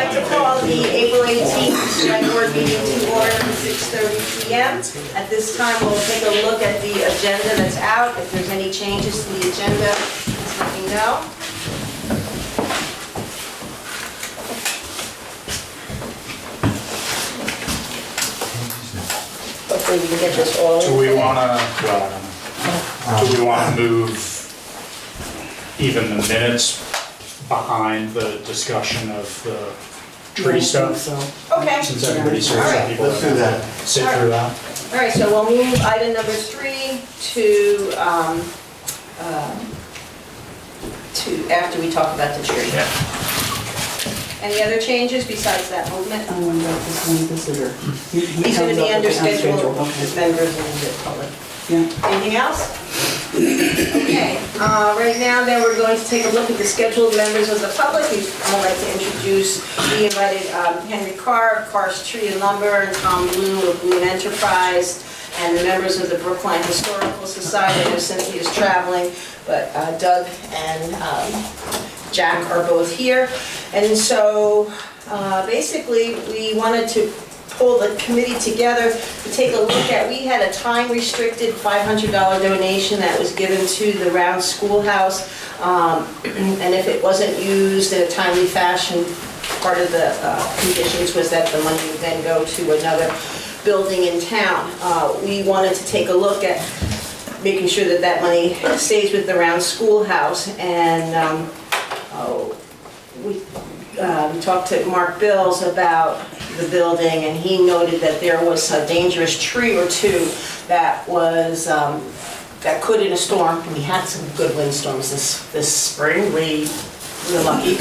like to call the April 18th select board meeting to order at 6:30 PM. At this time, we'll take a look at the agenda that's out. If there's any changes to the agenda, just let me know. Hopefully we can get this all in. Do we today. want to, well, I don't know. Do we want to move even the minutes behind the discussion of the tree stuff? Okay. Since everybody's here, All some right. people Let's do that. sit through that. All right, so we'll move item number 3 to after we talk about the tree. Yeah. Any other changes besides that movement? I wonder if this one visitor. He's going to be under schedule Okay. with members and the public. Yeah. Anything else? Okay, right now then we're going to take a look at the scheduled members of the public. I'd like to introduce, we invited Henry Carr of Carr's Tree and Lumber and Tom Bloom of Bloom Enterprise and the members of the Brookline Historical Society. I know Cynthia's traveling, but Doug and Jack are both here. And so basically we wanted to pull the committee together to take a look at, we had a time-restricted $500 donation that was given to the Round Schoolhouse, and if it wasn't used in a timely fashion, part of the conditions was that the money would then go to another building in town. We wanted to take a look at making sure that that money stays with the Round Schoolhouse, and we talked to Mark Bills about the building, and he noted that there was a dangerous tree or two that was that could, in a storm, and we had some good windstorms this spring, we were lucky,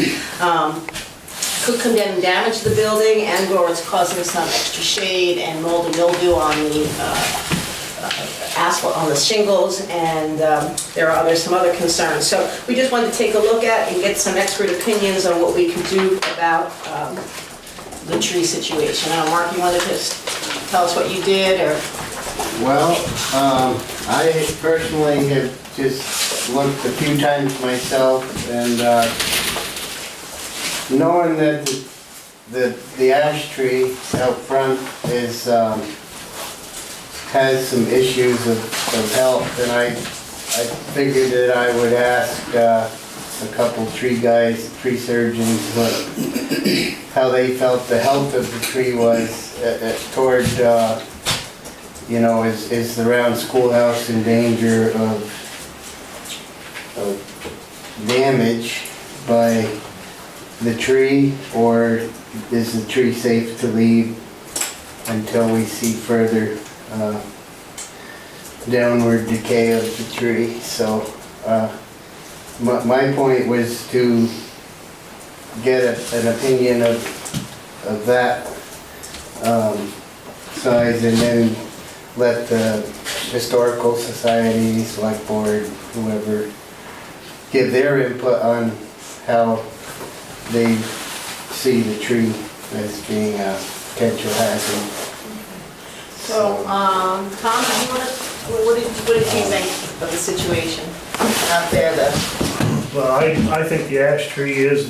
could come down and damage the building, and or it's causing some extra shade and mold and mildew on the asphalt, on the shingles, and there are some other concerns. So we just wanted to take a look at and get some expert opinions on what we can do about the tree situation. Mark, you wanted to just tell us what you did, or? Well, I personally have just looked a few times myself, and knowing that the ash tree out front is has some issues of health, and I figured that I would ask a couple tree guys, tree surgeons, how they felt the health of the tree was toward, you know, is the Round Schoolhouse in danger of damage by the tree, or is the tree safe to leave until we see further downward decay of the tree? So my point was to get an opinion of that size, and then let the Historical Society, Select Board, whoever, give their input on how they see the tree as being a potential hazard. So, Tom, what did you think of the situation out there? Well, I think the ash tree is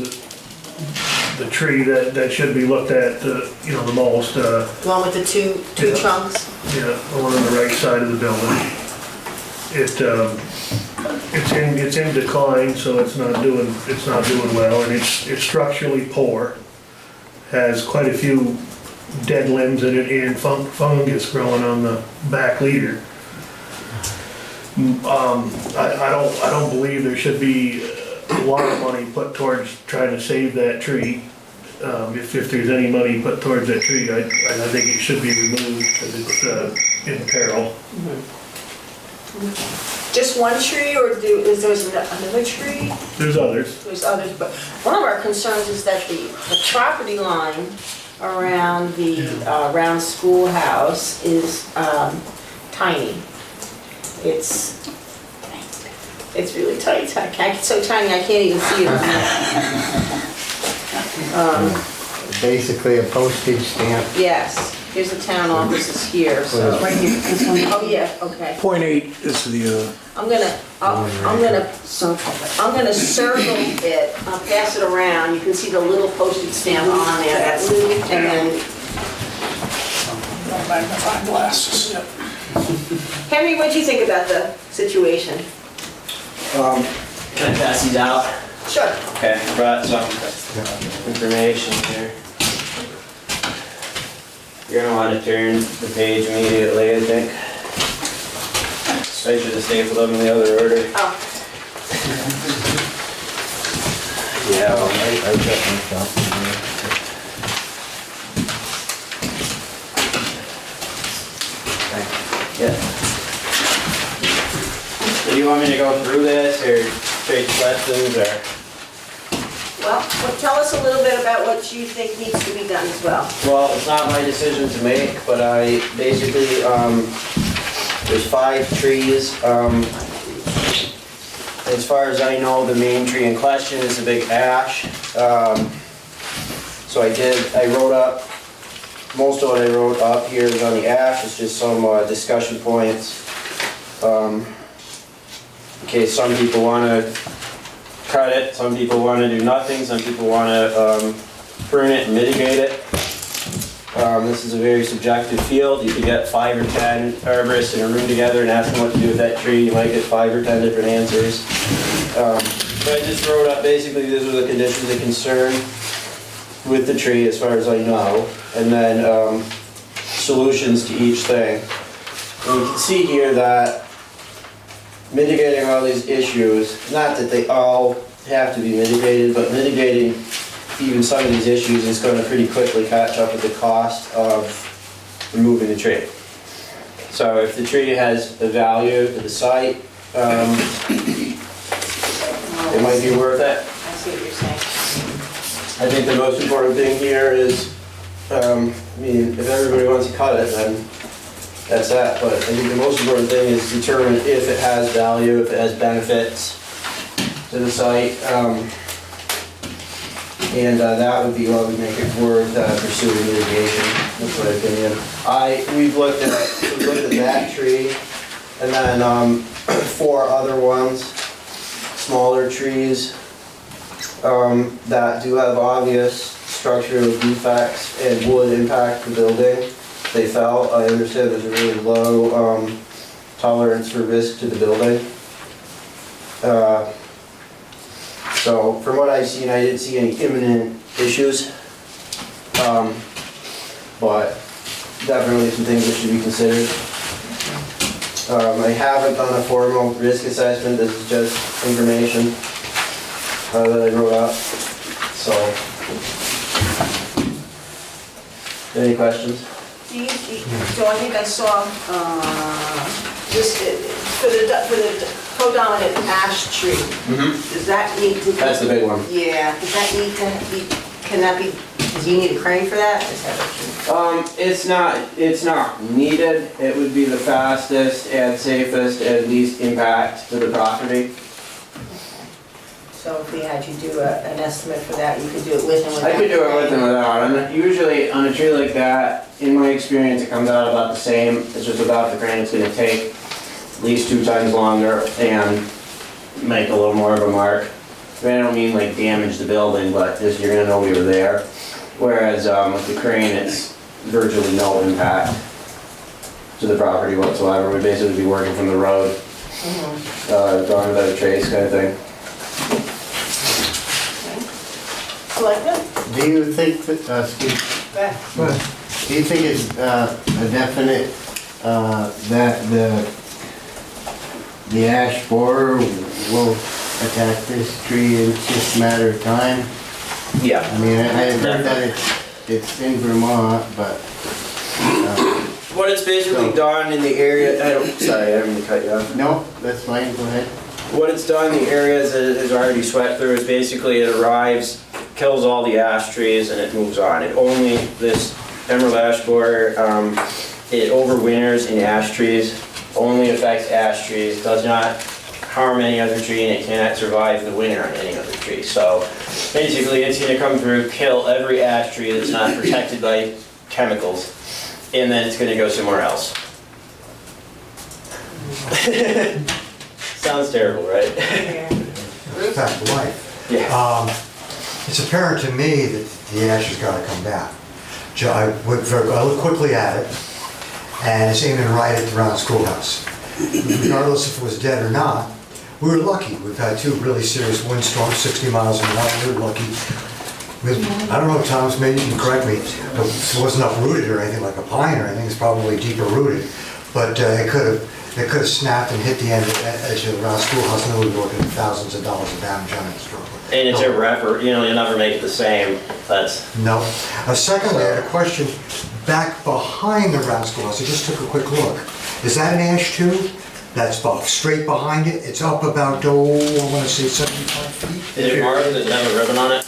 the tree that should be looked at, you know, the most. The one with the two Yeah. trunks? Yeah, the one on the right side of the building. It's in decline, so it's not doing well, and it's structurally poor. Has quite a few dead limbs in it and fungus growing on the back leader. I don't believe there should be a lot of money put towards trying to save that tree. If there's any money put towards that tree, I think it should be removed because it's in peril. Just one tree, or is there another tree? There's others. There's others, but one of our concerns is that the property line around the Round Schoolhouse is tiny. It's really tight. It's so tiny I can't even see it. Basically a postage stamp. Yes, here's the town office is here, so. Right here, this one. Oh, yeah, okay. .8 is the I'm gonna circle it, I'll pass it around, you can see the little postage stamp on there, that's, and then, Magnifying glasses. Henry, what'd you think about the situation? Can I pass these out? Sure. Okay, I brought some information here. You're gonna want to turn the page immediately, I think. I should have stapled them in the other order. Oh, Yeah, well, I've got my copy yeah. So do you want me to go through this or straight to questions or? well, tell us a little bit about what you think needs to be done as well. Well, it's not my decision to make, but I basically, there's 5 trees. As far as I know, the main tree in question is a big ash. So I wrote up, most of what I wrote up here is on the ash, it's just some discussion points. In case some people want to cut it, some people want to do nothing, some people want to prune it and mitigate it. This is a very subjective field. You could get 5 or 10 arborists in a room together and ask them what to do with that tree. You might get 5 or 10 different answers. So I just wrote up basically these are the conditions of concern with the tree as far as I know, and then solutions to each thing. And you can see here that mitigating all these issues, not that they all have to be mitigated, but mitigating even some of these issues is going to pretty quickly catch up with the cost of removing the tree. So if the tree has a value to the site, it might be worth it. I see what you're saying. I think the most important thing here is, I mean, if everybody wants to cut it, then that's that. But I think the most important thing is determine if it has value, if it has benefits to the site. And that would be what would make it worth pursuing mitigation, that's my opinion. We've looked at that tree, and then 4 other ones, smaller trees, that do have obvious structural defects and would impact the building. They felt, I understand there's a really low tolerance for risk to the building. So from what I've seen, I didn't see any imminent issues, but definitely some things that should be considered. I haven't done a formal risk assessment, this is just information that I wrote up, so. Any questions? So I think I saw, this, for the predominant ash tree, does that need to be? That's the big one. Yeah, does that need to be, can that be, do you need a crane for that? Is that what It's not needed, it would be the fastest and safest and least impact to the property. so if we had you do an estimate for that, you could do it with and without? I could do it with and crane? without, and usually on a tree like that, in my experience, it comes out about the same, it's just without the crane, it's gonna take at least 2 times longer and make a little more of a mark. I mean, I don't mean like damage the building, but just you're gonna know we were there. Whereas with the crane, it's virtually no impact to the property whatsoever. We'd basically be working from the road, gone without a trace kind of thing. Selectmen? Do you think that, do you think it's a definite that the ash borer will attack this tree in just a matter of time? Yeah. I mean, I heard that it's in Vermont, but What it's basically done in the area, sorry, I didn't mean to cut you off. no, that's fine, go ahead. What it's done in the areas that it has already swept through is basically it arrives, kills all the ash trees, and it moves on. It only, this emerald ash borer, it overwinters in ash trees, only affects ash trees, does not harm any other tree, and it cannot survive the winter on any other tree. So basically it's gonna come through, kill every ash tree that's not protected by chemicals, and then it's gonna go somewhere else. Sounds terrible, right? It's fact of life. Yeah. It's apparent to me that the ash has got to come back. I looked quickly at it, and it's aiming right at the round schoolhouse. Regardless if it was dead or not, we were lucky. We've had 2 really serious windstorms, 60 miles an hour. We were lucky. I don't know, Thomas, maybe you can correct me. It wasn't uprooted or anything like a pine or anything. It's probably deeper rooted, but it could have snapped and hit the edge of the round schoolhouse, and then we'd be looking at thousands of dollars of damage on it. And it's irreparable, you'll never make it the same. That's. No. Secondly, I had a question back behind the round schoolhouse. I just took a quick look. Is that an ash too? That's straight behind it. It's up about, I want to say 75 feet. Is it marked? Does it have a ribbon on it?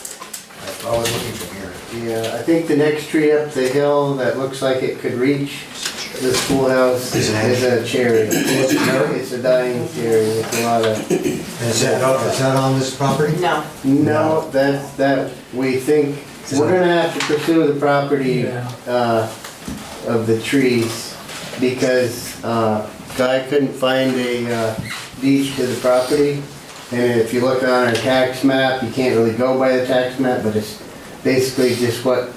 I was looking from here. Yeah, I think the next tree up the hill that looks like it could reach the schoolhouse Is is it a cherry. It's a dying cherry with a lot of. Is that on this property? No. No, that we think, we're gonna have to pursue the property of the trees because Guy couldn't find a deed to the property. And if you look on our tax map, you can't really go by the tax map, but it's basically just what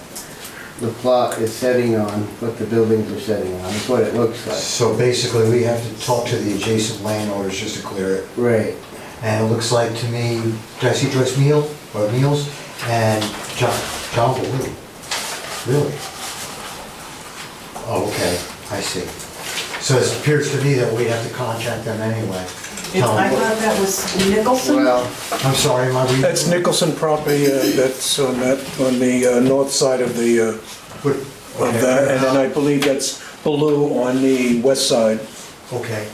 the plot is setting on, what the buildings are setting on, it's what it looks like. So basically, we have to talk to the adjacent landowners just to clear it. Right. And it looks like to me, did I see Joyce Meals and John Baloo? Really? Oh, okay, I see. So it appears to me that we have to contact them anyway. Tell I them- thought that was Nicholson. Well, I'm sorry, am I reading? That's Nicholson property, that's on the north side of What- of that, and then I believe that's Blue on the west side. Okay,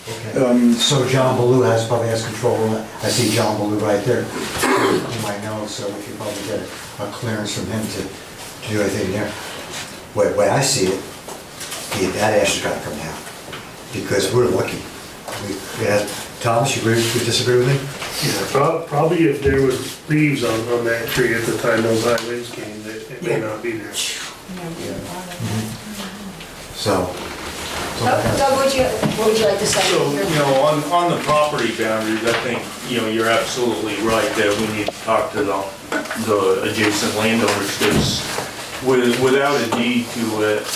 okay. So John Baloo probably has control of it. I see John Baloo right there. You might know, so we could probably get a clearance from him to do anything there. Way I see it, that ash has got to come down, because we're lucky. Thomas, you disagree with me? Yeah, probably if there was leaves on that tree at the time those high winds came, it may not be there. So. Doug, what would you like to say? So, on the property boundaries, I think, you're absolutely right that we need to talk to the adjacent landowners, because without a deed to it,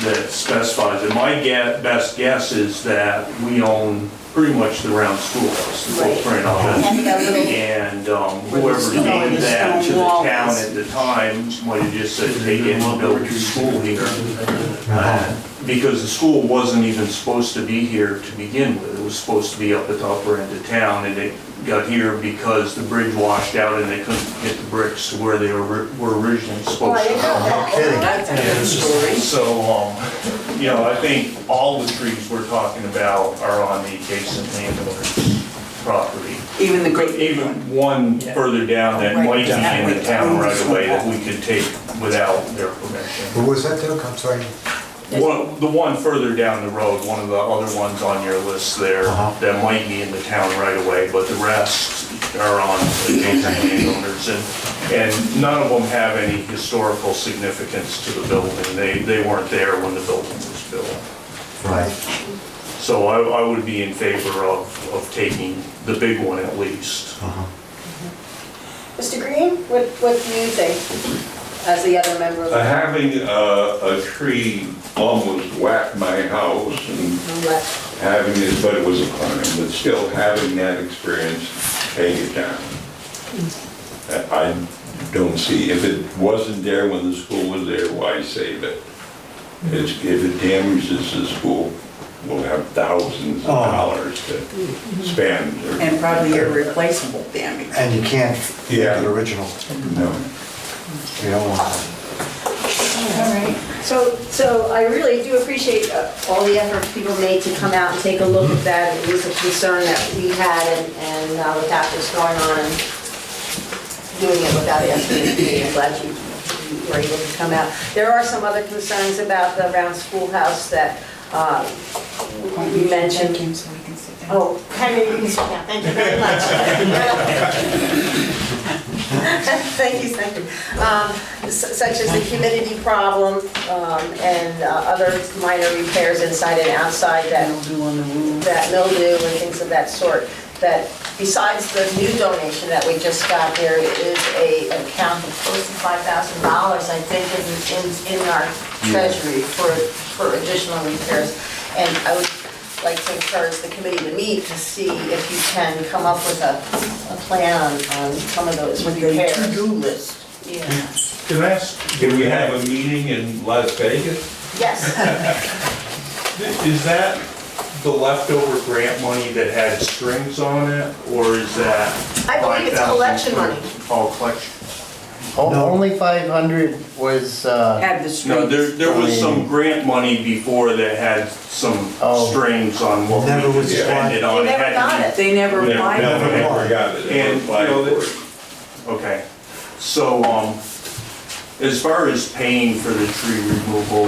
that specifies it, my best guess is that we own pretty much the round schoolhouse, the Right. footprint of And it. that little- And whoever gave that to the town at the time might have just said, take it and build a school here. Because the school wasn't even supposed to be here to begin with. It was supposed to be up at the upper end of town, and it got here because the bridge washed out and they couldn't get the bricks to where they were originally Oh, supposed I to didn't know be. that. kidding. That's a good story. So, I think all the trees we're talking about are on the adjacent landowner's property. Even the great. Even one further down that Right, might be in the down. town right away that we could take without their permission. What was that, Doug? I'm sorry. The one further down the road, one of the other ones on your list there, that might be in the town right away, but the rest are on adjacent landowners. And none of them have any historical significance to the building. They weren't there when the building was built. Right. So I would be in favor of taking the big one at least. Mr. Green, what do you think, as the other member of the... Having a tree almost whack my house and having it, but it was a pine, but still having that experience, take it down. I don't see, if it wasn't there when the school was there, why save it? If it damages the school, we'll have thousands of dollars to spend. And probably irreplaceable damage. And you can't make Yeah. it original. No. You don't want that. All right. So I really do appreciate all the effort people made to come out and take a look at that. It was a concern that we had, and without this going on and doing it without asking the committee, I'm glad you were able to come out. There are some other concerns about the round schoolhouse that we mentioned. So we can sit down. Oh, Henry, you can sit down. Thank you very much. Thank you, thank you. Such as the humidity problem and other minor repairs inside and outside that mildew and things of that sort. That besides the new donation that we just got, there is a account of close to $5,000, I think, in our treasury for additional repairs. And I would like to encourage the committee to meet to see if you can come up with a plan on some of those repairs. To-do list. Yeah. Can I ask, Can we have a meeting in Las Vegas? Yes. is that the leftover grant money that had strings on it, or is that? I believe it's collection money. Oh, collection. Only 500 was, Had the No, streets. there was some grant money before that had some Oh. strings on what Never we was spent it They on. It never had to got be- it. They never applied for it. Never got it. And, Never applied you know, for it. Okay, so, as far as paying for the tree removal,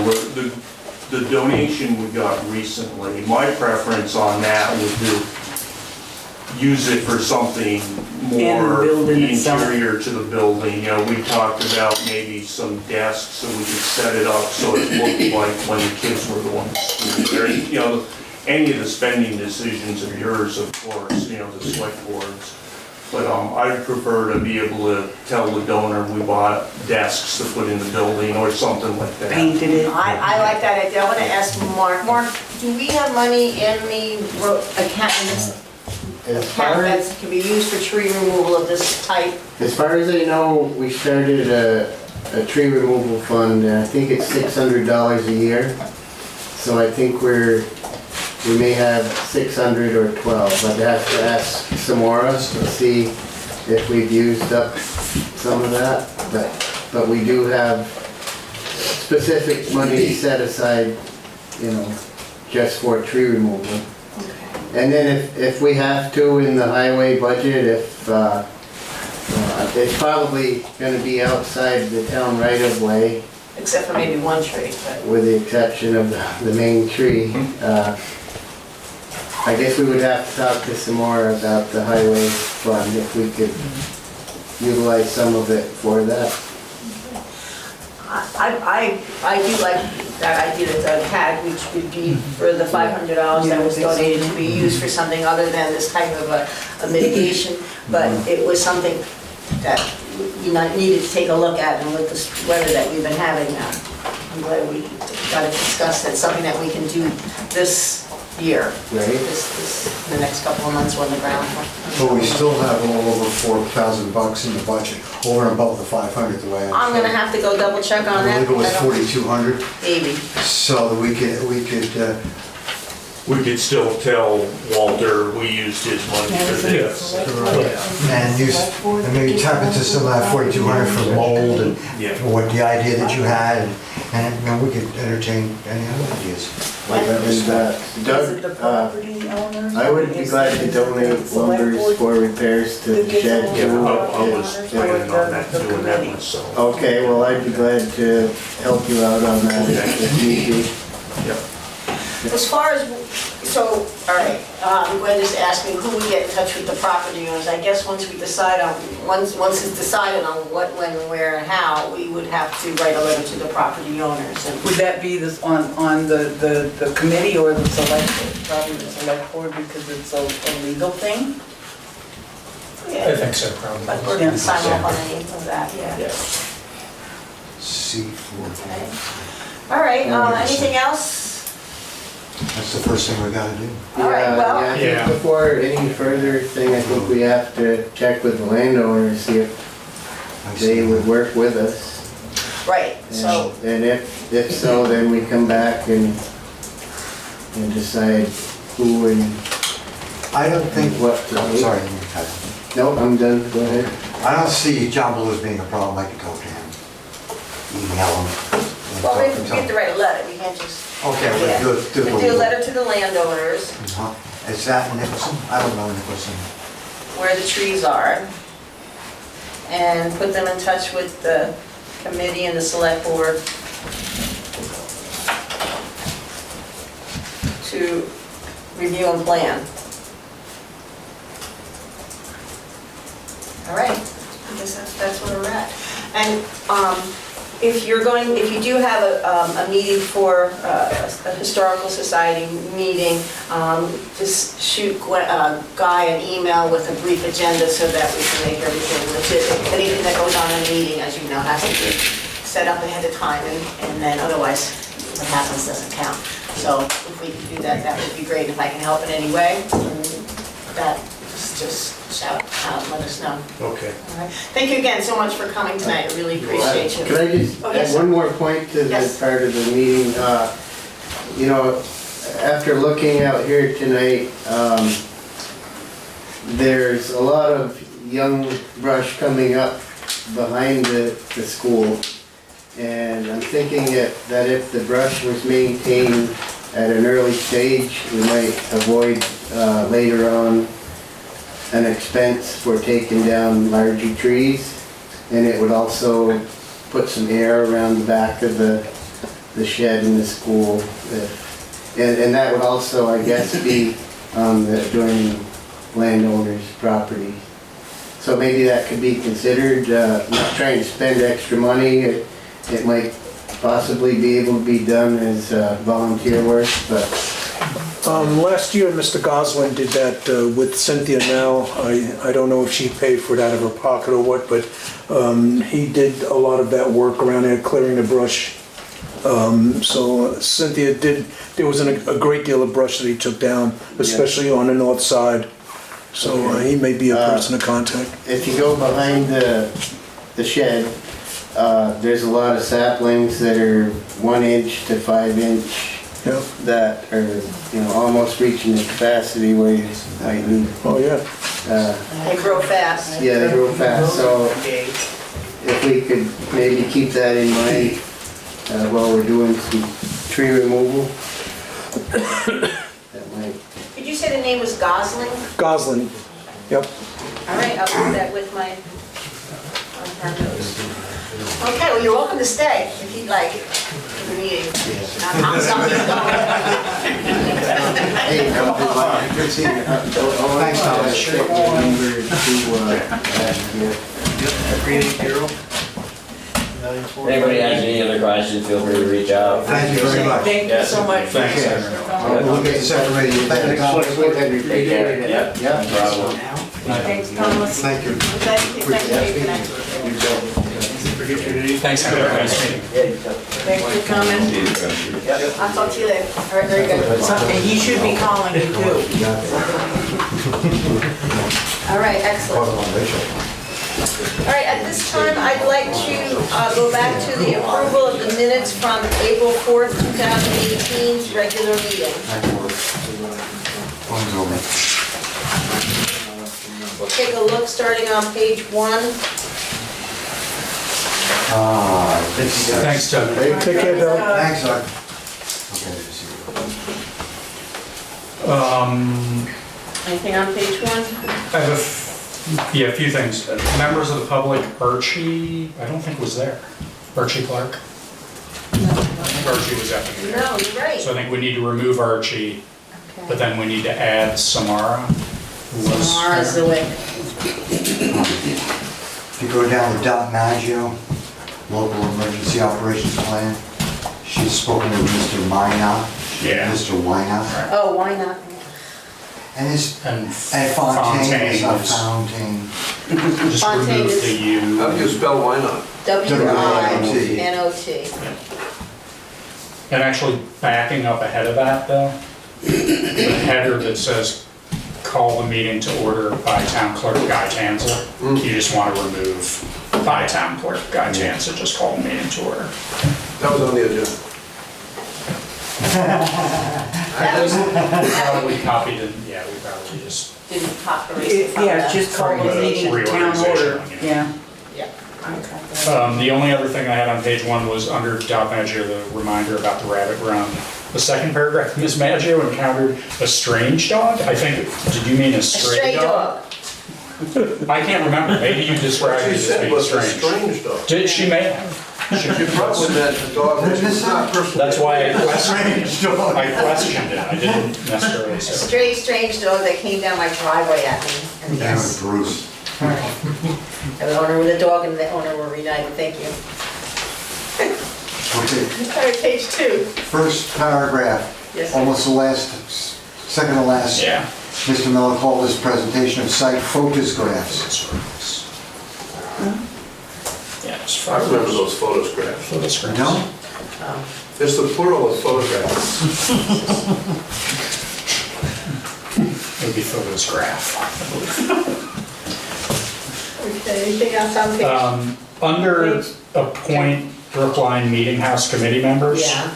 the donation we got recently, my preference on that would be use it for something more building itself. interior to the building. You know, we talked about maybe some desks so we could set it up so it looked like when the kids were going to school. There, you know, any of the spending decisions are yours, of course, you know, the select boards. But I'd prefer to be able to tell the donor we bought desks to put in the building or something like that. Painted it. I like that idea. I want to ask Mark. Mark, do we have money in the account that can be used for tree removal of this type? as far as I know, we started a tree removal fund, and I think it's $600 a year. So I think we may have 600 or 12, but I have to ask Samora to see if we've used up some of that. But we do have specific money set aside, you know, just for tree removal. And then if we have to in the highway budget, it's probably gonna be outside the town right of way, Except for maybe one tree, but. with the exception of the main tree. I guess we would have to talk to some more about the highway fund, if we could utilize some of it for that. I do like that idea that Doug had, which would be for the $500 that was donated to be used for something other than this type of a mitigation. But it was something that you needed to take a look at, and with this weather that we've been having, I'm glad we got to discuss that, something that we can do this year. Right. The next couple of months when the ground. But we still have a little over $4,000 in the budget, over and above the 500 the way I'm gonna have to go double check on I that. believe it was I don't- 4,200, Maybe. so that we could, We could still tell Walter we used his money for this. and use, and maybe tap into some of that 4,200 for mold and Yeah. what the idea that you had, and we could entertain any other ideas. And, Is it the Doug, property owner? I would be glad to donate lumbers for repairs to the shed. Yeah, too. I was planning on that, doing that myself. Okay, well, I'd be glad to help you out on that if need be. Yep. As far as, so, all right, Gwen just asked me who would get in touch with the property owners. I guess once we decide on, once it's decided on what, when, where, and how, we would have to write a letter to the property owners. And Would that be this on the committee or the select board? Probably the select board because it's a legal thing? I think so, probably. But we're gonna sign off on any of that, yeah. C4, Okay. All right, anything else? that's the first thing we gotta do. All right, well- Yeah, I Yeah. think before any further thing, I think we have to check with the landowners, see if they would work with us. Right, so, And if so, then we come back and decide who and I don't think, what. I'm sorry, you cut it. No, I'm done, go ahead. I don't see John Blue as being a problem, I could talk to him. Email him. and well, talk we to have him. to write a letter, we can't just. Okay, Yeah. we'll do We do a letter to the landowners, Is that Nicholson? I don't know Nicholson. where the trees are, and put them in touch with the committee and the select board to review and plan. All right, I guess guess that's where we're at. And if you do have a meeting for a historical society meeting, just shoot Guy an email with a brief agenda so that we can make everything legit. Anything that goes on in a meeting, as you know, has to be set up ahead of time, and then otherwise what happens doesn't count. So if we can do that, that would be great. If I can help in any way, that just shout out and let us know. Okay. All right. Thank you again so much for coming tonight. I really appreciate you. Can I just Oh, yes, add sir. one more point to Yes. this part of the meeting? You know, after looking out here tonight, there's a lot of young brush coming up behind the school. And I'm thinking that if the brush was maintained at an early stage, we might avoid later on an expense for taking down larger trees. And it would also put some air around the back of the shed in the school. And that would also, I guess, be on the adjoining landowner's property. So maybe that could be considered, not trying to spend extra money. It might possibly be able to be done as volunteer work, but Last year, Mr. Goslin did that with Cynthia now. I don't know if she paid for it out of her pocket or what, but he did a lot of that work around there, clearing the brush. So Cynthia did, there was a great deal of brush that he took down, especially on the north side. So he may be a person to contact. if you go behind the shed, there's a lot of saplings that are 1 inch to 5 inch. Yeah. That are, almost reaching the capacity where you might need. Oh, yeah. They grow fast. Yeah, they grow fast, so if we could maybe keep that in mind while we're doing some tree removal. That might. Did you say the name was Gosling? Goslin, yep. All right, I'll put that with my notes. Okay, well, you're welcome to stay if you'd like for the meeting. I'm sorry. Hey, good seeing you. Thanks, If anybody has any other questions, feel free to reach out. Thank you very much. Thank you so much. Thanks, Okay. Henry. We'll get this separated. Thank you, Tom. Take care. Yep. Yeah. No problem. Thanks, Thomas. Thank you. Thank you for Thanks, Henry. Nice meeting. Thanks for coming. I'll talk to you later. All right, very good. And he should be calling you too. All right, excellent. All right, at this time, I'd like to go back to the approval of the minutes from April 4th, 2018's regular meeting. We'll take a look, starting on page 1. Thanks, Doug. Take care, Doug. Thanks, Doug. Okay, Anything on page 1? I have a few things. Members of the public, Archie, I don't think was there. Archie Clark? Archie was at the meeting. No, you're right. So I think we need to remove Archie, but then we need to add Samara, who was Mara's there. the way. If you go down to Dot Maggio, local emergency operations plan, she's spoken with Mr. Minot. Yeah. Mr. Wynot. Oh, why not? And his, And and Fontaine is not was- Fountain. Just Fontaine remove is- the U. How do you spell why not? W-I-N-O-T. And actually backing up ahead of that though, the header that says, call the meeting to order by town clerk Guy Tanza, you just want to remove by town clerk Guy Tanza, just call the meeting to order. That was on the agenda. Probably copied and, yeah, we probably just, Didn't pop erase the Yeah, just call the meeting to town order. Yeah. The only other thing I had on page 1 was under Doc Maggio, the reminder about the rabbit run. The second paragraph, Miss Maggio encountered a strange dog? I think, did you mean a A stray stray dog? dog. I can't remember, maybe you described She it as said it being was a strange. strange dog. Did she may have? Your problem that the dog was not personal. That's why I questioned it, I didn't necessarily A say. stray, strange dog that came down my driveway at me. And Damn it, yes. Bruce. And the owner with a dog and the owner were reunited, thank you. Okay, All right, page 2. first paragraph, Yes, sir. almost the last, second to last. Yeah. Mr. Miller called this presentation of site photographs. Yeah, just I remember those photographs. photographs. No? It's the plural of photographs. It would be photograph, I believe. Okay, anything else on page? Under appoint Brookline Meeting House committee members. Yeah.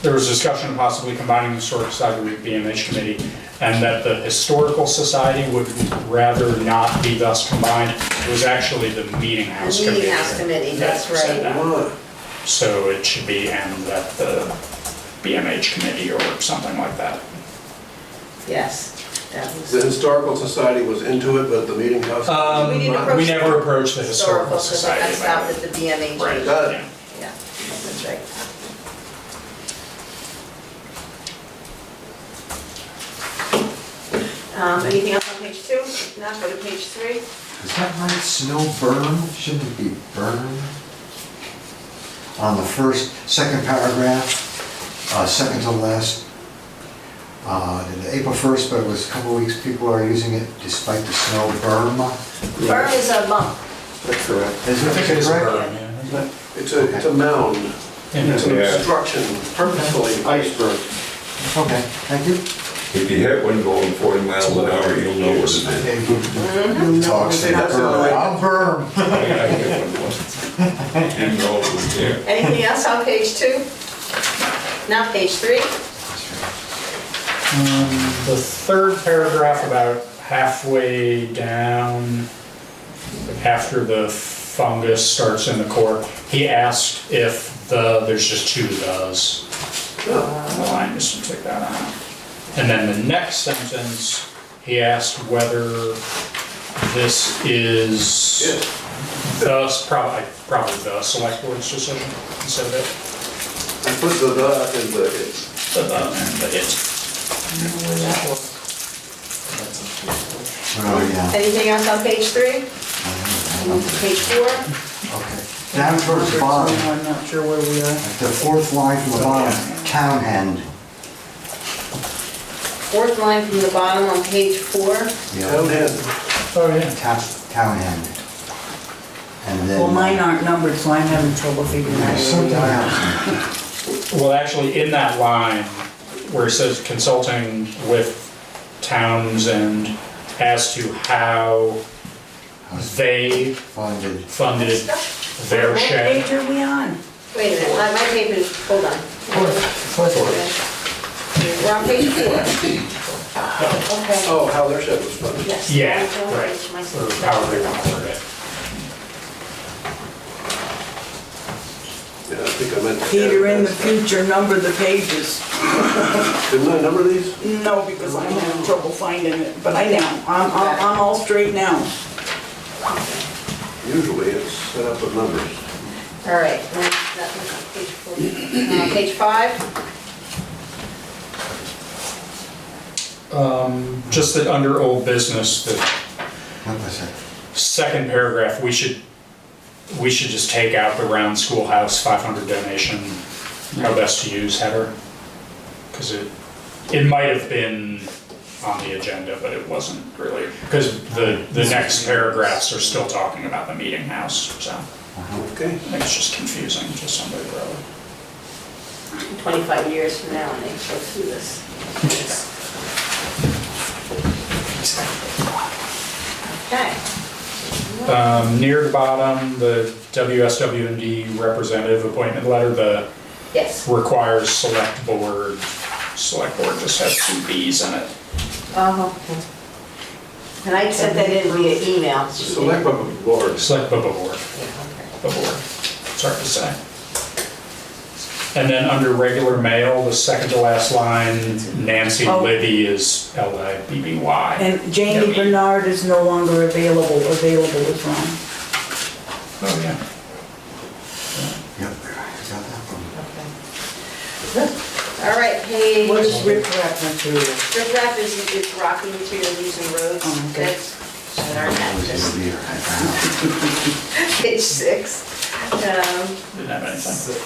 There was discussion of possibly combining the Historic Society with BMH committee, and that the Historical Society would rather not be thus combined. It was actually the Meeting House The committee. Meeting House Committee, that's that said right. that. So it should be and that the BMH committee or something like that. Yes, that was. The Historical Society was into it, but the meeting house. We didn't approach We never approached the Historical, Historical because Society that stopped about at the BMH. Right, Got it. yeah. Yeah, that's right. Anything else on page 2? Not go to page 3. Is that right, snow burn? Shouldn't it be burn? On the second paragraph, second to last, April 1st, but it was a couple of weeks, people are using it despite the snow berm. Berm is a bump. That's correct. Is I think it it's correct? burn, yeah. It's a mound. It's an Yeah. obstruction, purposefully iceberg. Okay, thank you. If you hit one going 40 miles an hour, you'll know what it is. Talks Say that's berm. the way- I'll berm. I hit one once. You know it was there. Anything else on page 2? Not page 3? The third paragraph, about halfway down, after the fungus starts in the core, he asked if there's just 2 does. The line, just take that out. And then the next sentence, he asked whether this is probably the select board's decision instead of it. I put the in the it. The and the it. Oh, yeah. Anything else on page 3? Page 4? Okay. Down towards the bottom, I'm not sure where we are. at the 4th line from the bottom, town end. 4th line from the bottom on page 4. Town head. Oh, yeah. Town end. And then. Well, mine aren't numbered, so I'm having trouble figuring out There's where we something are. else. Well, actually, in that line, where it says consulting with towns and as to how they Funded. funded their What share. page are we on? Wait a minute, my paper is, hold on. We're on page 4. Okay. Oh, how their shed was funded. Yes. Yeah, I'm on right, page myself. or however they want to word it. Yeah, I think I meant. Peter, in the future, number the pages. Didn't I number these? No, because I'm having trouble finding it, but I am. I'm all straight now. Usually it's set up with numbers. All right, that was on page 4. Page 5? Just that under old business, the What was it? second paragraph, we should just take out the round schoolhouse 500 donation, how best to use header. Because it might have been on the agenda, but it wasn't really, because the next paragraphs are still talking about the meeting house, so Okay. I think it's just confusing to somebody probably. 25 years from now, and they go through this. Okay. Near the bottom, the WSW&D representative appointment letter, Yes. requires select board just has 2 Bs in it. And I sent that in via email. Select board. Select board. Yeah, okay. The board, it's hard to say. And then under regular mail, the second to last line, Nancy Oh. Libby is Libby. And Jamie Yep. Bernard is no longer available. Available is wrong. Oh, yeah. Yep, I got that one. All right, page page. What is riprap material? Riprap is rocky material used in roads. Oh, okay. That's our taxes. Page 6. Didn't have anything.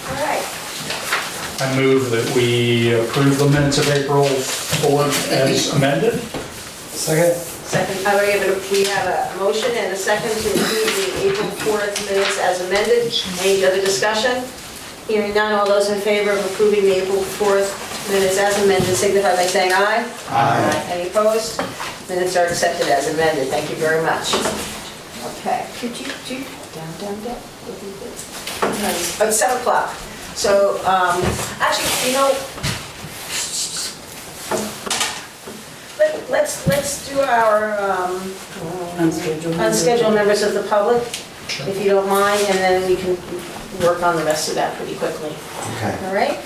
All right. I move that we approve the minutes of April 4th as amended. Second. Second, we have a motion and a second to approve the April 4th minutes as amended. Any other discussion? Hearing none, all those in favor of approving the April 4th minutes as amended signify by saying aye. Aye. Any opposed? Minutes are accepted as amended. Thank you very much. Okay. Down. Oh, it's 7 o'clock. So, actually, you know, let's do our unscheduled members of the public, if you don't mind, and then we can work on the rest of that pretty quickly. Okay. All right?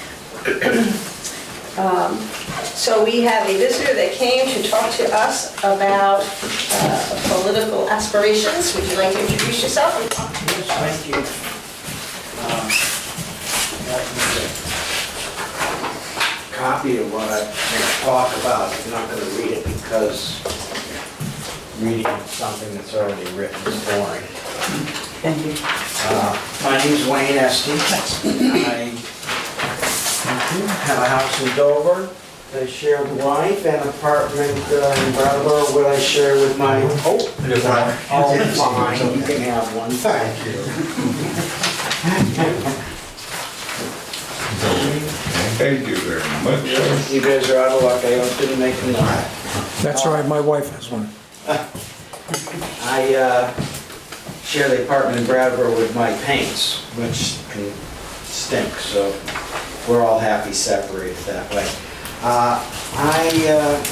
So we have a visitor that came to talk to us about political aspirations. Would you like to introduce yourself and talk to us? Thank you. Copy of what I'm going to talk about. I'm not going to read it because reading something that's already written is boring. Thank you. My name's Wayne Esty. I have a house in Dover. I share with wife and apartment in Brattleboro where I share with my, oh, fine, you can have one. Thank you. Thank you very much, sir. You guys are out of luck, I didn't make a note. That's all right, my wife has one. I share the apartment in Brattleboro with my paints, which can stink, so we're all happy separated that way. I'm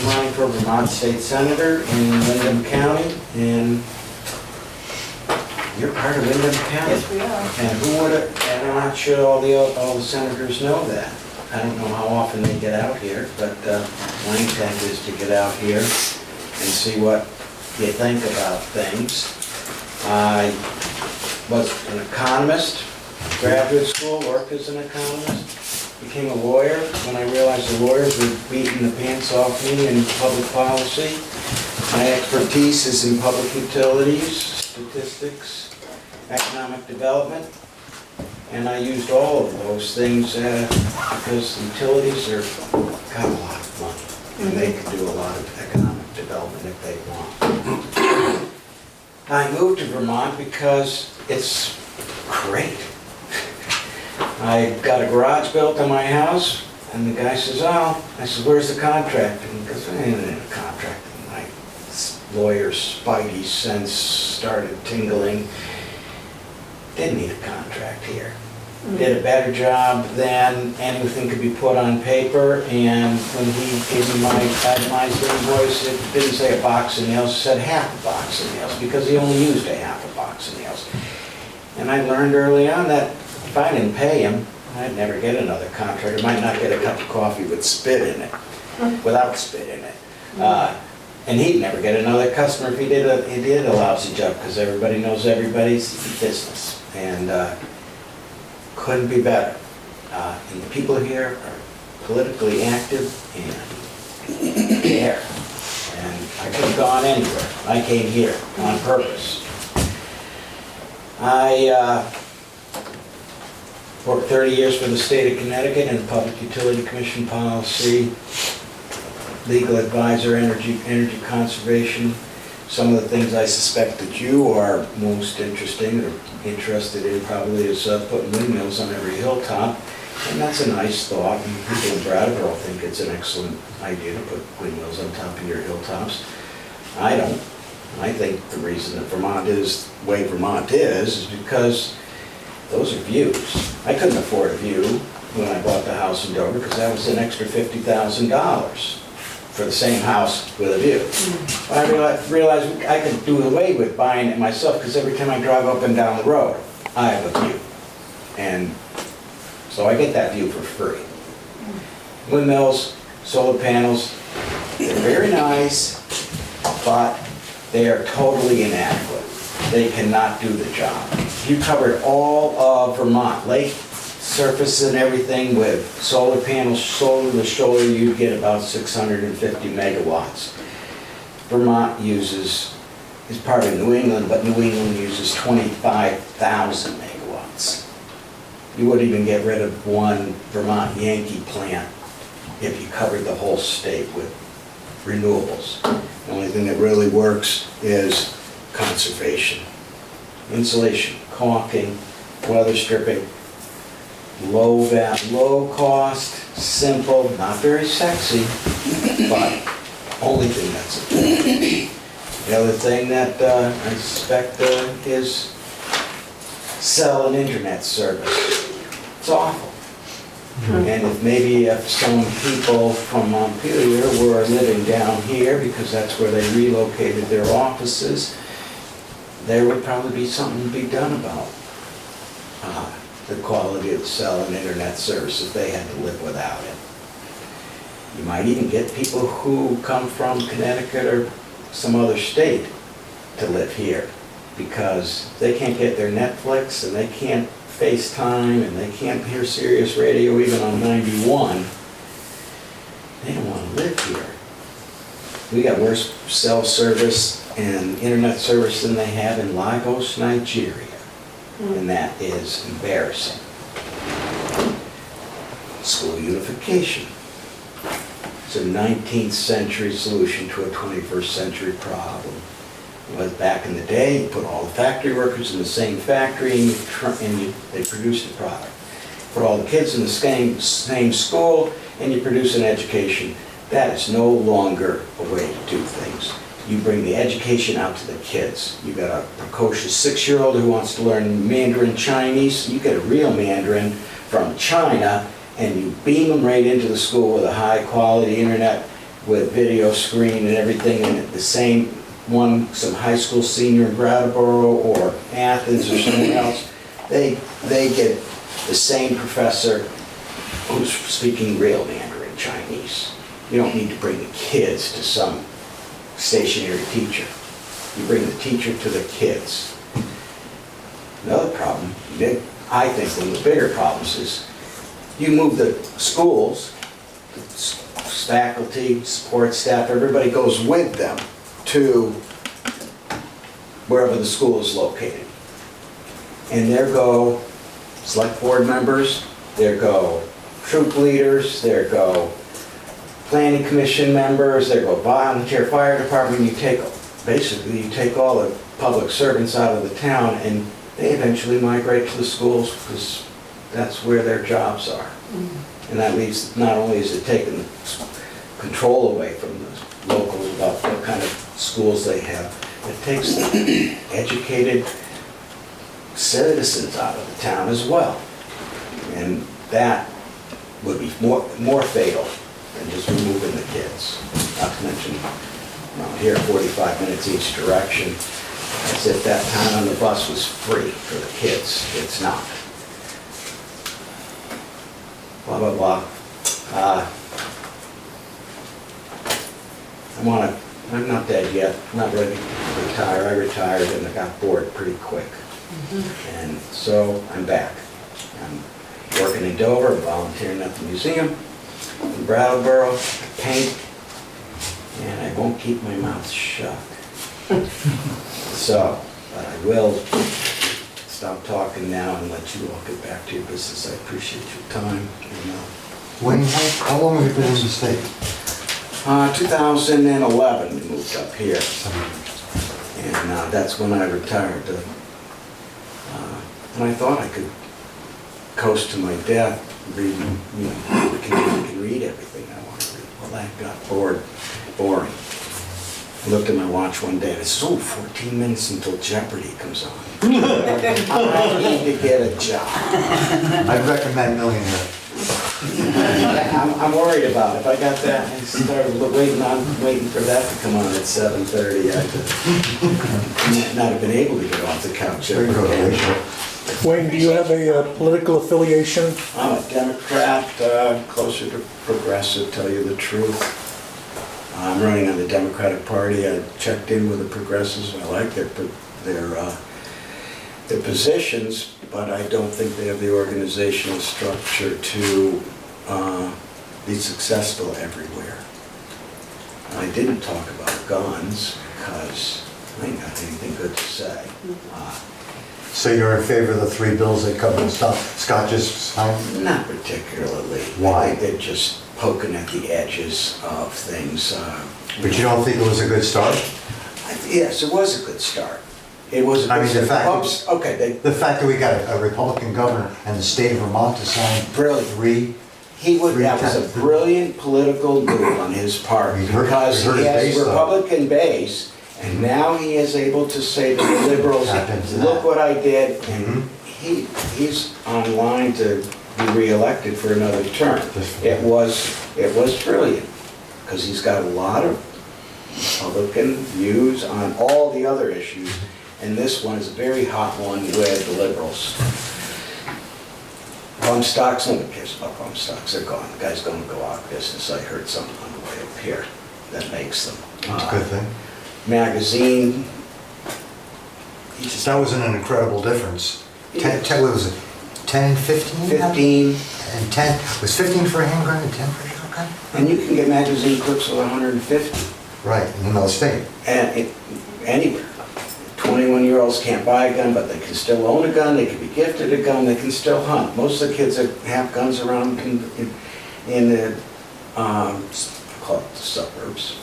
running for Vermont State Senator in Windham County, and you're part of Windham County. Yes, we are. And who would have, and I'm not sure all the senators know that. I don't know how often they get out here, but my intent is to get out here and see what you think about things. I was an economist, graduate school, worked as an economist, became a lawyer when I realized the lawyers were beating the pants off me in public policy. My expertise is in public utilities, statistics, economic development, and I used all of those things because utilities got a lot of money, and they can do a lot of economic development if they want. I moved to Vermont because it's great. I got a garage built on my house, and the guy says, oh, I said, where's the contract? And he goes, I ain't in a contract. And my lawyer's spidey sense started tingling. Didn't need a contract here. Did a better job than anything could be put on paper, and when he gave me my itemized invoice, it didn't say a box of nails, it said half a box of nails, because he only used a half a box of nails. And I learned early on that if I didn't pay him, I'd never get another contract. I might not get a cup of coffee with spit in it, without spit in it. And he'd never get another customer if he did a lousy job, because everybody knows everybody's business. And couldn't be better. And the people here are politically active and care. And I could have gone anywhere. I came here on purpose. I worked 30 years for the state of Connecticut in Public Utility Commission policy, legal advisor, energy conservation. Some of the things I suspect that you are most interested in probably is putting windmills on every hilltop. And that's a nice thought. And people in Brattleboro think it's an excellent idea to put windmills on top of your hilltops. I don't. I think the reason that Vermont is the way Vermont is because those are views. I couldn't afford a view when I bought the house in Dover because that was an extra $50,000 for the same house with a view. I realized I could do away with buying it myself because every time I drive up and down the road, I have a view. And so I get that view for free. Windmills, solar panels, they're very nice, but they are totally inadequate. They cannot do the job. if you covered all of Vermont, lake surface and everything with solar panels, shoulder to shoulder, you'd get about 650 megawatts. Vermont is part of New England, but New England uses 25,000 megawatts. You wouldn't even get rid of one Vermont Yankee plant if you covered the whole state with renewables. The only thing that really works is conservation. Insulation, caulking, weather stripping, low cost, simple, not very sexy, but only thing that's important. The other thing that I suspect is sell an internet service. It's awful. And if some people from Montpelier were living down here because that's where they relocated their offices, there would probably be something to be done about the quality of the cell and internet service if they had to live without it. You might even get people who come from Connecticut or some other state to live here because they can't get their Netflix and they can't FaceTime and they can't hear Sirius Radio even on 91. They don't want to live here. We got worse cell service and internet service than they have in Lagos, Nigeria. And that is embarrassing. School unification. It's a 19th century solution to a 21st century problem. But back in the day, you put all the factory workers in the same factory and they produced a product. Put all the kids in the same school and you produce an education. That is no longer a way to do things. You bring the education out to the kids. You got a precocious 6-year-old who wants to learn Mandarin Chinese. You get a real Mandarin from China and you beam them right into the school with a high quality internet with video screen and everything, and the same one, some high school senior in Brattleboro or Athens or somewhere else, they get the same professor who's speaking real Mandarin Chinese. You don't need to bring the kids to some stationary teacher. You bring the teacher to the kids. Another problem, I think one of the bigger problems is you move the schools, faculty, support staff, everybody goes with them to wherever the school is located. And there go select board members, there go troop leaders, there go planning commission members, there go volunteer fire department. You take all the public servants out of the town and they eventually migrate to the schools because that's where their jobs are. And that leaves, not only is it taking control away from the local about what kind of schools they have, it takes the educated citizens out of the town as well. And that would be more fatal than just removing the kids. Not to mention, around here, 45 minutes each direction, as if that time on the bus was free for the kids. It's not. Blah, blah, blah. I'm not dead yet. I'm not ready to retire. I retired and I got bored pretty quick. And so I'm back. I'm working in Dover, volunteering at the museum in Brattleboro, paint, and I won't keep my mouth shut. So, but I will stop talking now and let you all get back to your business. I appreciate your time. And, Wayne, how long have you been in the state? 2011 we moved up here, and that's when I retired. And I thought I could coast to my death, reading, I can read everything I want to read. Well, that got boring. I looked at my watch one day and I said, 14 minutes until Jeopardy comes on. I need to get a job. I'd recommend Millionaire. I'm worried about it. If I got that, I started waiting for that to come on at 7:30. I'd not have been able to get off the couch ever again. Wayne, do you have a political affiliation? I'm a Democrat, closer to progressive, tell you the truth. I'm running on the Democratic Party. I checked in with the progressives. I like their the positions, but I don't think they have the organizational structure to be successful everywhere. I didn't talk about guns because I ain't got anything good to say. So you're in favor of the 3 bills that cover the stuff Scott just signed? Not particularly. Why? They're just poking at the edges of things. But you don't think it was a good start? Yes, it was a good start. It was. I mean, the fact, Okay, the fact that we got a Republican governor and the state of Vermont to sign Brilliant. 3. That was a brilliant political move on his part because we heard he his has base, though. Republican base, and now he is able to say to the liberals, Happens that. look what I did, and he's on line to be reelected for another term. It was brilliant because he's got a lot of Republican views on all the other issues, and this one is a very hot one with the liberals. Bump stocks, nobody cares about bump stocks, they're gone. The guy's gonna go out of business. I heard something on the way up here that makes them. That's a good thing. Magazine. That was an incredible difference. 10, what was it? 10, 15? 15. And 10, was 15 for a handgun and 10 for a shotgun? And you can get magazine clips with 150. Right, in another state. And anywhere. 21-year-olds can't buy a gun, but they can still own a gun, they can be gifted a gun, they can still hunt. Most of the kids that have guns around in the, call it the suburbs,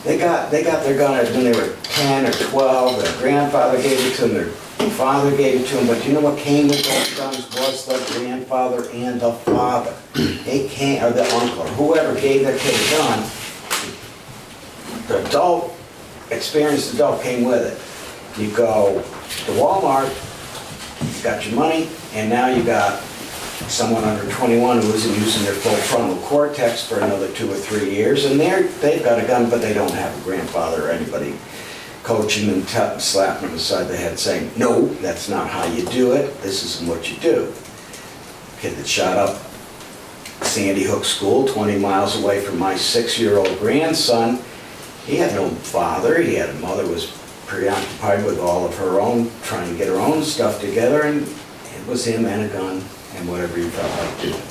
they got their gun when they were 10 or 12, their grandfather gave it to them, their father gave it to them, but you know what came with those guns was the grandfather and the father. They came, or the uncle, or whoever gave their kid a gun, the adult, experienced adult came with it. You go to Walmart, you got your money, and now you got someone under 21 who isn't using their full frontal cortex for another 2 or 3 years, and they've got a gun, but they don't have a grandfather or anybody coaching them and slapping them aside the head saying, no, that's not how you do it, this isn't what you do. Kid that shot up Sandy Hook School 20 miles away from my 6-year-old grandson, he had no father, he had a mother who was preoccupied with all of her own, trying to get her own stuff together, and it was him and a gun and whatever he felt like doing.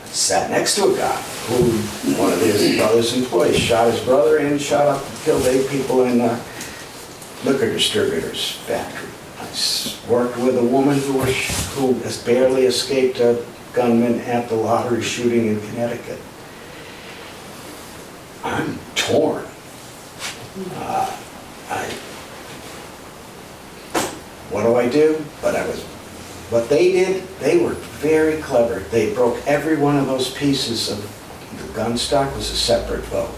Sat next to a guy who, one of his brother's employees, shot his brother and shot up, killed 8 people in a liquor distributor's factory. I worked with a woman who has barely escaped a gunman at the lottery shooting in Connecticut. I'm torn. What do I do? What they did, they were very clever. They broke every one of those pieces of the gun stock was a separate vote.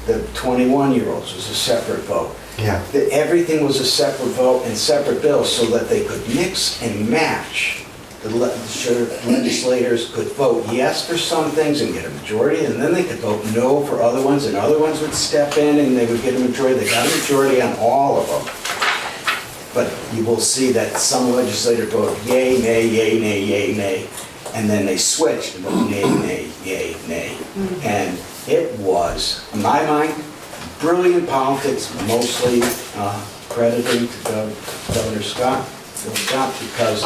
The 21-year-olds was a separate vote. Yeah. Everything was a separate vote and separate bills so that they could mix and match. The legislators could vote yes for some things and get a majority, and then they could vote no for other ones, and other ones would step in and they would get a majority. They got a majority on all of them. But you will see that some legislators vote yay, nay, yay, nay, yay, nay, and then they switched and vote yay, nay, yay, nay. And it was, in my mind, brilliant politics, mostly crediting to Governor Scott, Bill Scott, because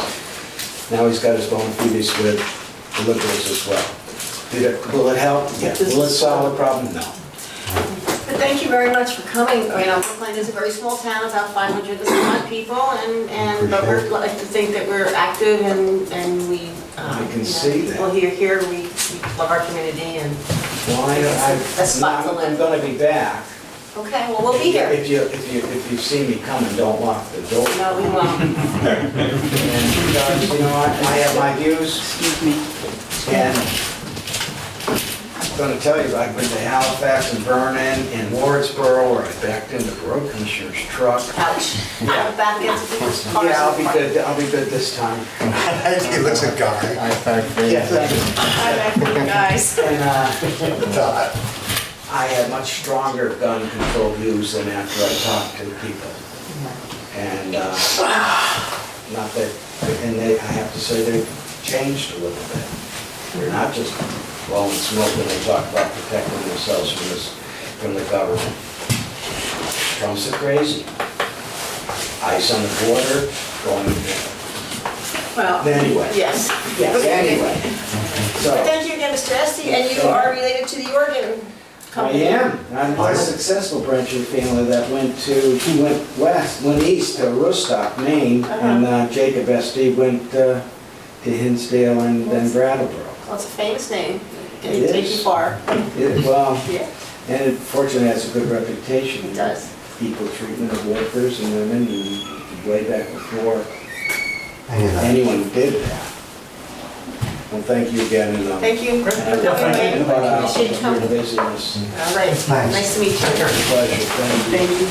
now he's got his bona fides with the liberals as well. Will it help? Yeah. Will it solve the problem? No. But thank you very much for coming. You know, Brookline is a very small town, about 500 people, but we're like to think that we're active and we. I can see that. People here, we love our community and. Well, a spot to live. I'm going to be back. Okay, well, we'll be here. If you see me coming, don't lock the door. No, we won't. And because, you know, I have my views. Excuse me. And I'm going to tell you, I've been to Halifax and Vernon and Wardsboro, where I backed into the road commissioner's truck. Ouch. Yeah. Back into people's cars. Yeah, I'll be good. I'll be good this time. He looks a guy. Yeah, thank you. Hi, back for you guys. And I have much stronger gun control views than after I talked to people. And not that, and I have to say they've changed a little bit. They're not just blowing smoke when they talk about protecting themselves from the government. Trump's a crazy. ice on the border, going, Well, anyway. yes. Anyway, so. Thank you again, Mr. Esty, and you are related to the Oregon I company. am. I'm a successful branch of the family that went east to Rostock, Maine, and Jacob Esty went to Hinsdale and then Brattleboro. Well, it's a famous name. Can It take is. you far. Well, Yeah, and it fortunately has a good reputation. it does. Equal treatment of workers and women, and way back before Anyhow. anyone did that. Well, thank you again, and Thank you for coming in. Appreciate you your coming. busyness. All right, Nice. nice to meet you. Pleasure, thank you.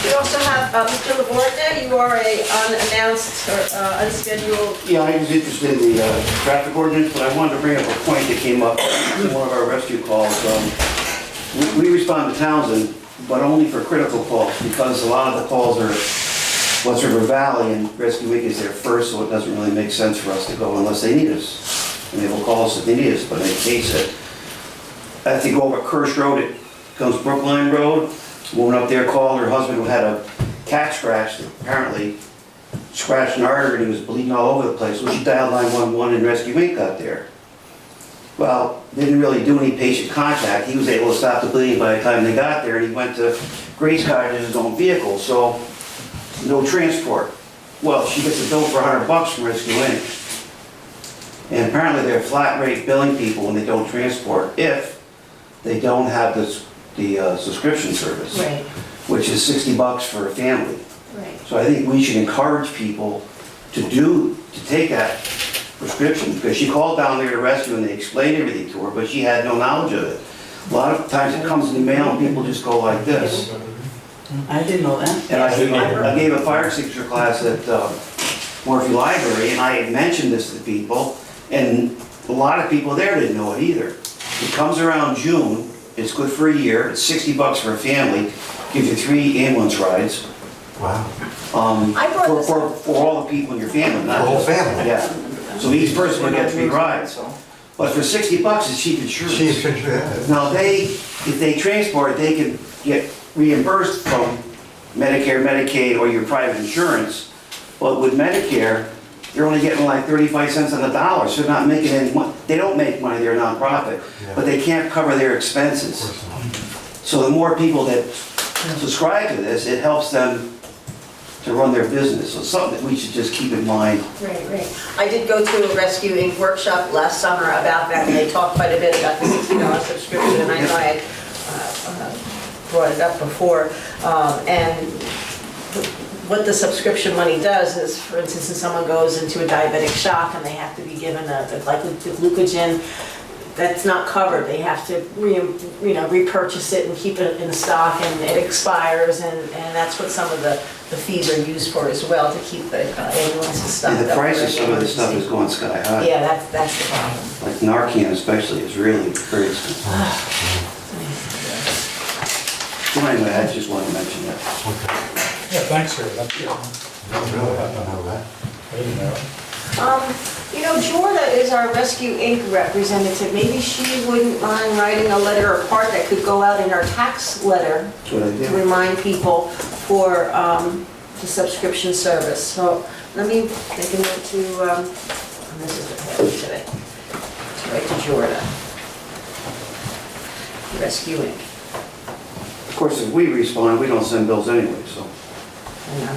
We also have Mr. Lavorgna, you are a unannounced or unscheduled. Yeah, I was interested in the traffic ordinance, but I wanted to bring up a point that came up in one of our rescue calls. We respond to Townsend, but only for critical calls, because a lot of the calls are West River Valley, and Rescue Inc. is there first, so it doesn't really make sense for us to go unless they need us. And they will call us if they need us, but in case if they go over Kirsch Road, it comes Brookline Road. Woman up there called, her husband had a cat scratch that apparently scratched an artery and he was bleeding all over the place. So she dialed 911 and Rescue Inc. got there. Well, they didn't really do any patient contact. He was able to stop the bleeding by the time they got there, and he went to Grace Cottage in his own vehicle, so no transport. Well, she gets a bill for $100 from Rescue Inc. And apparently they're flat rate billing people when they don't transport if they don't have the subscription service, Right. which is $60 for a family. Right. So I think we should encourage people to take that prescription, because she called down there to rescue and they explained everything to her, but she had no knowledge of it. A lot of times it comes in the mail and people just go like this. I didn't know that. And I gave a fire extinguisher class at Murphy Library, and I had mentioned this to people, and a lot of people there didn't know it either. It comes around June, it's good for a year, it's $60 for a family, gives you 3 ambulance rides. Wow. I brought this up. For all the people in your family, not The whole just- family. Yeah. So each person would get 3 rides. But for $60, it's cheap insurance. She's been, Now if they transport, they can get reimbursed from Medicare, Medicaid, or your private insurance. But with Medicare, they're only getting like 35 cents on the dollar, so they're not making any money. They don't make money, they're a nonprofit, but they can't cover their expenses. So the more people that subscribe to this, it helps them to run their business. So it's something that we should just keep in mind. Right. I did go to a Rescue Inc. workshop last summer about that, and they talked quite a bit about the $60 subscription, and I know I had brought it up before. And what the subscription money does is, for instance, if someone goes into a diabetic shock and they have to be given like the glucogen, that's not covered. They have to repurchase it and keep it in stock, and it expires, and that's what some of the fees are used for as well, to keep the ambulances stocked up. And the price of for some of this stuff is emergency. going sky high. Yeah, that's the problem. Like Narcan especially is really very expensive. So anyway, I just wanted to mention that. Yeah, thanks for that. I don't know that. I didn't know. Jorda is our Rescue Inc. representative. Maybe she wouldn't mind writing a letter or part that could go out in our tax letter That's what I to did. remind people for the subscription service. So let me make a note to, this is what I have today. To write to Jorda. Rescue Inc. Of course, if we respond, we don't send bills anyway, so. I know.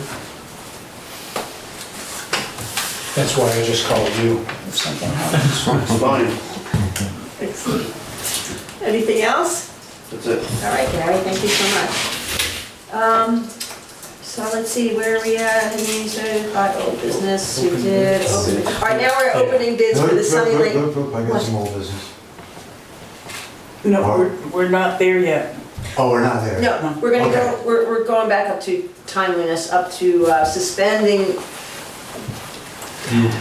That's why I just called you if something happens. It's fine. Excellent. Anything else? That's it. All right, Gary, thank you so much. So let's see, where are we at? Old business, we did. All right, now we're opening bids for the Sunny Lake. I got some old business. No, we're not there yet. Oh, we're not there? No, we're gonna go, Okay. we're going back up to timeliness, up to suspending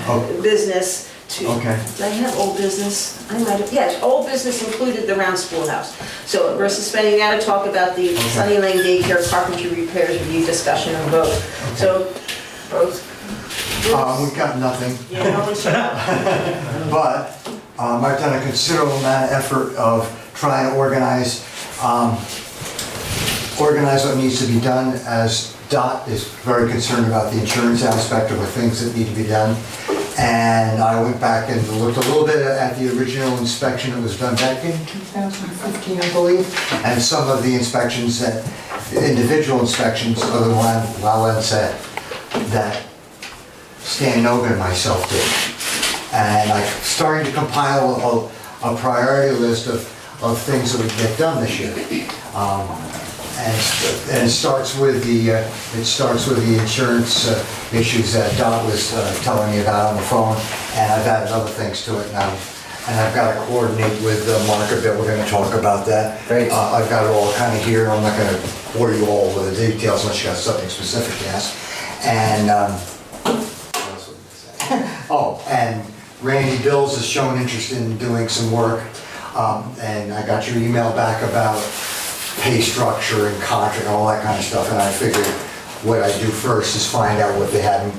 Oh, business to. okay. Did I have old business? I might have, yes, old business included the round schoolhouse. So we're suspending that to talk about the Sunny Lane daycare carpentry repairs review, discussion, and vote. So, both. We've got nothing. Yeah, no one showed up. But I've done a considerable amount of effort of trying to organize organize what needs to be done, as Dot is very concerned about the insurance aspect of the things that need to be done. And I went back and looked a little bit at the original inspection that was done back in 2015, I believe, and some of the inspections that, individual inspections of the one Lowland said that Stan Nogan and myself did. And I'm starting to compile a priority list of things that we get done this year. And it starts with the insurance issues that Dot was telling me about on the phone, and I've added other things to it now. And I've got to coordinate with Mark a bit, we're gonna talk about that. Great. I've got it all kind of here, I'm not gonna bore you all with the details unless you got something specific to ask. And, what else was I gonna say? Oh, and Randy Bills has shown interest in doing some work. And I got your email back about pay structure and contract and all that kind of stuff, and I figured what I'd do first is find out what they had in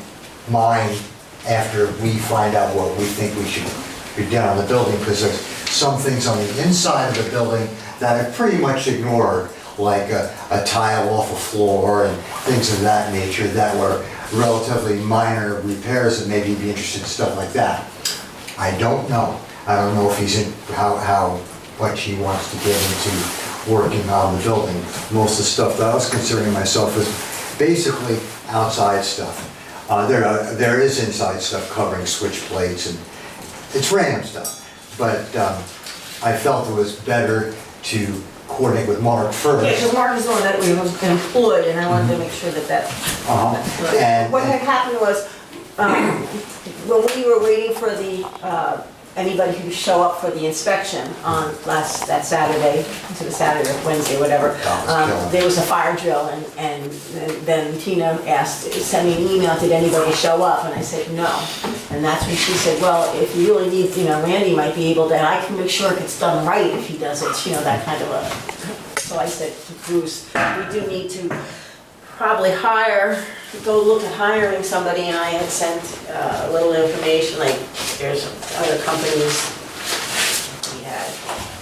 mind after we find out what we think we should be done on the building, because there's some things on the inside of the building that I pretty much ignored, like a tile off a floor and things of that nature that were relatively minor repairs that maybe you'd be interested in stuff like that. I don't know. I don't know if he's in, how much he wants to get into working on the building. Most of the stuff that I was concerning myself with basically outside stuff. There is inside stuff covering switch plates and it's random stuff. But I felt it was better to coordinate with Mark first. Yeah, because Mark is the one that we employed, and I wanted to make sure that that's And what had happened was, when we were waiting for the, anybody who show up for the inspection on that Saturday, to the Saturday or Wednesday, whatever, there was a fire drill, and then Tina sent me an email, did anybody show up? And I said, no. And that's when she said, well, if you really need, Randy might be able to, and I can make sure it gets done right if he does it, that kind of a, so I said, Bruce, we do need to probably go look at hiring somebody, and I had sent a little information, like there's other companies we had,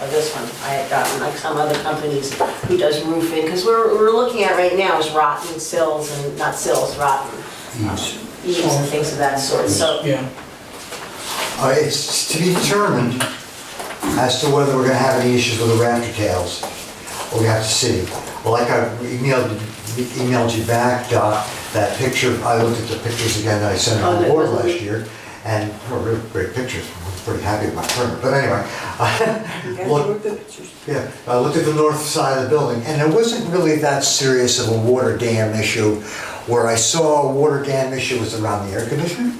or this one, I had gotten like some other companies who does roofing, because we're looking at right now is rotten sills and, not sills, rotten eaves and things of that sort, so. Yeah. It's to be determined as to whether we're gonna have any issues with the rafter tails. We have to see. Well, like I emailed you back, Doc, that picture, I looked at the pictures again that I sent on the board last year, and really great pictures. I'm pretty happy with my permit. But anyway, I looked at the north side of the building, and it wasn't really that serious of a water dam issue. Where I saw a water dam issue was around the air conditioner,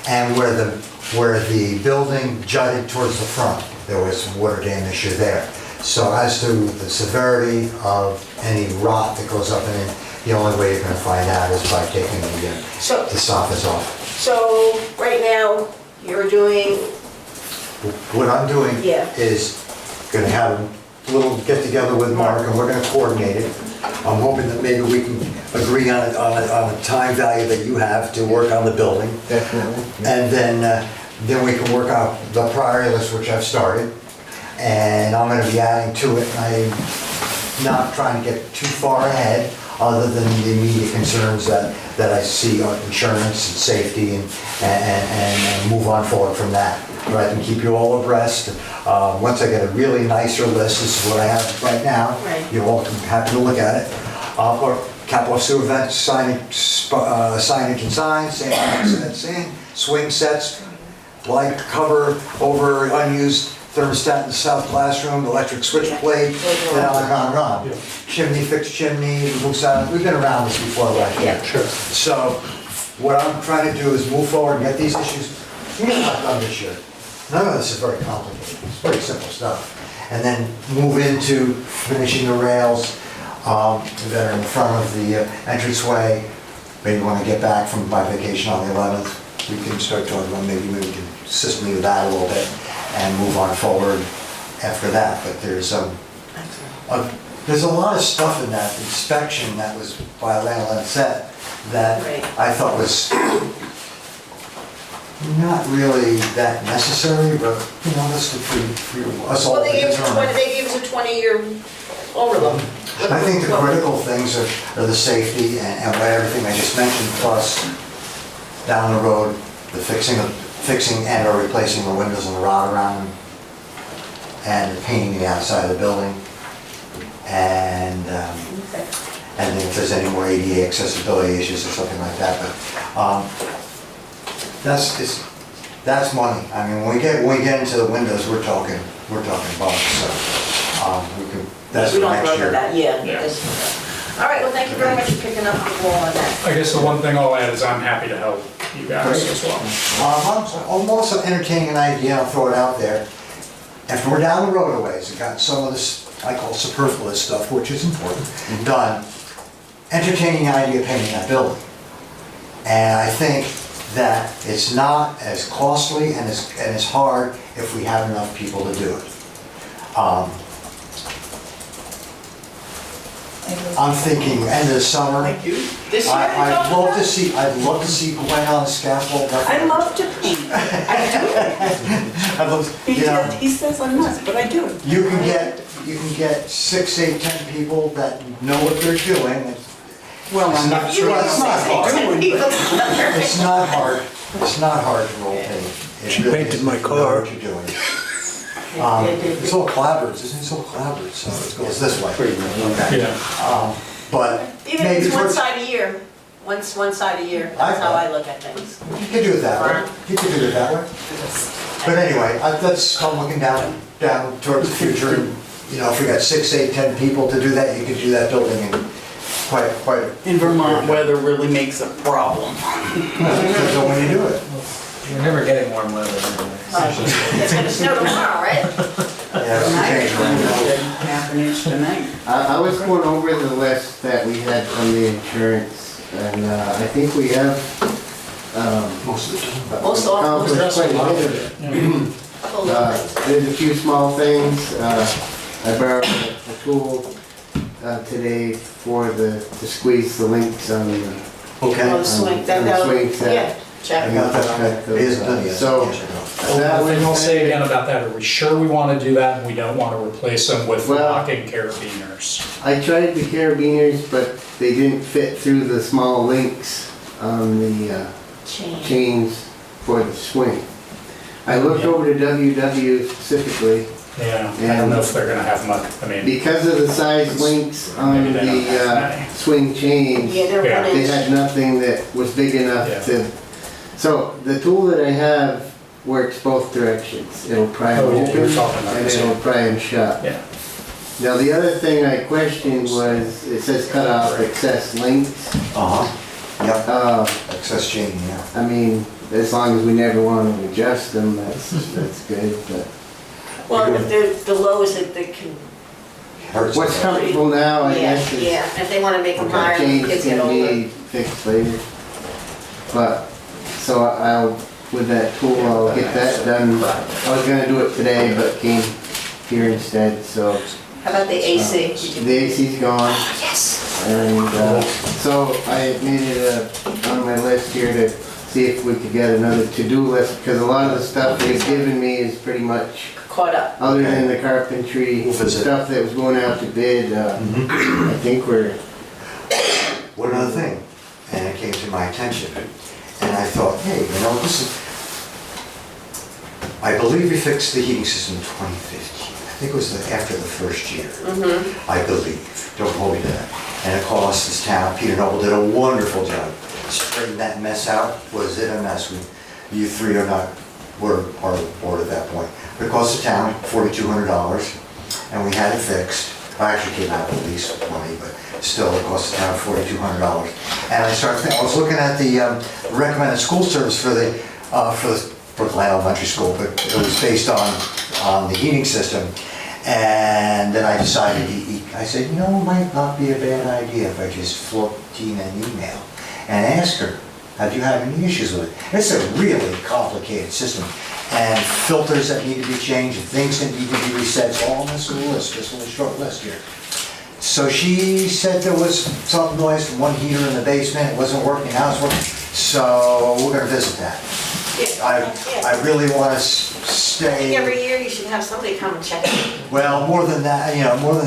and where the building jutted towards the front, there was a water dam issue there. So as to the severity of any rot that goes up and in, the only way you're going to find out is by taking the soffits off. So right now, you're doing. What I'm doing is going to have a little get together with Mark, and we're going to coordinate it. I'm hoping that maybe we can agree on a time value that you have to work on the building. Definitely. And then we can work out the priority list, which I've started. And I'm gonna be adding to it, and I'm not trying to get too far ahead, other than the immediate concerns that I see on insurance and safety and move on forward from that. But I can keep you all abreast. Once I get a really nicer list, this is what I have right now. Right. You're all happy to look at it. Or capital sewer events, signage and signs, sand, swing sets, light cover over unused thermostat in the south classroom, electric switch plate, and on and on. Chimney, fixed chimney, roofs out. We've been around this before, right? Yeah. Sure. So what I'm trying to do is move forward and get these issues not done this year. None of this is very complicated. It's very simple stuff. And then move into finishing the rails that are in front of the entranceway. Maybe when I get back from my vacation on the 11th, we can start talking about maybe we can assist me with that a little bit and move on forward after that. But there's a lot of stuff in that inspection that was by a landlord set that I thought was not really that necessary, but that's good for us all. Well, to they gave determine. us a 20-year overlook. I think the critical things are the safety and what everything I just mentioned, plus down the road, the fixing and or replacing the windows and the rod around them, and painting the outside of the building, and then if there's any more ADA accessibility issues or something like that, but that's money. I mean, when we get into the windows, we're talking bucks, so we can. That's We for don't next throw year. that, yeah. Yeah. All right, well, thank you very much for picking up the ball on that. I guess the one thing I'll add is I'm happy to help you guys as well. I'm also entertaining an idea, I'll throw it out there. If we're down the road a ways, and got some of this, I call superfluous stuff, which is important, done, entertaining the idea of painting that building. And I think that it's not as costly and as hard if we have enough people to do it. I'm thinking end of the summer. Thank you. This year, I'd love to see Gwen on the scaffold. I love to paint. I'd love, you know, He says I'm nuts, but I do. you can get 6, 8, 10 people that know what they're doing. Well, It's I'm not- not sure. well, it's not hard. Doing, It's not hard. It's not hard to roll paint. It She really painted is. my You know car. what you're doing. It's all collaborative, isn't it? It's all collaborative, so it goes this way. Okay. Yeah. But Even if maybe it's one for, side a year, one side a year, that's how I look at things. you could do it that way. You could do it that way. But anyway, I'm looking down towards the future, and, you know, if we got 6, 8, 10 people to do that, you could do that building in quite. in Vermont, weather really makes a problem. Depends on when you do it. We're never getting warm weather anyway. It's gonna snow tomorrow, right? Yeah, it's changed around now. Half an inch tonight. I was going over the list that we had from the insurance, and I think we have Most of the time. Most all, accomplished quite a bit of it. couple of things. There's a few small things. I borrowed a tool today to squeeze the links on the Okay. Oh, the swing, on that, the swing set. yeah, check. I got that. It isn't done yet. So, that One thing I'll was say again about that, are we sure we want to do that and we don't want to replace them with Well- locking carabiners? I tried the carabiners, but they didn't fit through the small links on the Change. chains for the swing. I looked over to WW specifically, Yeah, I don't know if they're gonna have much, I mean, because of the size links on Maybe they don't have the many. swing chains, Yeah, they're Yeah. one they inch. had nothing that was big enough Yeah. to, so the tool that I have works both directions. It'll pry them Oh, you were open talking about and this, it'll yeah. pry them shut. yeah. Now, the other thing I questioned was, it says cut off excess links. Uh-huh. Yep. Excess chain, yeah. I mean, as long as we never want to adjust them, that's good, but Well, if they're the lowest that they can, Hurts. what's comfortable now, I yeah, guess, is yeah, if they wanna make them higher, the change kids get can older. be fixed later. But, so I'll, with that tool, I'll get that done. I was gonna do it today, but came here instead, so. How about the AC? The AC's gone, Yes. and, so I made it on my list here to see if we could get another to-do list, because a lot of the stuff they've given me is pretty much, Caught up. other than the carpentry We'll visit. stuff that was going out to bid, I think we're, One other thing, and it came to my attention, and I thought, hey, you know, this is, I believe we fixed the heating system in 2015. I think it was after the first year, I believe. Don't hold me to that. And it cost this town, Peter Noble did a wonderful job. Straightening that mess out, was it a mess? You three were part of the board at that point. But it cost the town $4,200, and we had it fixed. I actually came out with least money, but still it cost the town $4,200. And I started thinking, I was looking at the recommended school service for the Brookline Elementary School, but it was based on the heating system. And then I decided, I said, you know, it might not be a bad idea if I just float Tina an email and ask her, have you had any issues with it? It's a really complicated system, and filters that need to be changed, and things that need to be reset, it's all on this little list, this little short list here. So she said there was some noise from one heater in the basement, it wasn't working, now it's working. So we're gonna visit that. I really want to I think every stay, year you should have somebody come and check it. well, more than that, I want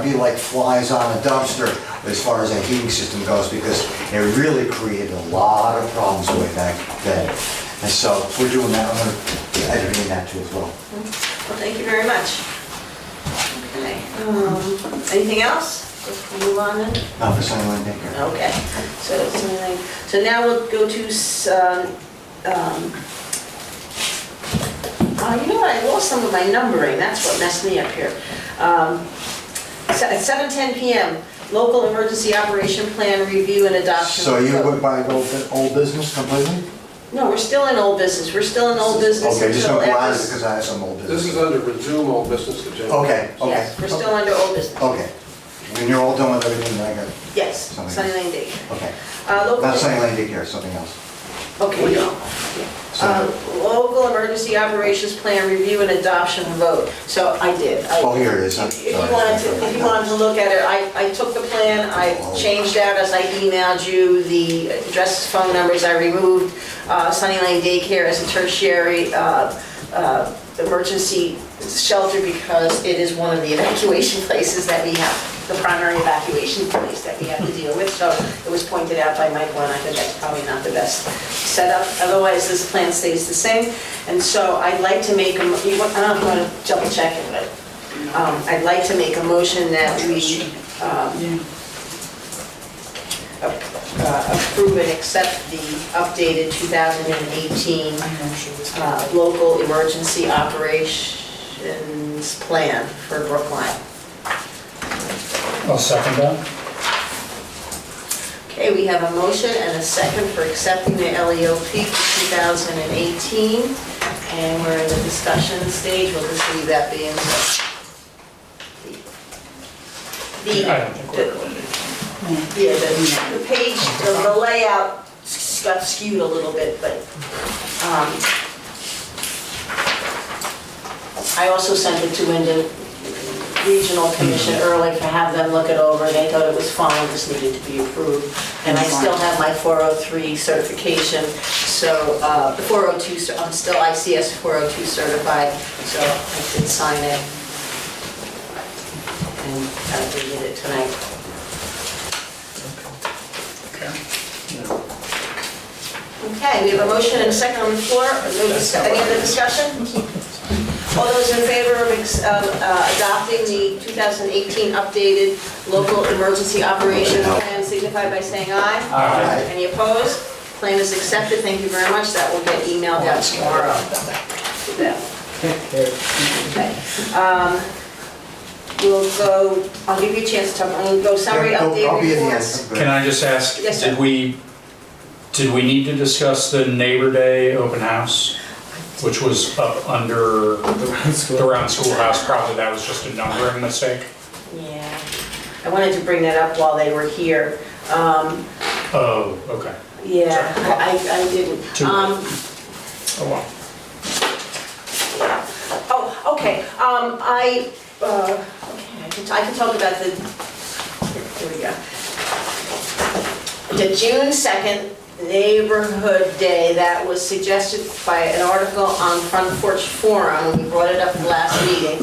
to be like flies on a dumpster as far as a heating system goes, because it really created a lot of problems way back then. And so we're doing that, I'm going to entertain that too as well. Well, thank you very much. Okay, anything else? Let's move on then. Not for Sunny Lane Daycare. Okay, so now we'll go to, you know what, I lost some of my numbering, that's what messed me up here. At 7:10 PM, local emergency operation plan review and adoption. So you went by old business completely? No, we're still in old business, we're still in old business Okay, just until don't go out after. because I have some old This business. is under resume old business agenda. Okay, okay. Yes, we're still under old business. Okay. When you're all done with everything, then I got, Yes, Something Sunny else. Lane Daycare. okay. Local- Not Sunny Lane Daycare, something else. Okay, no. Local emergency operations plan review and adoption vote. So I did. Oh, here it is. I'm If you sorry. wanted to look at it, I took the plan, I changed out as I emailed you the addresses, phone numbers, I removed Sunny Lane Daycare as a tertiary emergency shelter because it is one of the evacuation places that we have, the primary evacuation place that we have to deal with. So it was pointed out by Michael, and I think that's probably not the best setup. Otherwise, this plan stays the same. And so I'd like to make, I don't know if you want to double check it, but I'd like to make a motion that we approve and accept the updated 2018 local emergency operations plan for Brookline. I'll second that. Okay, we have a motion and a second for accepting the LEOP for 2018, and we're in the discussion stage. We'll just leave that being I don't think we're going to. Yeah, the page, the layout got skewed a little bit, but I also sent it to Wyndham Regional Commission early to have them look it over. They thought it was fine, just needed to be approved. And I still have my 403 certification, so the 402, I'm still ICS 402 certified, so I did sign it. And I did it tonight. Okay, we have a motion and a second on the floor. Any other discussion? All those in favor of adopting the 2018 updated local emergency operations plan signify by saying aye. Aye. Any opposed? Plan is accepted. Thank you very much. That will get emailed out tomorrow. Okay. We'll go, I'll give you a chance to talk. We'll go summary I'll update be at the reports. end. Can I just ask, Yes, sir. did we need to discuss the Neighbor Day open house, which was up under the round schoolhouse? Probably that was just a numbering mistake. Yeah, I wanted to bring that up while they were here. Oh, okay. Yeah, I didn't. Too late. Oh, well. Oh, okay, I can talk about here we go. The June 2nd Neighborhood Day that was suggested by an article on Front Porch Forum, and we brought it up in the last meeting.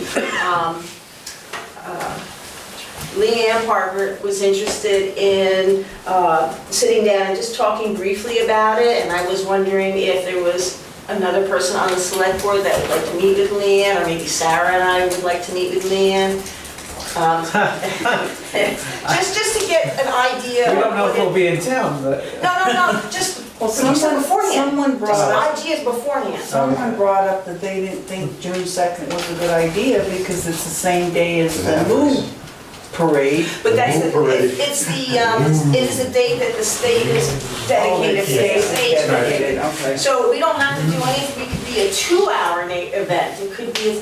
Leanne Parker was interested in sitting down and just talking briefly about it, and I was wondering if there was another person on the select board that would like to meet with Leanne, or maybe Sarah and I would like to meet with Leanne. Just to get an idea. We don't know if we'll be in town, but. No, just beforehand. Someone brought Just up, ideas beforehand. someone brought up that they didn't think June 2nd was a good idea because it's the same day as the moon parade. But that's The moon parade. it is the date that the state is dedicated to the stage. Dedicated, okay. So we don't have to do anything, it could be a 2-hour event, it could be a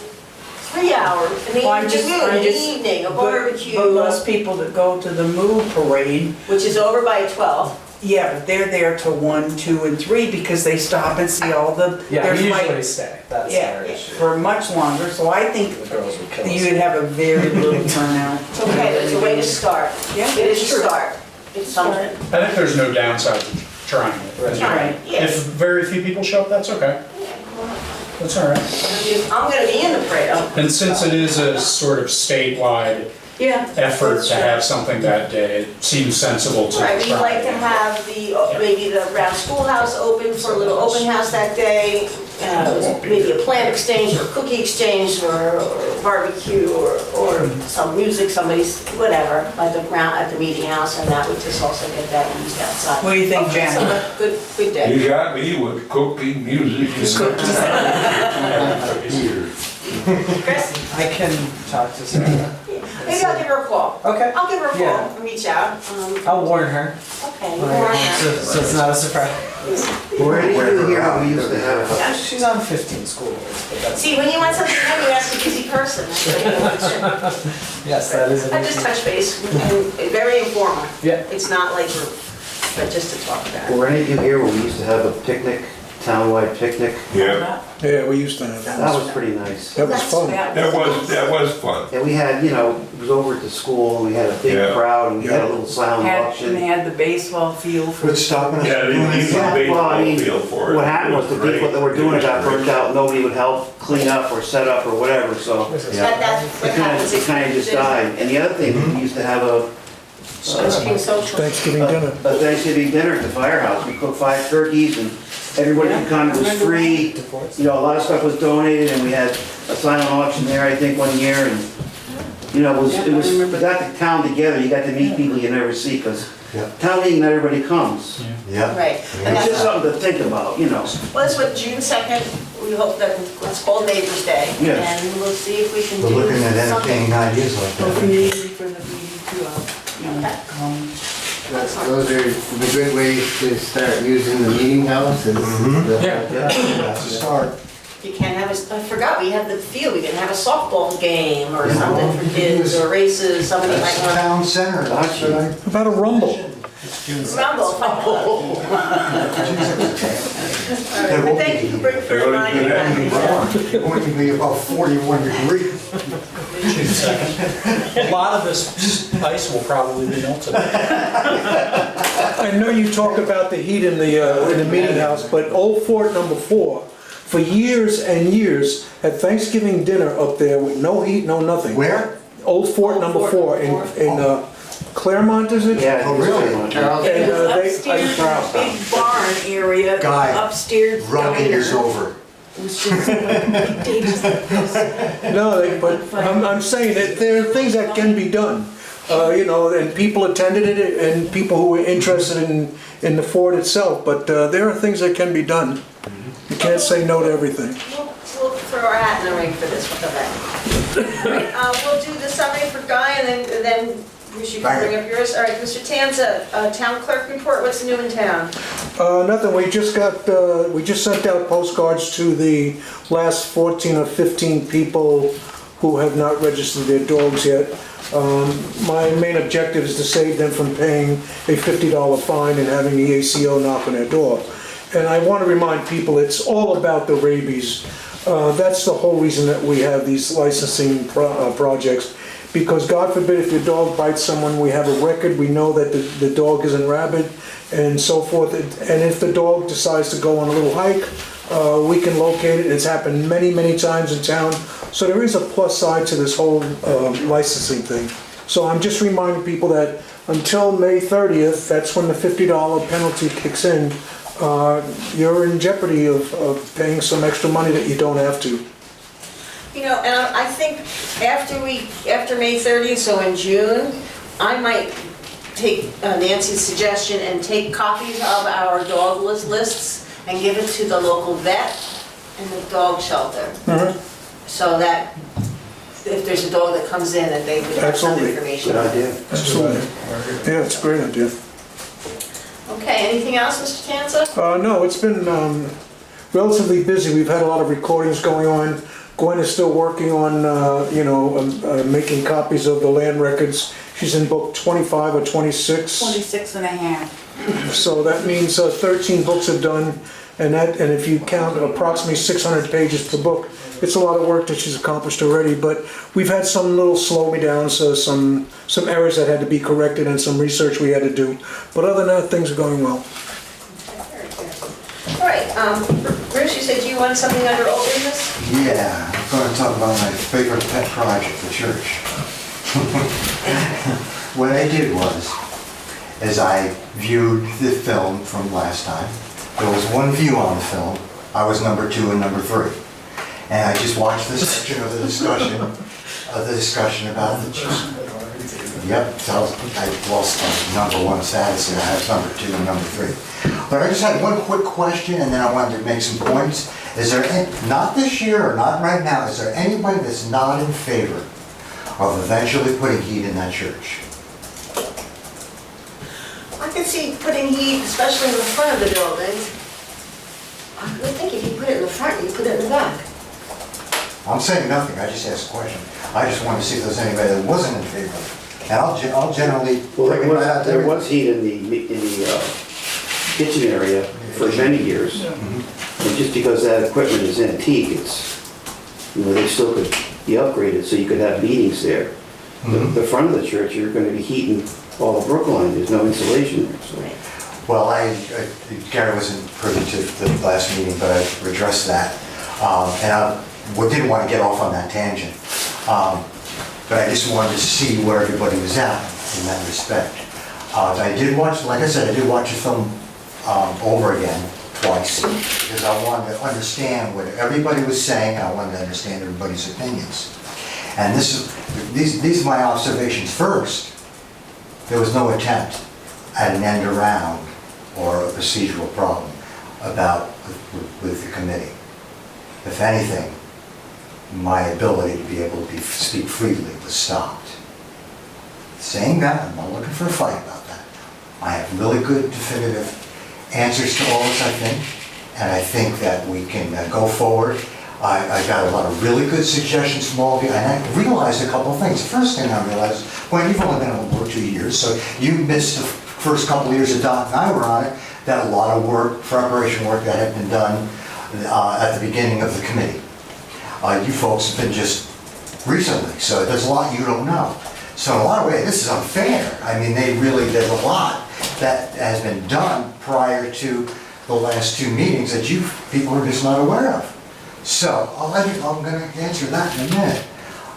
3-hour, in the Well, afternoon, in the evening, a barbecue. But most people that go to the moon parade, Which is over by 12. yeah, but they're there till 1, 2, and 3 because they stop and see all the. Yeah, there's we like- usually stay. That's Yeah, our issue. for much longer, so I think The girls would kill us. you'd have a very little turnout. It's okay, it's a way to start. Yeah, It is it's a true. start, it's something. I think there's no downside to trying it. Right, yes. If very few people show up, that's okay. That's all right. I'm gonna be in the parade. And since it is a sort of statewide Yeah. effort that's to true. have something that day, it seems sensible to Right, we'd try. like to have maybe the Brown Schoolhouse open for a little open house that day. Maybe a plant exchange or cookie exchange or barbecue or some music, somebody's, whatever, at the meeting house, and that would just also get that used outside. What do you think, Okay, Jan? so good day. You got me with cooking, music. Chris, I can talk to Sarah. maybe I'll give her a call. Okay. I'll give her a call Yeah. and reach out. I'll warn her. Okay, you want that. So it's not a surprise. Where do you hear we used to have? She's on 15 school days, but that's, See, when you want something done, you ask a busy person. That's what you want. yes, that is I an just issue. touch base, and very informal. Yeah. It's not like, but just to talk about it. Were any of you here when we used to have a picnic, townwide picnic? Yeah, Yeah, we used to have That that. was pretty nice. That was fun. that was fun. And we had, you know, it was over at the school, and we had a big Yeah. crowd, and we had a little silent And they auction. had the baseball field for. Quit stopping us. Yeah, from doing they anything. used a Well, I baseball mean, field for it. what happened was the It people that were doing it got great. burnt out, nobody would help clean up or set up or whatever, so That's what happens. it kind of just died. And the other thing, we used to have a Ice cream social. Thanksgiving dinner. a Thanksgiving dinner at the firehouse. We cooked 5 turkeys and everybody could come, it was free. You know, a lot of stuff was donated and we had a silent auction there, I think, one year. And you know, it got the town together. You got to meet people you never see because Yeah. town meeting, not everybody comes. Yeah. Right. And It's that's, just something to think about, you know. well, that's what, June 2nd, we hope that, it's called Neighbors Day. Yes. And we'll see if we can We're do looking at something. entertaining ideas like For that. the for the meeting too, Those are the good ways to start using the meeting house and. That's a start. You can have I forgot, we have the field, we can have a softball game or something for kids or races, somebody might That's the want town center. That's what I- How about a rumble? to rumble. All right, but thank you for reminding me that. It's going to be about 41 degrees. A lot of this ice will probably be melted. I know you talk about the heat in the meeting house, but Old Fort number 4, for years and years, had Thanksgiving dinner up there with no heat, no nothing. Where? Old Fort number 4 in Claremont, is it? Yeah. Oh, really? And, It was they- upstairs, big barn area, Guy, upstairs Rugging is diner. over. It was just like, Dave's like this. No, but I'm saying that there are things that can be done. You know, and people attended it and people who were interested in the fort itself, but there are things that can be done. You can't say no to everything. We'll throw our hat in the ring for this event. We'll do the summary for Guy and then Bruce, you can bring up yours. All right, Mr. Tanza, town clerk report, what's new in town? Nothing, we just sent out postcards to the last 14 or 15 people who have not registered their dogs yet. My main objective is to save them from paying a $50 fine and having the ACO knock on their door. And I want to remind people, it's all about the rabies. That's the whole reason that we have these licensing projects. Because God forbid if your dog bites someone, we have a record, we know that the dog isn't rabid and so forth. And if the dog decides to go on a little hike, we can locate it. It's happened many, many times in town. So there is a plus side to this whole licensing thing. So I'm just reminding people that until May 30th, that's when the $50 penalty kicks in, you're in jeopardy of paying some extra money that you don't have to. You know, and I think after May 30th, so in June, I might take Nancy's suggestion and take copies of our dog lists and give it to the local vet and the dog shelter. So that if there's a dog that comes in, that they would have some Absolutely. information. Good idea. Absolutely. Yeah, it's a great idea. Okay, anything else, Mr. Tanza? No, it's been relatively busy. We've had a lot of recordings going on. Gwen is still working on, making copies of the land records. She's in book 25 or 26. 26 and a half. So that means 13 books are done, and if you count approximately 600 pages per book, it's a lot of work that she's accomplished already. But we've had some little slow me downs, some errors that had to be corrected, and some research we had to do. But other than that, things are going well. Bruce, you said you want something under old business? Yeah, I'm gonna talk about my favorite pet project, the church. What I did was, as I viewed the film from last time, there was one view on the film, I was number 2 and number 3. And I just watched this section of the discussion about the church. Yep, so I lost my number 1 status and I have number 2 and number 3. But I just had one quick question and then I wanted to make some points. Is there, not this year or not right now, is there anybody that's not in favor of eventually putting heat in that church? I can see putting heat, especially in the front of the building. I would think if you put it in the front, you put it in the back. I'm saying nothing, I just asked a question. I just wanted to see if there's anybody that wasn't in favor. And I'll generally. Well, there was heat in the kitchen area for many years. And just because that equipment is antique, it's, they still could be upgraded so you could have meetings there. The front of the church, you're gonna be heating all of Brookline, there's no insulation there, so. Well, Gary wasn't privy to the last meeting, but I addressed that. And I didn't want to get off on that tangent. But I just wanted to see where everybody was at in that respect. I did watch, like I said, I did watch the film over again twice because I wanted to understand what everybody was saying and I wanted to understand everybody's opinions. And these are my observations. First, there was no attempt at an end around or a procedural problem with the committee. If anything, my ability to be able to speak freely was stopped. Saying that, I'm not looking for a fight about that. I have really good definitive answers to all this, I think, and I think that we can go forward. I got a lot of really good suggestions from all of you, and I realized a couple of things. The first thing I realized, well, you've only been on the board 2 years, so you missed the first couple of years that Dot and I were on it, that a lot of work, preparation work that had been done at the beginning of the committee. You folks have been just recently, so there's a lot you don't know. So in a lot of ways, this is unfair. I mean, there's a lot that has been done prior to the last 2 meetings that you people are just not aware of. So I'm going to answer that in a minute.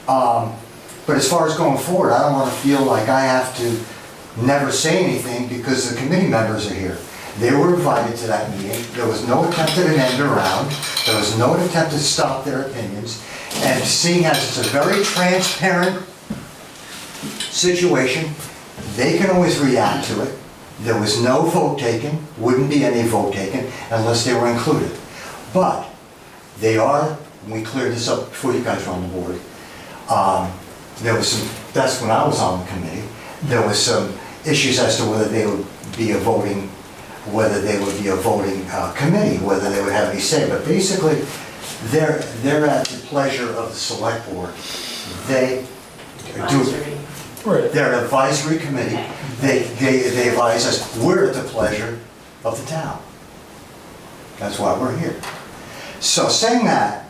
But as far as going forward, I don't want to feel like I have to never say anything because the committee members are here. They were invited to that meeting. There was no attempt at an end around. There was no attempt to stop their opinions. And seeing as it's a very transparent situation, they can always react to it. There was no vote taken, wouldn't be any vote taken unless they were included. But they are, we cleared this up before you guys were on the board. There was some, that's when I was on the committee, there was some issues as to whether they would be a voting committee, whether they would have any say. But basically, they're at the pleasure of the select board. They do. They're an advisory committee. They advise us. We're at the pleasure of the town. That's why we're here. So saying that,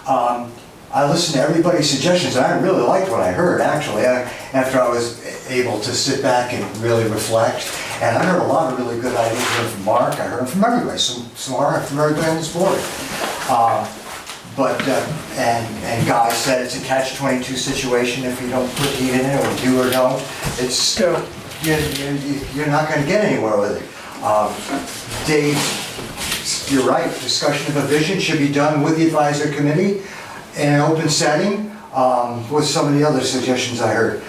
I listened to everybody's suggestions, and I really liked what I heard, actually, after I was able to sit back and really reflect. And I heard a lot of really good ideas. I heard from Mark, I heard from everybody, some from everybody on this board. And Guy said it's a catch-22 situation if you don't put heat in it, or do or don't. It's, you're not going to get anywhere with it. Dave, you're right, discussion of a vision should be done with the advisory committee in an open setting, with some of the other suggestions I heard.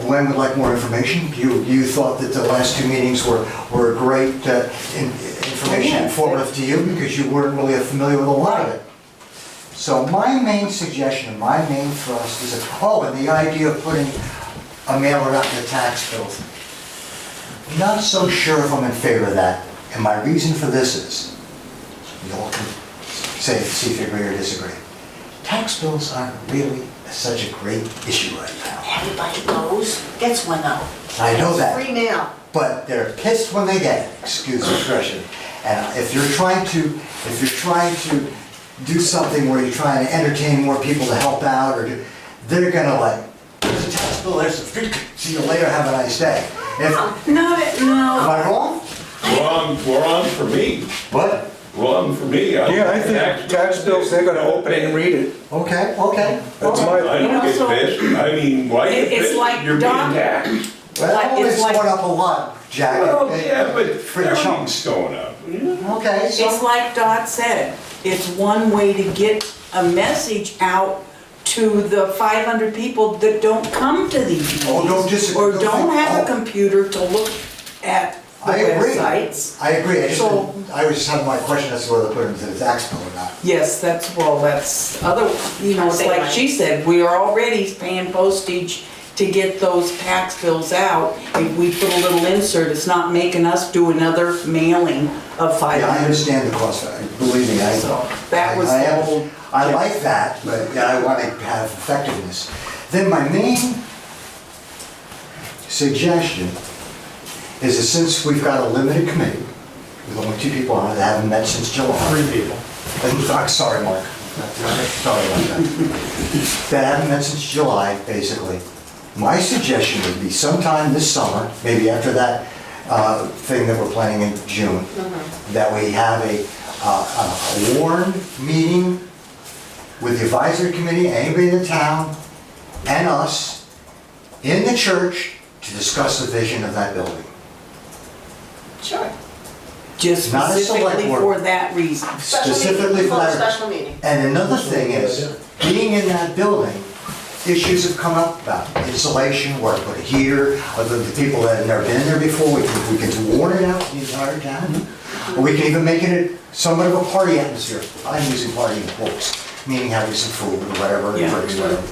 Gwen would like more information. You thought that the last 2 meetings were great information, informative to you because you weren't really familiar with a lot of it. So my main suggestion, my main thrust is, and the idea of putting a mailer out in the tax bills. Not so sure if I'm in favor of that. And my reason for this is, you all can see if you agree or disagree. Tax bills aren't really such a great issue right now. Everybody gets one though. I know that. Free mail. But they're pissed when they get it, excuse the expression. And if you're trying to do something where you're trying to entertain more people to help out, they're gonna like, there's a tax bill, there's a, see you later, have a nice day. Am I wrong? Wrong for me. What? Wrong for me. Yeah, I think tax bills, they're gonna open it and read it. Okay, okay. That's I my, don't get pissed. I mean, why get It's pissed? like You're being Don- taxed. Well, It's it's like- going up a lot, Jack. Well, yeah, but For the everything's chunks. going up. Okay, It's so, like Dot said, it's one way to get a message out to the 500 people that don't come to these meetings. Oh, don't disagree. Or don't have a computer to look at the I agree. websites. I agree. So- I was just having my question as to whether to put it into the tax bill or not. Yes, that's other, it's like she said, we are already paying postage to get those tax bills out. If we put a little insert, it's not making us do another mailing of 500. Yeah, I understand the cost, believe me, I. So, that was I the am- whole- I like that, but yeah, I want to have effectiveness. Then my main suggestion is that since we've got a limited committee, with only 2 people on it that haven't met since July. 3 people. I'm sorry, Mark. Sorry about that. That haven't met since July, basically. My suggestion would be sometime this summer, maybe after that thing that we're planning in June, that we have a warned meeting with the advisory committee, anybody in the town, and us, in the church, to discuss the vision of that building. Sure. Just Not a select specifically board. for that reason. Specifically for that. Special meeting. And another thing is, being in that building, issues have come up about insulation, where to put it here, other than the people that have never been there before, we can warn it out to the entire town. Or we can even make it somewhat of a party atmosphere. I'm using party in quotes, meaning having some food or whatever, Yeah. drinks, whatever.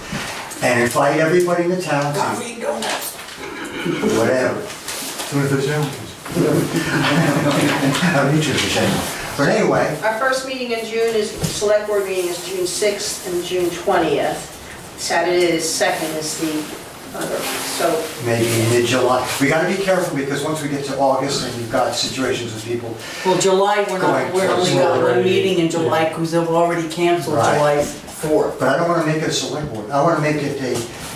And invite everybody in the town to Coffee and donuts. whatever. Tuna fish sandwiches. I don't eat tuna fish anymore. But anyway, Our first meeting in June is, select board meeting is June 6th and June 20th. Saturday is 2nd is the other, so. maybe mid-July. We gotta be careful because once we get to August and you've got situations with people, Well, July, we're Going only got one already- meeting in July because they've already canceled Right. July 4th. but I don't wanna make it a select board. I wanna make it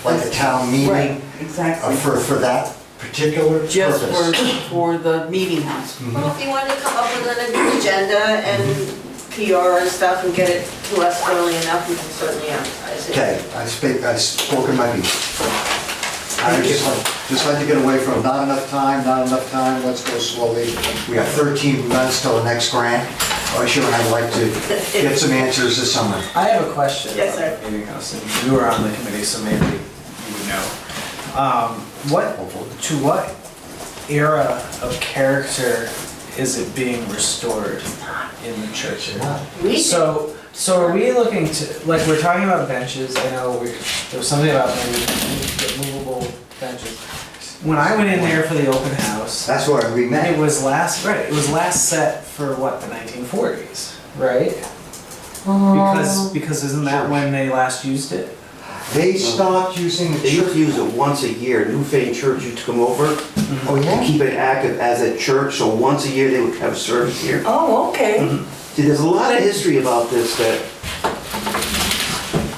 like a town Right, meeting exactly. for that particular Just purpose. for the meeting house. Well, if you wanted to come up with an agenda and PR and stuff and get it to us early enough, we can certainly advertise it. Okay, I've spoken my piece. I just like to get away from not enough time, let's go slowly. We got 13 months till the next grant. Sure, and I'd like to get some answers this summer. I have a question. Yes, sir. Maybe Nelson, you were on the committee, so maybe you would know. To what era of character is it being restored in the church? We So are we looking to, like, we're talking about benches, I know there was something about maybe the movable benches. When I went in there for the open house, That's where we it met. was last set for what, the 1940s, right? Because isn't that when they last used it? They stopped using the They used to church. use it once a year. Newfane Church used to come over Oh, and yeah? keep it active as a church, so once a year they would have a service here. Oh, okay. See, there's a lot of history about this that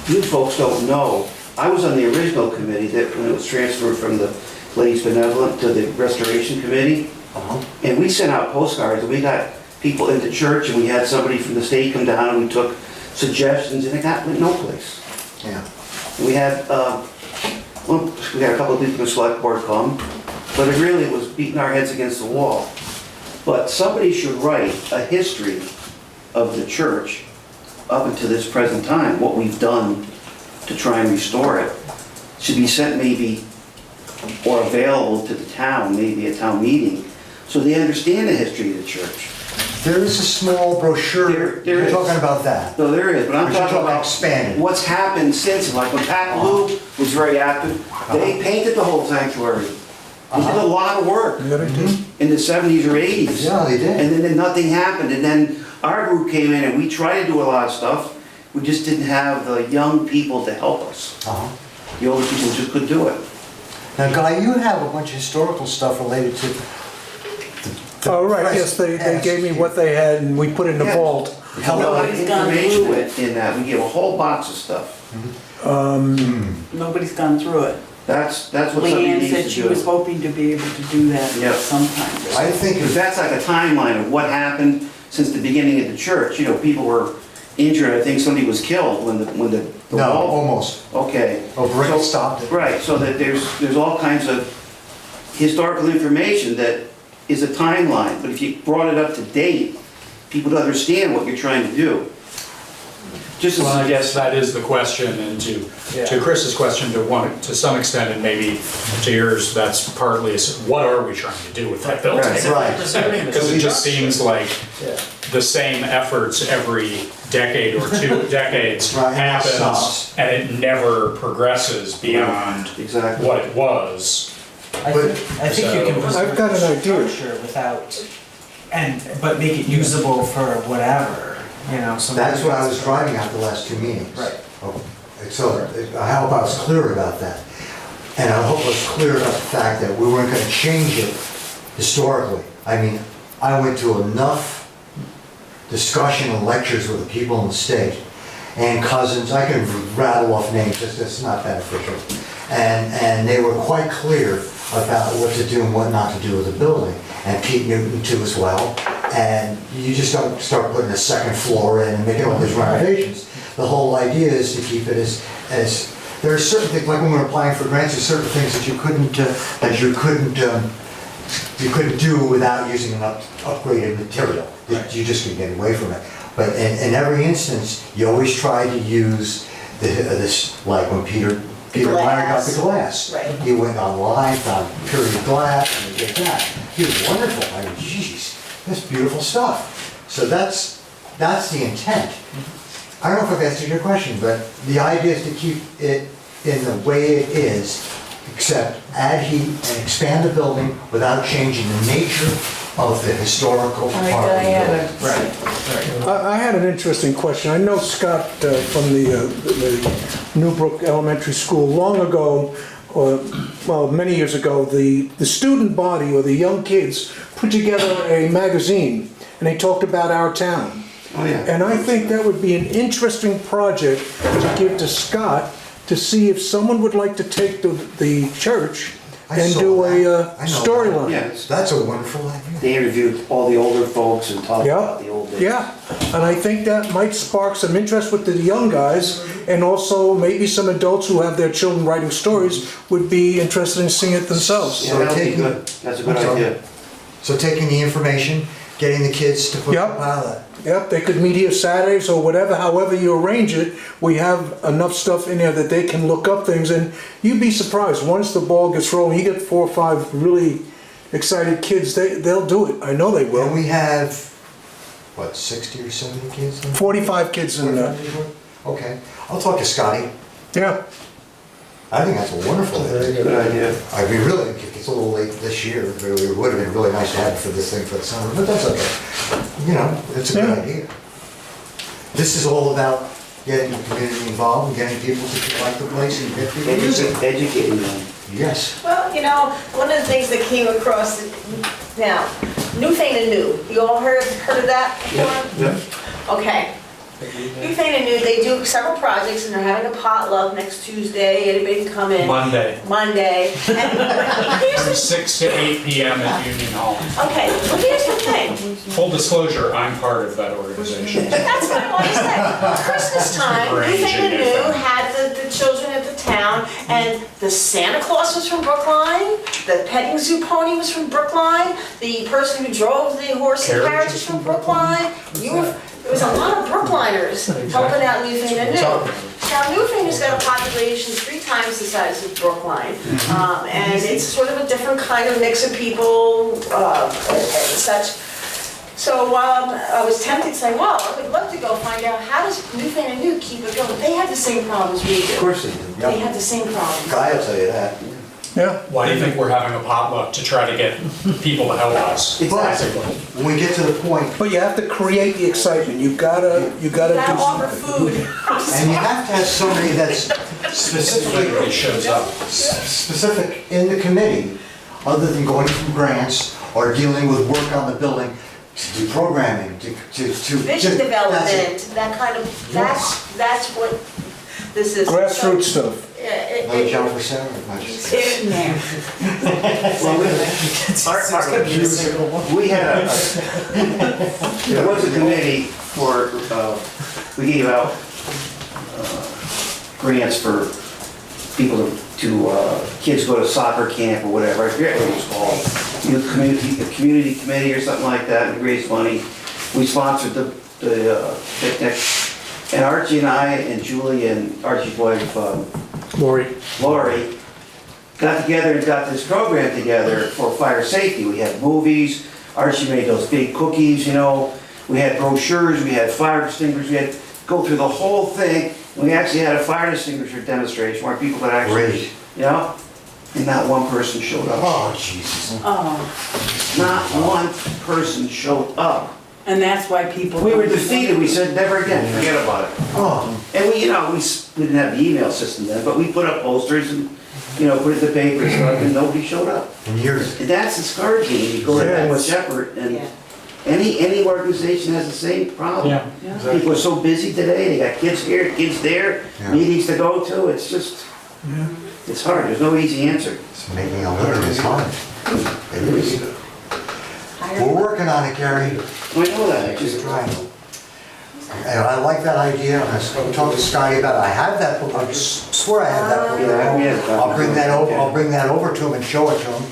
you folks don't know. I was on the original committee that, when it was transferred from the Ladies Benevolent to the Restoration Committee, Uh-huh. and we sent out postcards, and we got people into church, and we had somebody from the state come down, and we took suggestions, and it went no place. Yeah. We had a couple of people from the select board come, but it really was beating our heads against the wall. But somebody should write a history of the church up until this present time, what we've done to try and restore it. Should be sent maybe, or available to the town, maybe at town meeting, so they understand the history of the church. There is a small brochure. There You're is. talking about that. No, there is, but I'm But you're talking about expanded. what's happened since, like when Pat Lou was very active, they painted the whole sanctuary. They did a lot of work Yeah, they do. in the 70s or 80s. Yeah, they did. And then nothing happened, and then our group came in and we tried to do a lot of stuff, we just didn't have the young people to help us. Uh-huh. The older people just couldn't do it. Now, Guy, you have a bunch of historical stuff related to. Oh, right, yes, they gave me what they had and we put it in the Yeah. vault. There's a lot of Nobody's gone information through it. in that, we gave a whole box of stuff. Nobody's gone through it. That's what somebody Leanne needs said to she was do. hoping to be able to do that Yeah. sometime. I think Because that's like a timeline of what happened since the beginning of the church. You know, people were injured, I think somebody was killed when the No, wall. almost. Okay. Oh, Brick So- stopped it. Right, so that there's all kinds of historical information that is a timeline, but if you brought it up to date, people would understand what you're trying to do. Just Well, I as, guess that is the question, and to Chris's question, to some extent, and maybe to yours, that's partly, is what are we trying to do with that building? Right. Because it just seems like the same efforts every decade or 2 decades Right, and it happens, stops. and it never progresses beyond exactly. what it was. I think you can preserve I've got an the idea. structure without, but make it usable for whatever, you know, so. That's what I was driving at the last 2 meetings. Right. Oh, so I hope I was clear about that. And I hope I was clear about the fact that we weren't gonna change it historically. I mean, I went to enough discussion and lectures with the people on the stage, and cousins, I can rattle off names, it's not beneficial. And they were quite clear about what to do and what not to do with the building. And Pete Newton too as well. And you just don't start putting a second floor in and making all these renovations. The whole idea is to keep it as there are certain things, like when we were applying for grants, there's certain things that you couldn't do without using an upgraded material. You just couldn't get away from it. But in every instance, you always try to use this, like when Peter Meyer got the glass. Right. He went online, found period glass, and he did that. He was wonderful. I mean, geez, that's beautiful stuff. So that's the intent. I don't know if I've answered your question, but the idea is to keep it in the way it is, except add heat and expand the building without changing the nature of the historical part of the building. I had an interesting question. I know Scott from the Newbrook Elementary School long ago, well, many years ago, the student body or the young kids put together a magazine and they talked about our town. Oh, yeah. And I think that would be an interesting project to give to Scott to see if someone would like to take the church I and saw do that. a I know storyline. Yeah, That's a wonderful idea. they interviewed all the older folks and talked Yeah, about the old days. yeah, and I think that might spark some interest with the young guys, and also maybe some adults who have their children writing stories would be interested in seeing it themselves. Yeah, that'd be good. That's a good I'm sorry. idea. So taking the information, getting the kids to put Yep. a pile of that. Yep, they could meet here Saturdays or whatever, however you arrange it, we have enough stuff in there that they can look up things, and you'd be surprised, once the ball gets rolling, you get 4 or 5 really excited kids, they'll do it, I know they And will. we have, what, 60 or 70 kids? then? 45 kids in there, Okay, I'll talk to Scotty. yeah. I think that's a wonderful idea. Good idea. I'd be really, it's a little late this year, it would have been really nice to have it for this thing for the summer, but that's okay. You know, it's a good Yeah. idea. This is all about getting the community involved and getting people to like the place and get people using it. Educating them. Yes. Well, you know, one of the things that came across, now, New Thing and New, you all heard of that before? Yep. Okay. New Thing and New, they do several projects and they're having a potluck next Tuesday, anybody can come in. Monday, Monday. And here's from the, 6 to 8 p.m. at Union Hall. okay, well, here's the thing. Full disclosure, I'm part of that organization. That's what I want to say. Christmas time, New Thing and New had the children of the town, and the Santa Claus was from Brookline, the petting zoo pony was from Brookline, the person who drove the horse and carriage was from Brookline. There was a lot of Brookliners helping out New Thing and New. Now, New Thing has got a population 3 times the size of Brookline, and it's sort of a different kind of mix of people and such. So while I was tempted to say, well, I would love to go find out how does New Thing and New keep it going. They have the same problems we do. Of course they do. They have the same problems. Guy will tell you that. Yeah. Why do you think we're having a potluck to try to get people to help us? But when we get to the point, But you have to create the excitement, you gotta do You gotta offer something. food. and you have to have somebody that's Everybody shows up. specific in the committee, other than going from grants or dealing with work on the building, to do programming, to Vision that's it. development, that kind of, that's what This is. Grassroots stuff. Yeah, No John for Sarah, much. Sit in there. Well, we had there was a committee for, we gave out grants for people to kids go to soccer camp or whatever, I forget what it was called. Youth community, a community committee or something like that, we raised money. We sponsored the picnic. And Archie and I and Julie and Archie's wife, Lori. got together and got this program together for fire safety. We had movies, Archie made those big cookies, you know. We had brochures, we had fire extinguishers, we had to go through the whole thing. We actually had a fire extinguisher demonstration where people could actually, Great. you know, and not one person showed up. Oh, Jesus. Oh, Not one person showed up. and that's why people. We were defeated, we said, never again, forget about it. Oh, And we, you know, we didn't have the email system then, but we put up posters and, you know, put it in the paper and stuff, and nobody showed up. and years. And that's discouraging, when you go to Yeah, that Shepherd, and Yeah. any organization has the same problem. Yeah. People are so busy today, they got kids here, kids there, Yeah. meetings to go to, it's just, it's hard, there's no easy answer. It's making a living is hard. It is. We're working on it, Gary. I know that, it's Just just, trying. And I like that idea. I'm gonna talk to Scotty about it. I have that book. I swear I have that book. Yeah, we have that. I'll bring that over, I'll bring that over to him and show it to him.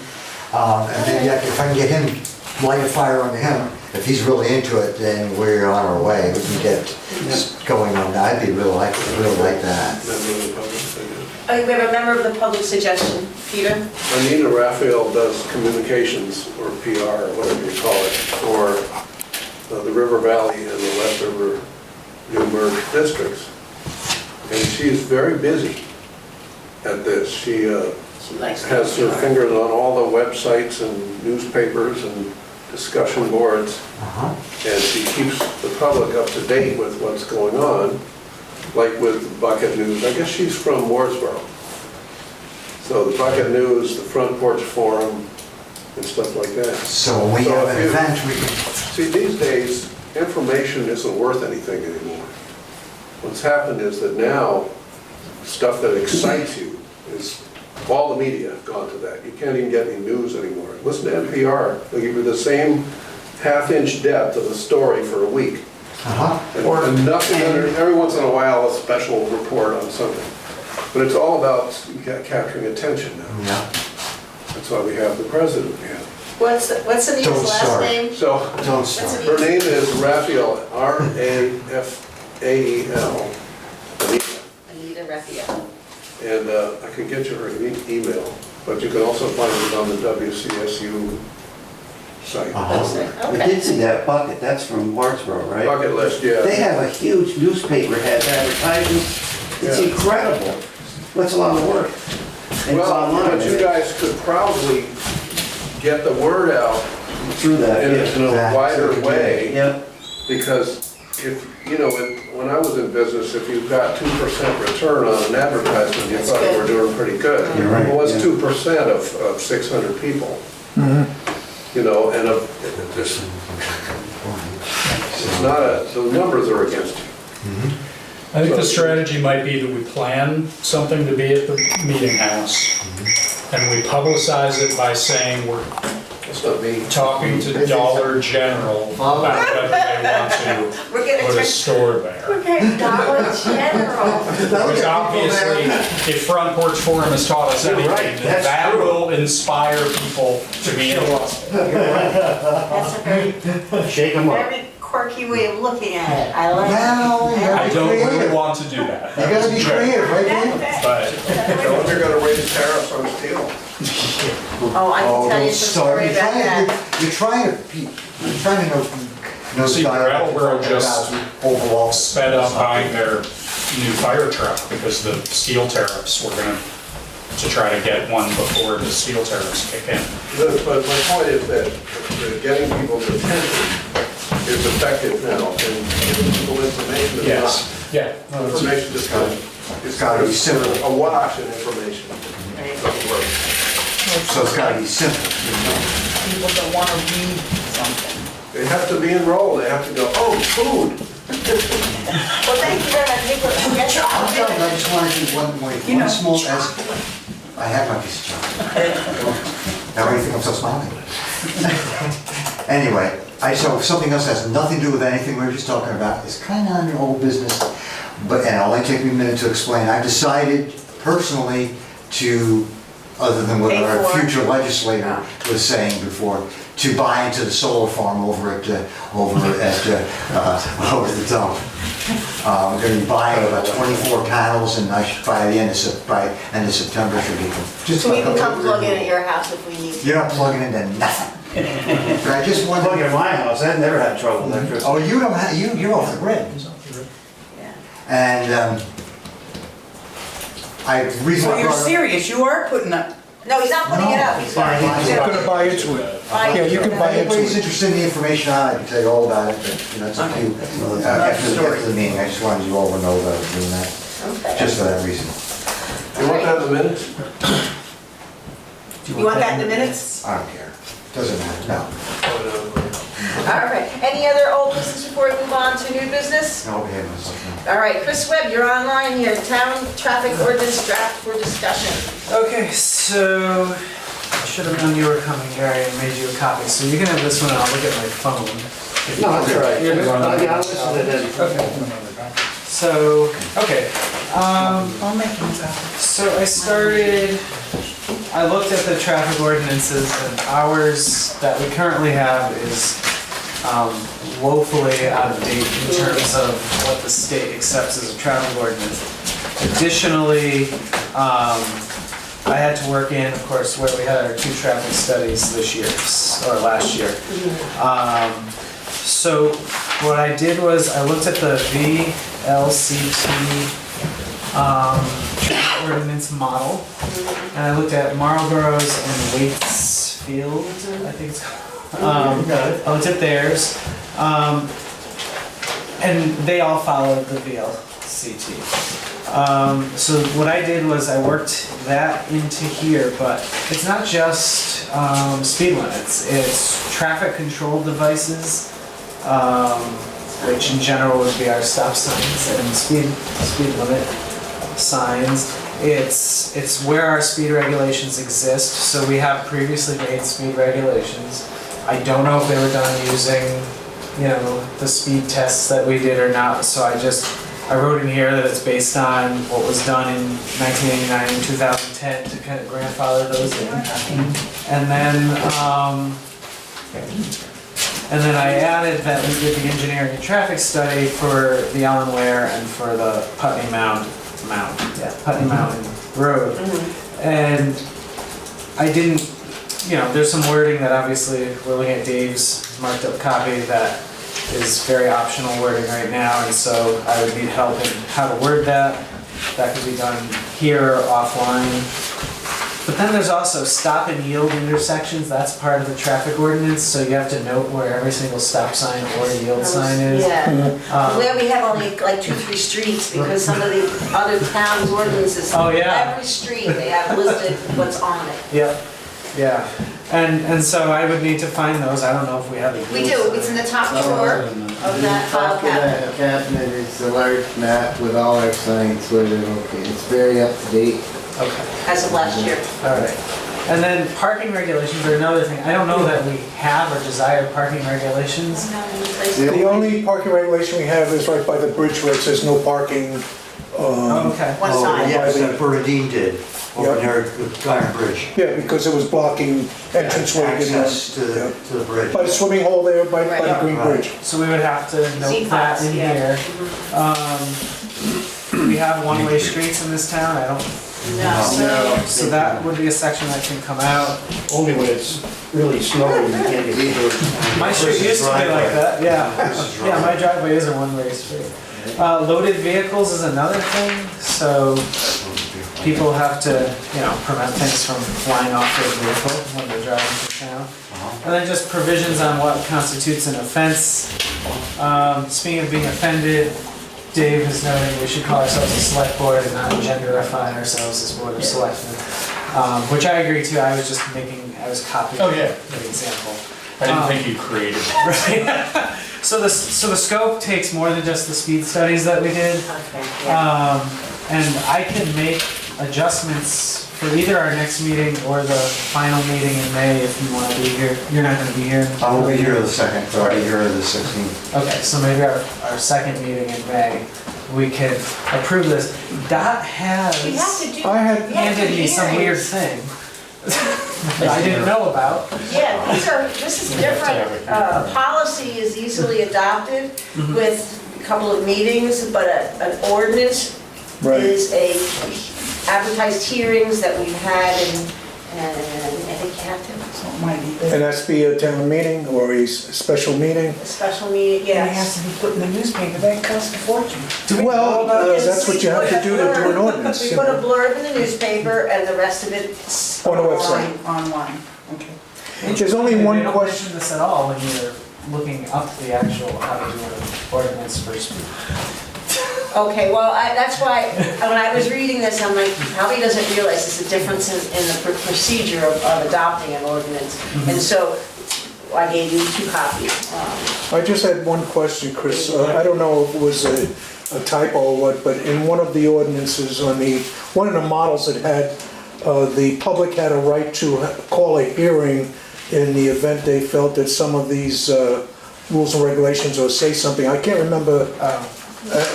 And maybe if I can get him, light a fire on him, if he's really into it, then we're on our way. We can get going on that. I'd be really like that. Okay, we have a member of the public suggestion. Peter? Anita Raphael does communications, or PR, or whatever you call it, for the River Valley and the West River new merged districts. And she is very busy at this. She She likes. has her fingers on all the websites and newspapers and discussion boards. Uh-huh. And she keeps the public up to date with what's going on, like with Bucket News. I guess she's from Mooresboro. So the Bucket News, the Front Porch Forum, and stuff like that. So when we So have if an you- event, we can, See, these days, information isn't worth anything anymore. What's happened is that now, stuff that excites you is, all the media have gone to that. You can't even get any news anymore. Listen to NPR, they'll give you the same half-inch depth of the story for a week. uh-huh. And nothing, every once in a while, a special report on something. But it's all about capturing attention now. Yeah. That's why we have the president we have. What's Anita's Don't last start. name? So, Don't What's start. her name is Raphael, R-A-F-A-E-L. Anita. Anita Raphael. And I can get you her email, but you can also find it on the WCSU site. Uh-huh. we Okay. did see that Bucket, that's from Wardsboro, right? Bucket list, They yeah. have a huge newspaper, has advertisements, it's Yeah. incredible. That's a lot of work. And it's Well, online. but you guys could probably get the word out Through that, in yeah. a wider way, Yeah, because if, you know, when I was in business, if you got 2% return on an advertisement, you That's thought you good. were doing pretty good. You're right, Well, what's yeah. 2% of 600 people? You know, and it's not the numbers are against you. I think the strategy might be that we plan something to be at the meeting house, and we publicize it by saying we're It's not me. talking to Dollar General about whether they want to We're gonna put a turn, store there. okay, Dollar General. Because obviously, if Front Porch Forum has taught us You're anything, right, then that's that true. will inspire people to be interested. That's a very, shake them up. very quirky way of looking at it. I like it. Well, you I gotta be don't really creative. want to do that. You gotta be creative, right, Dan? But Tell them you're gonna raise tariffs on steel. Oh, I can tell you don't some start. story about that. You're trying to know See, Brattleboro just overall. sped up buying their new fire truck because the steel tariffs were to try to get one before the steel tariffs kick in. But my point is that getting people's attention is effective now, and giving people information is Yes, not. yeah. Information just kind of, it's gotta be simple. A wash in information. Doesn't work. So it's gotta be simple. People don't wanna read something. They have to be enrolled, they have to go, oh, food. Well, thank you very much. I think we're getting I'm telling you, I just wanted to do one small, I have my piece of chocolate. Now, why do you think I'm so smiling? Anyway, so something else has nothing to do with anything we were just talking about. It's kind of under old business, and it'll only take me a minute to explain. I've decided personally to, other than what our future legislator was saying before, to buy into the solar farm over at the dump. We're going to be buying about 24 panels, and by the end of September should be just. So we can come plug in at your house if we need to. You're not plugging into nothing. But I just wanted. Plug in my house, I've never had trouble with electricity. Oh, you don't have, you're off the grid. Yeah. And So you're serious, you are putting up, No, he's not putting it up, he's Gonna buy into it. Yeah, you can buy If into anybody's it. interested in the information on it, I can tell you all about it, but, you know, it's up to you. After the meeting, I just wanted you all to know that I was doing that, Okay. just for that reason. You want that in the minutes? You want that in the minutes? I don't care. Doesn't matter, no. All right, any other old business before we move on to new business? No, behave myself, no. All right, Chris Webb, you're online here, town traffic ordinance draft for discussion. Okay, so I should have known you were coming, Gary, and made you a copy. So you can have this one, and I'll look at my phone. No, that's all right. You're good? Yeah, I'll listen to that. Okay. So, okay. I'll make things out. So I looked at the traffic ordinances, and ours that we currently have is woefully out of date in terms of what the state accepts as a traffic ordinance. Additionally, I had to work in, of course, where we had our 2 traffic studies this year, or last year. So what I did was I looked at the VLCT traffic ordinance model, and I looked at Marlboro's and Waitsfield, I think it's called. I looked at theirs, and they all followed the VLCT. So what I did was I worked that into here, but it's not just speed limits, it's traffic control devices, which in general would be our stop signs and speed limit signs. It's where our speed regulations exist, so we have previously made speed regulations. I don't know if they were done using, you know, the speed tests that we did or not, so I wrote in here that it's based on what was done in 1989 and 2010 to kind of grandfather those in. And then I added that we did the engineering and traffic study for the Allen Ware and for the Putney Putney Mountain Road. And I didn't, you know, there's some wording that obviously we're looking at Dave's marked up copy that is very optional wording right now, and so I would need help in how to word that. That could be done here or offline. But then there's also stop and yield intersections, that's part of the traffic ordinance, so you have to note where every single stop sign or yield sign is. Yeah, where we have only like 2-3 streets, because some of the other towns' ordinances, Oh, yeah. every street, they have listed what's on it. Yep, yeah. And so I would need to find those, I don't know if we have a yield We do, sign. it's in the top drawer of that file Top of cabinet. that cabinet is a large map with all our signs where they're located. It's very up to date. Okay. As of last year. All right. And then parking regulations are another thing. I don't know that we have or desire parking regulations. The only parking regulation we have is right by the bridge where it says no parking. Okay. One side. Yeah, that Bernadine did, over there at the Iron Bridge. Yeah, because it was blocking entranceway. Access to the bridge. By the swimming hole there, by the green Right. bridge. So we would have to note that Z-Pods, in yeah. here. We have one-way streets in this town, I don't, No. so that would be a section that can come out. Only when it's really snowing, you can't get through it. My street used to be like that, yeah. Yeah, my driveway is a one-way street. Loaded vehicles is another thing, so people have to, you know, prevent things from flying off their vehicle when they're driving through town. And then just provisions on what constitutes an offense. Speaking of being offended, Dave is noting we should call ourselves a select board and not genderify ourselves as board of selectmen. Which I agree to, I was copying Oh, yeah. the example. I didn't think you created that. Right. So the scope takes more than just the speed studies that we did. Okay, yeah. And I can make adjustments for either our next meeting or the final meeting in May if you want to be here. You're not going to be here. I will be here the 2nd, so I'll be here the 16th. Okay, so maybe our second meeting in May, we could approve this. Dot We have has to do. I had- we have to handed me do some weird hearings. thing that I didn't know about. Yeah, this is different. Policy is easily adopted with a couple of meetings, but an ordinance Right. is a advertised hearings that we've had and I think you have to, So it might be And better. that's be a town meeting or a special meeting? a special meeting, It has yes. to be put in the newspaper, that costs a fortune. Well, that's what you have to do to do an ordinance. We you put a know. blurb in the newspaper and the rest of it's On the website. Online, okay. There's only They one don't question. mention this at all when you're looking up the actual how to do an ordinance for speed. Okay, well, that's why, when I was reading this, I'm like, he probably doesn't realize there's a difference in the procedure of adopting an ordinance. And so I gave you 2 copies. I just had one question, Chris. I don't know if it was a typo or what, but in one of the ordinances one of the models it had, the public had a right to call a hearing in the event they felt that some of these rules and regulations or say something. I can't remember.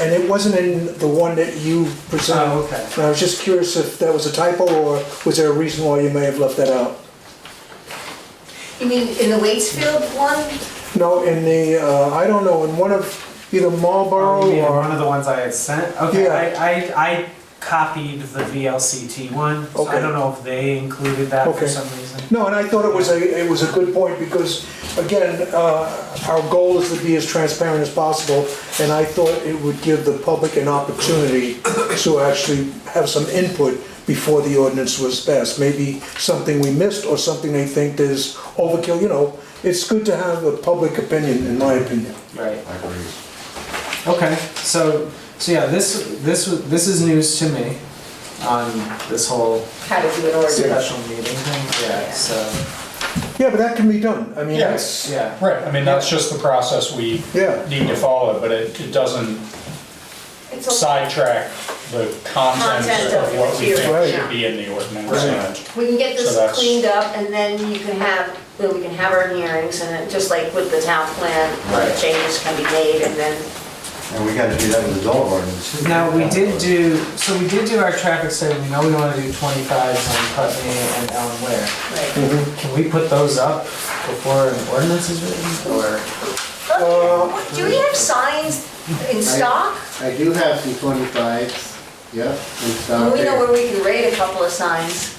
And it wasn't in the one that you presented. Oh, okay. And I was just curious if that was a typo or was there a reason why you may have left that out? You mean in the Waitsfield one? No, in the, I don't know, in one of either Marlboro You mean or... one of the ones I had sent? Okay, Yeah. I copied the VLCT one, so I Okay. don't know if they included that for Okay. some reason. No, and I thought it was a good point because, again, our goal is to be as transparent as possible, and I thought it would give the public an opportunity to actually have some input before the ordinance was passed. Maybe something we missed or something they think is overkill, you know. It's good to have a public opinion, in my opinion. Right. Okay, so yeah, this is news to me on this whole How to do an ordinance. special meeting thing. Yeah, so Yeah, but that can be done. I mean, Yes, that's, yeah. right, I mean, that's just the process we yeah. need to follow, but it doesn't It's a- sidetrack the content Content of of what we think Right. should be in the ordinance. Right. and- We can get So this that's- cleaned up and then you can have, well, we can have our hearings and then, just like with the town plan, changes can be made and then, And we gotta do that with the dog ordinance. too. Now, we did do our traffic study, we know we wanna do 25s on Putney and Ellen Ware. right. Can we put those up before an ordinance is written, or? Do we have signs in stock? I do have some 25s, yep, in stock We know there. where we can rate a couple of signs.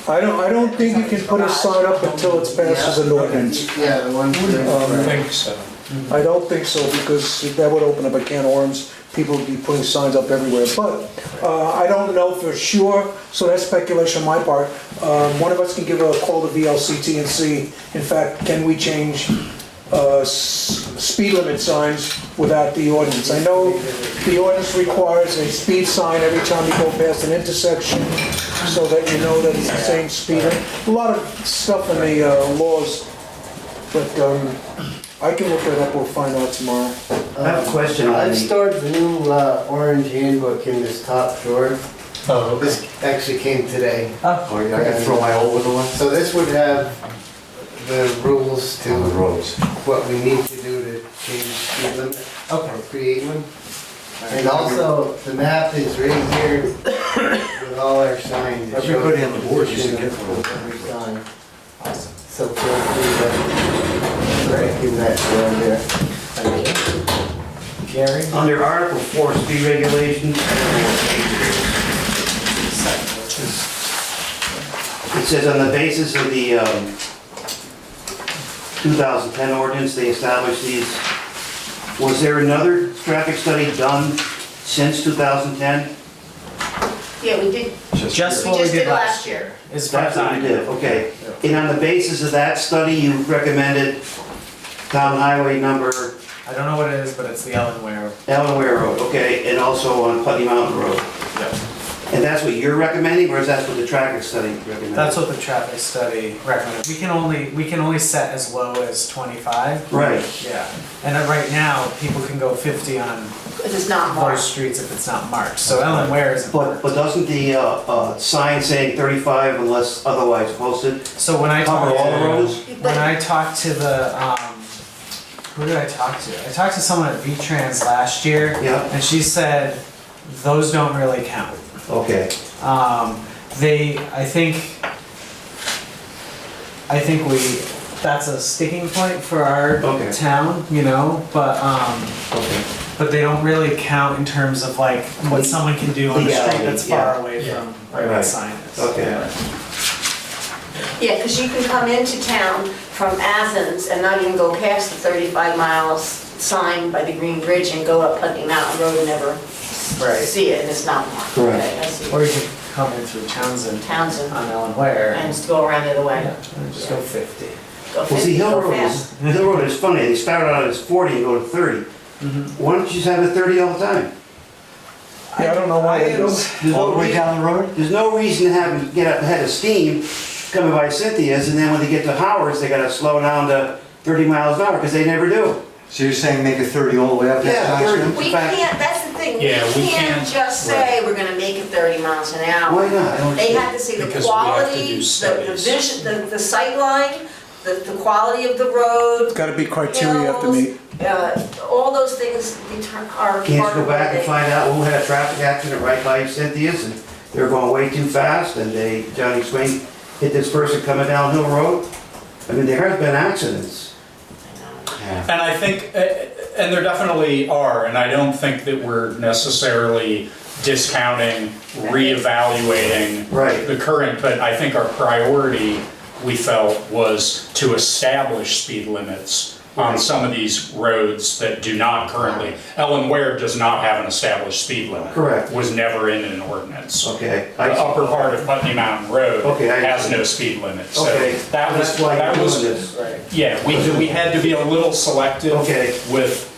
I don't think you can put a sign up until it's passed as an ordinance. Yeah, the ones that I are- think so. I don't think so, because that would open up a can of worms. People would be putting signs up everywhere, but I don't know for sure, so that's speculation on my part. One of us can give a call to VLCT and see, in fact, can we change speed limit signs without the ordinance? I know the ordinance requires a speed sign every time you go past an intersection, so that you know that it's the same speed. A lot of stuff in the laws, but I can look that up, we'll find out tomorrow. I have a question on I've the, stored the new orange handbook in this top drawer. Oh, okay. This actually came today. oh, I can throw my old one away. So this would have the rules On the to roads. what we need to do to change speed limit Okay. or create one. And also, the map is right here with all our signs. It shows Everybody on the board used to get every sign. Awesome. So feel free to give that to them there. Thank you. Gary? Under Article 4, speed regulations, it says on the basis of the 2010 ordinance, they established these. Was there another traffic study done since 2010? Yeah, we did, Just we what we just did did last last year. year. As far That's as what I we know. did, okay. And on the basis of that study, you recommended town highway number I don't know what it is, but it's the Ellen Ware. Ellen Ware Road, okay, and also on Putney Mountain Road. Yep. And that's what you're recommending, or is that what the traffic study recommended? That's what the traffic study recommended. We can only set as low as 25. Right. Yeah, and right now, people can go 50 on Because it's not those marked. streets if it's not marked. So Ellen Ware isn't marked. But doesn't the sign saying 35 unless otherwise posted So when I cover talked all the to, roads? when I talked to the, who did I talk to? I talked to someone at V-Trans last year. Yeah. And she said, those don't really count. Okay. I think that's a sticking point for our Okay. town, you know, Okay. but they don't really count in terms of like what someone can do on the street Legality, that's far yeah. away from where Right. that sign is. Okay. Yeah, because you can come into town from Athens and not even go past the 35 miles sign by the Green Bridge and go up Putney Mountain Road and never Right. see it, and it's not marked. Correct. Okay, I see. Or you can come in through Townsend Townsend, on Ellen Ware and just go around the other way. and just go 50. Go Well, see, 50, Hill go Road fast. is funny. They start out as 40 and go to 30. Why don't you just have it 30 all the time? Yeah, I don't know why they don't. There's All no the way reason- down the road? There's no reason to have them get up ahead of steam coming by Cynthia's, and then when they get to Howard's, they gotta slow down to 30 miles an hour, because they never do. So you're saying make it 30 all the way up? Yeah, 30. We In fact- can't, that's the thing, we Yeah, we can't can't- just say we're gonna make it 30 miles an hour. Why not? I don't They understand. have to see the Because we have to quality, do the studies. vision, the sight line, the quality of the road, Gotta be criteria you have to meet. all those things are part of. Can't you go back and what find out who had a traffic accident right by Cynthia's, and they were going way too fast, and Johnny Swing hit this person coming down Hill Road? I mean, there has been accidents. And I think, and there definitely are, and I don't think that we're necessarily discounting, reevaluating Right. the current, but I think our priority, we felt, was to establish speed limits on some of these roads that do not currently. Ellen Ware does not have an established speed limit. Correct. Was never in an ordinance. Okay. The upper part of Putney Mountain Road Okay, I has no understand. speed limit. So Okay, that was, that's why that you're was, doing this. yeah, we had to be a little selective Okay. with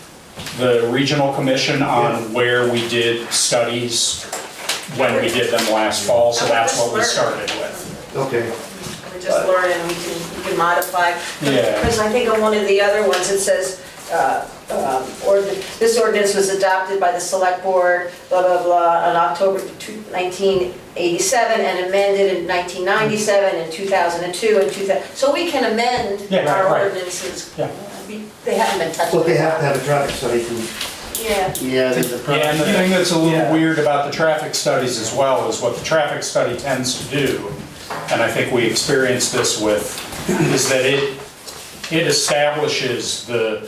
the regional commission on where we did studies when we did them last fall, so that's what we started with. Okay. We're just learning, we can modify. Yeah. Because I think on one of the other ones, it says, this ordinance was adopted by the select board, blah, blah, blah, on October 1987 and amended in 1997 and 2002 and 2000. So we can amend Yeah, our right. ordinances. Yeah. They haven't been touched. But they have to have a traffic study to. Yeah. Yeah, there's a problem. Yeah, and the thing that's a little Yeah. weird about the traffic studies as well is what the traffic study tends to do, and I think we experienced this with, is that it establishes the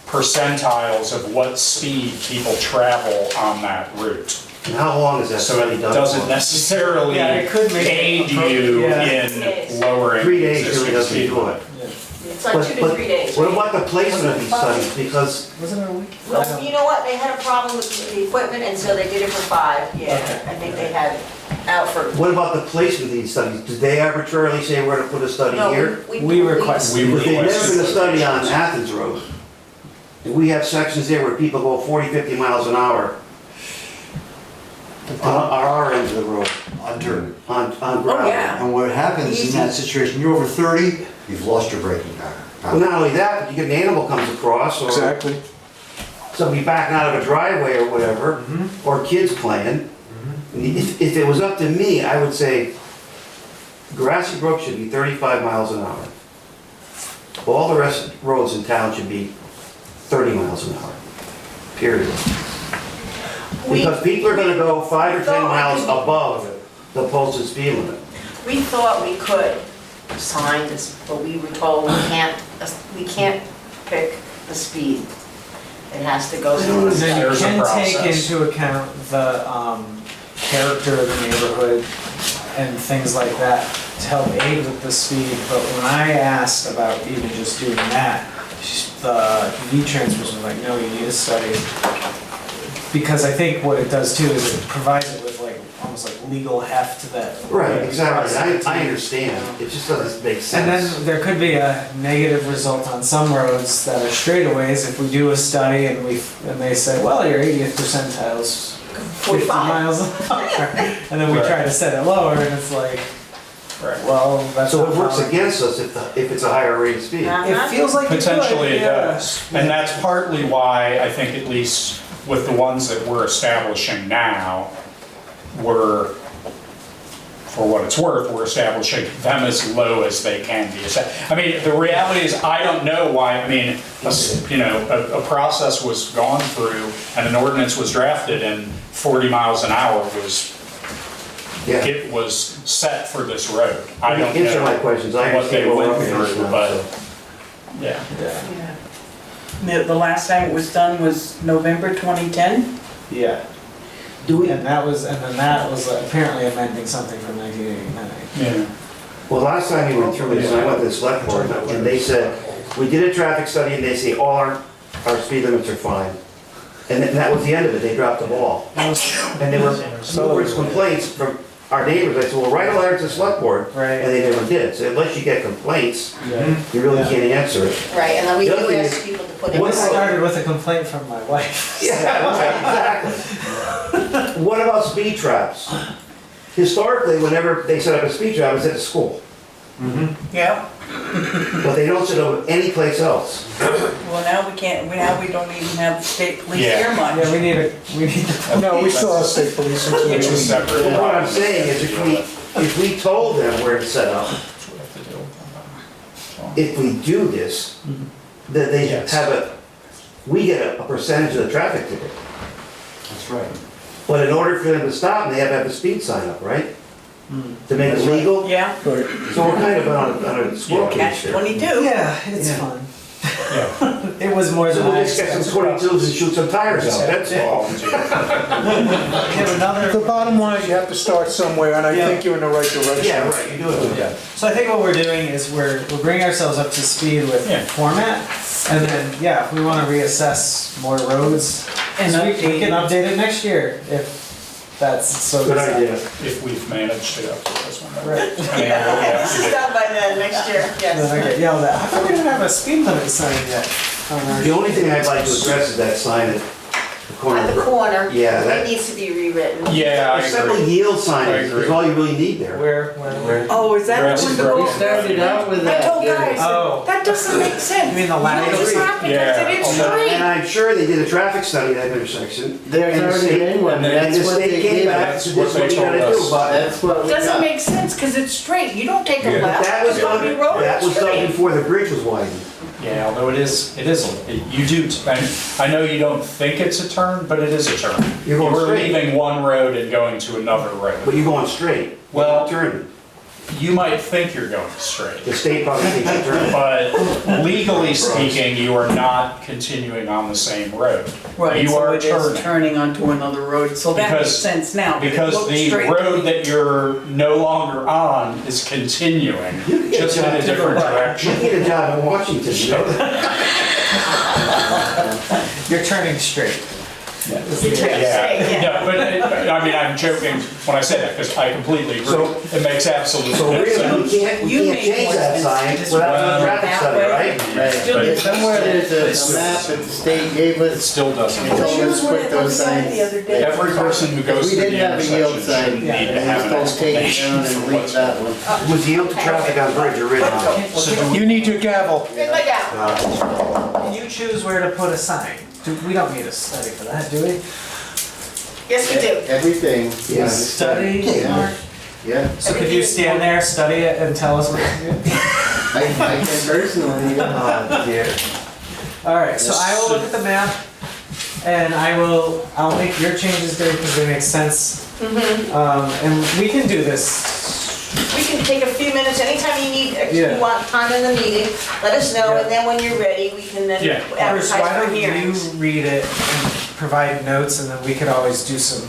percentiles of what speed people travel on that route. And how long is that So study it done? doesn't for? necessarily Yeah, it could make it aid appropriate, you yeah. in lowering 3 days really existing doesn't speed do limit. it. It's like 2 to 3 days. What about the placement of these studies? Because, Wasn't it a week? Well, you know what, they had a problem with the equipment, and so they did it for 5, yeah. Okay. I think they had out for. what about the placement of these studies? Did they arbitrarily say we're gonna put a study No, here? We request- We But there's never requested been a study on locations. Athens Road. We have sections there where people go 40, 50 miles an hour on our end of the road, Under. on gravel. yeah. And what happens in that situation, you're over 30, you've lost your braking Well, power. not only that, but you get an animal comes across, or Exactly. somebody backing out of a driveway or whatever, or kids playing. If it was up to me, I would say Grassy Brook should be 35 miles an hour. All the rest of the roads in town should be 30 miles an hour, period. Because people are gonna go 5 or 10 miles above the posted speed limit. We thought we could sign this, but we were told we can't pick the speed. It has to go through. Then you There's a can take process. into account the character of the neighborhood and things like that to help aid with the speed, but when I asked about even just doing that, the V-Trans was like, no, you need a study. Because I think what it does too is it provides it with like, almost like legal heft that. Right, exactly, I understand, it just doesn't make And sense. then there could be a negative result on some roads that are straightaways if we do a study and they say, well, your 80th percentile's 50 miles an hour. And then we try to set it lower and it's like, well, that's So not it works how- against us if it's a higher rate of speed. It feels like it could, Potentially it yeah. does. And that's partly why I think at least with the ones that we're establishing now, we're, for what it's worth, we're establishing them as low as they can be. I mean, the reality is, I don't know why, I mean, a process was gone through and an ordinance was drafted and 40 miles an hour was, Yeah. it was set for this road. I don't Answer my know questions, I what they understand what we're went up against through, now, but, so. yeah. The last time it was done was November 2010? Yeah. Do we, And that was, and then that was apparently amending something from 1989. Yeah. Well, last time you went through this, I went to the select board, and they said, we did a traffic study, and they say all our speed limits are fine. And that was the end of it, they dropped the ball. And there were numerous complaints from our neighbors, I said, well, write a letter to the select board. Right. And they never did, so unless you get complaints, you really can't answer it. Right, and then we The other do thing ask is- people to put in. It started with a complaint from my wife. Yeah, right, exactly. What about speed traps? Historically, whenever they set up a speed trap, it's at the school, yeah, but they don't set up any place else. well, now we can't, now we don't even have the state police Yeah. here much. Yeah, we need to. No, we still have state police in It's a Toledo. separate. Well, what I'm saying is if we told them where to set up, if we do this, that they Yes. we get a percentage of the traffic ticket. That's right. But in order for them to stop, they have to have a speed sign up, right? To make it legal? Yeah, So we're kind of on a squirrel cage catch here. 22. Yeah, it's Yeah. fun. It was more So than we'll I just get some expected. 22s and shoot some tires out, that's all. We have another. The bottom line is you have to start somewhere, and I Yeah. think you're in the right direction. Yeah, right, you do it. So I think what we're doing is we're bringing ourselves up to speed with Yeah. format, and then, yeah, if we wanna reassess more roads, And we update can it. update it next year, if that's so. Good idea. If we've managed to go through this one. Right. I mean, I really have This to is done by then, next year, Then I yes. get yelled at, how come we don't have a speed limit sign yet? on our-" The only thing I'd like to address is that sign at the corner. At the corner, Yeah, that- it needs to be rewritten. Yeah, I A simple agree. yield I sign agree. is all you really need there. Where? Oh, is that Grass the is one to growing. go? Started out with I that. told didn't guys, it? Oh. that doesn't make sense. You mean the You line? know what's happening? I said, it's Yeah. straight. And I'm sure they did a traffic study at that intersection. There's And the already state- been one, and And that's the what they state came gave back, us. and That's said, what this is they what you gotta told do, us. but That's what we Doesn't got. make sense, because it's straight. You don't take a Yeah. left, that was it's gonna be done, road, that it's was done straight. before the bridge was widened. Yeah, although it is, you do, I know you don't think it's a turn, but it is a turn. You're going We're straight. leaving one road and going to another But road. you're going straight. Well- Turn. You might think you're going straight, The state probably thinks you turn. but legally speaking, you are not continuing on the same road. Right, You so are it is turning. turning onto another road, so that makes Because- sense now. but it Because looked the straight to road me. that you're no longer on is continuing, just in a different You direction. get a job in Washington, you know that? You're turning straight. You turn Yeah, straight, yeah. yeah, but, I mean, I'm joking when I say that, because I completely agree. So- It makes absolute So really, sense. we can't change that sign without doing a traffic That study, way. right? Still But do. Somewhere there's a map that the state gave it us. still doesn't. They told us to put those signs. The other day. Every person who goes We through did the have a yield intersection sign, should need to and have we're an supposed to take it explanation down for and leave what's. that one. It was yield to traffic on bridge originally. You need your gavel. Good look out. And you choose where to put a sign. We don't need a study for that, do we? Yes, we do. Everything. yeah, Study, Yeah, Mark? yeah. So could you stand there, study it, and tell us what to do? I can personally, Oh, dear. All right, so I will look at the map, and I'll make your changes there because they make sense. And we can do this. We can take a few minutes, anytime you need, Yeah. you want time in the meeting, let us know, and then when you're ready, we can then Yeah. advertise Bruce, why for don't you hearings. read it and provide notes, and then we could always do some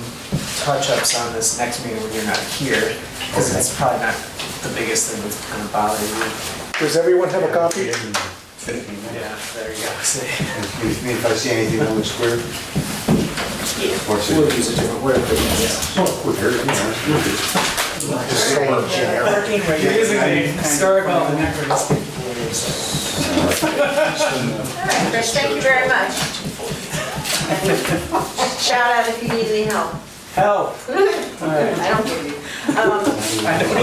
touch-ups on this next meeting when you're not here, because it's probably not the biggest thing that's gonna bother you. Does everyone have a copy? Yeah, there you go, see. Excuse me if I see anything that looks weird. We'll use a different word, but yes. You're using the historical anachronistic words. All right, Chris, thank you very much. And shout out if you need any help. Help. I don't hear you. I don't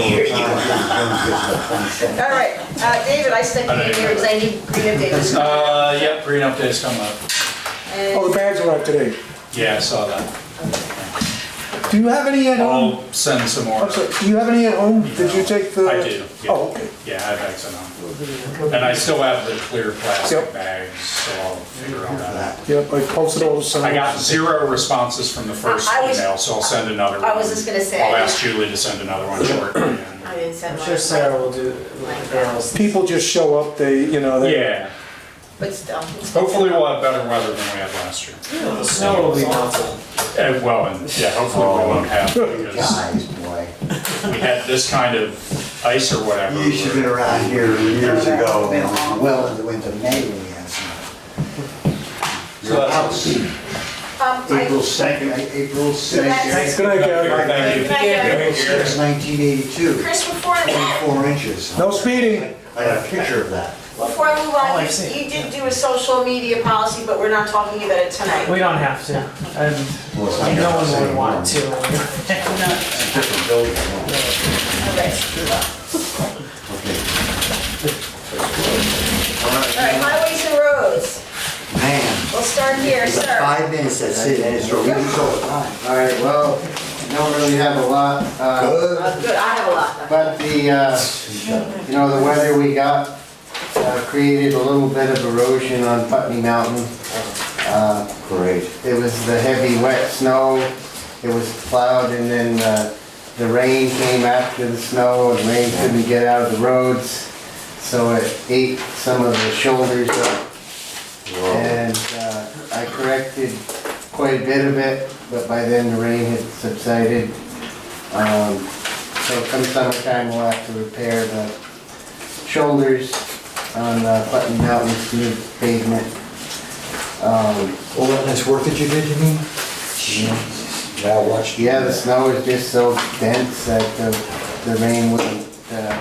hear you. All right, David, I stuck you in here because I need green updates. Yep, green update's coming up. Oh, the bags arrived today. Yeah, I saw that. Do you have any at home? I'll send some more. I'm sorry, do you have any at home? Did you take the? I do, yeah. Oh, okay. Yeah, I have X at home. And I still have the clear plastic Yep. bags, so I'll figure all that out. Yep, I posted all the signs. I got 0 responses from the first I was- email, so I'll send another one. I was just gonna say, I'll I ask Julie to send another one shortly. I didn't send I'm mine. sure Sarah will do with the girls. People just show up, they. Yeah, But still. hopefully we'll have better weather than we had last year. The snow will be melted. Well, and yeah, hopefully we won't have, because Guys, boy. we had this kind of ice or whatever. You should have been around here years ago, and it was well into May when we had snow. Your house, April 2nd, April 6th. Good night, Gary. Thank you. April 6th, 1982, Chris, before 24 inches. No speeding. I got a picture of that. I move on, I've seen it. you did do a social media policy, but we're not talking about it tonight. We don't have to. And Well, it's not no one the same would want to. It's a different building. Okay. Okay. All right, highways and roads. Man, We'll start here, you got sir. 5 minutes, that's it, and it's a week's all the time. All right, well, don't really have a lot. Good. Good, I have a lot. But the weather we got created a little bit of erosion on Putney Mountain. Great. It was the heavy wet snow, it was plowed, and then the rain came after the snow, and rain couldn't get out of the roads, so it ate some of the shoulders up. And I corrected quite a bit of it, but by then the rain had subsided. So come summertime, we'll have to repair the shoulders on Putney Mountain smooth pavement. All that nice work that you did, you mean? Yeah, I watched. Yeah, the snow is just so dense that the rain wouldn't Yeah,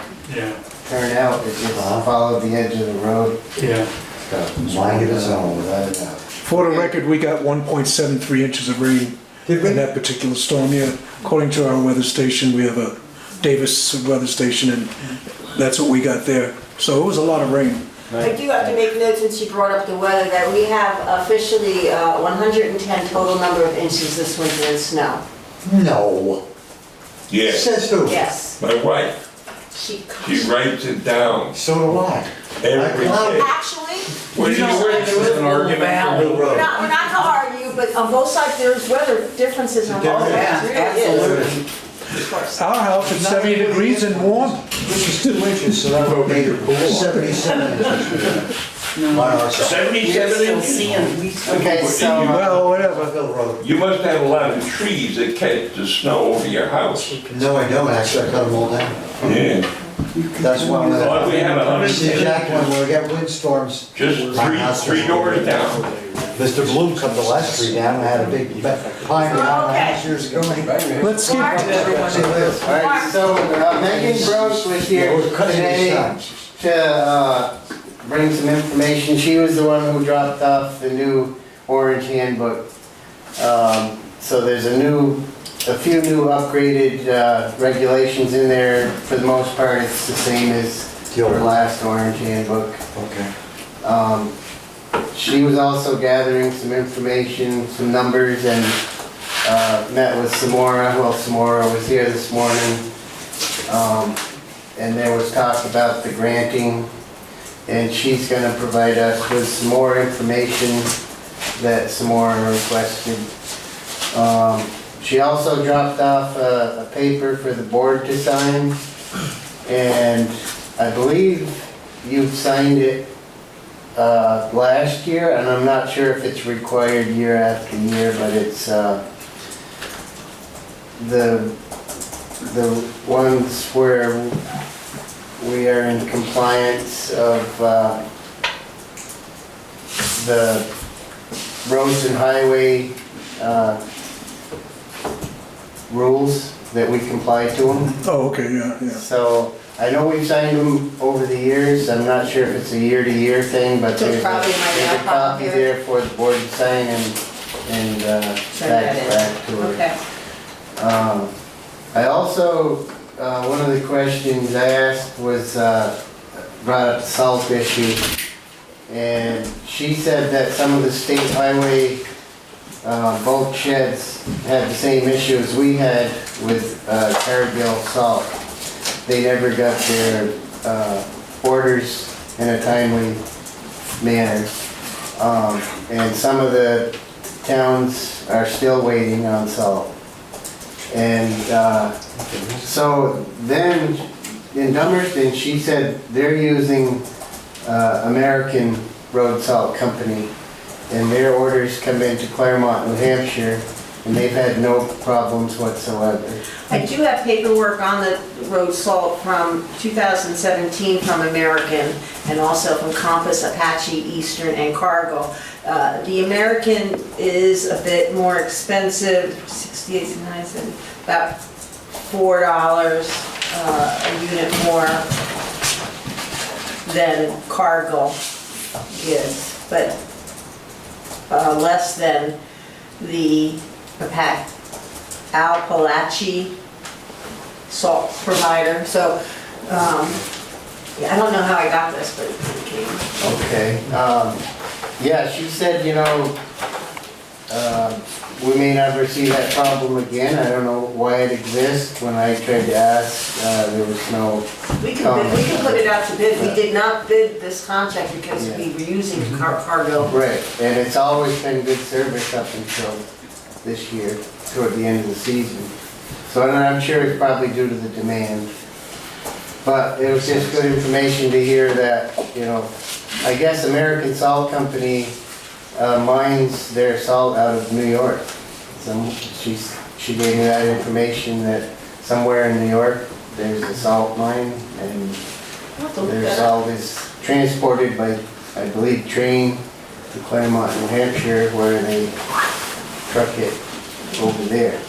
turn out. It just followed the edge of the road. yeah. Mind of its own, without a doubt. For the record, we got 1.73 inches of rain in that particular storm, yeah. According to our weather station, we have a Davis weather station, and that's what we got there. So it was a lot of rain. I do have to make note, since you brought up the weather, that we have officially 110 total number of inches this winter in snow. No. Yes, Says who? Yes. my wife, She she writes it down So do I. every day. Actually, What did you say, there was an argument for Mill we're Road? not gonna argue, but on both sides, there's weather differences on both sides. There really is. Of course. Our house is 70 degrees and warm. This is 2 inches, so that would make it 77 inches. On our side. 77 inches? Okay, so Well, whatever. You must have a lot of trees that catch the snow over your house. No, I don't, actually, I cut them all down. Yeah, That's why I'm Well, we have 110 See, Jack, when we get windstorms, just three doors down. Mr. Bloom cut the last tree down, and had a big pine down the house years ago. Let's skip. All right, so Megan Gross was here Yeah, we're cutting these today times. to bring some information. She was the one who dropped off the new orange handbook. So there's a few new upgraded regulations in there. For the most part, it's the same as the last orange handbook. Okay. She was also gathering some information, some numbers, and met with Samora. Well, Samora was here this morning. And there was talk about the granting, and she's gonna provide us with some more information that Samora requested. She also dropped off a paper for the board to sign, and I believe you've signed it last year, and I'm not sure if it's required year after year, but it's the ones where we are in compliance of the roads and highway rules, that we comply to them. Oh, okay, yeah. So I know we've signed them over the years. I'm not sure if it's a year-to-year thing, but So there's probably my a mail copy here. there for the board to sign and Send that in. back to her. Okay. I also, one of the questions I asked was, brought up the salt issue. And she said that some of the state highway bulk sheds had the same issue as we had with Cargill salt. They never got their orders in a timely manner. And some of the towns are still waiting on salt. And so then in Dummerston, she said they're using American Road Salt Company, and their orders come into Claremont, New Hampshire, and they've had no problems whatsoever. I do have paperwork on the road salt from 2017 from American and also from Compass, Apache, Eastern, and Cargill. The American is a bit more expensive, 68, 9, about $4 a unit more than Cargill is, but less than the Appalachian salt provider. So, yeah, I don't know how I got this, but it came. Okay. Yeah, she said, you know, we may never see that problem again. I don't know why it exists. When I tried to ask, there was no We can put it out to bid. We did not bid this contract because we were using Cargill. Right, and it's always been good service up until this year, toward the end of the season. So I'm sure it's probably due to the demand. But it was just good information to hear that, you know, I guess American Salt Company mines their salt out of New York. She gave me that information that somewhere in New York, there's a salt mine, and their salt is transported by, I believe, train to Claremont, New Hampshire, where they truck it over there.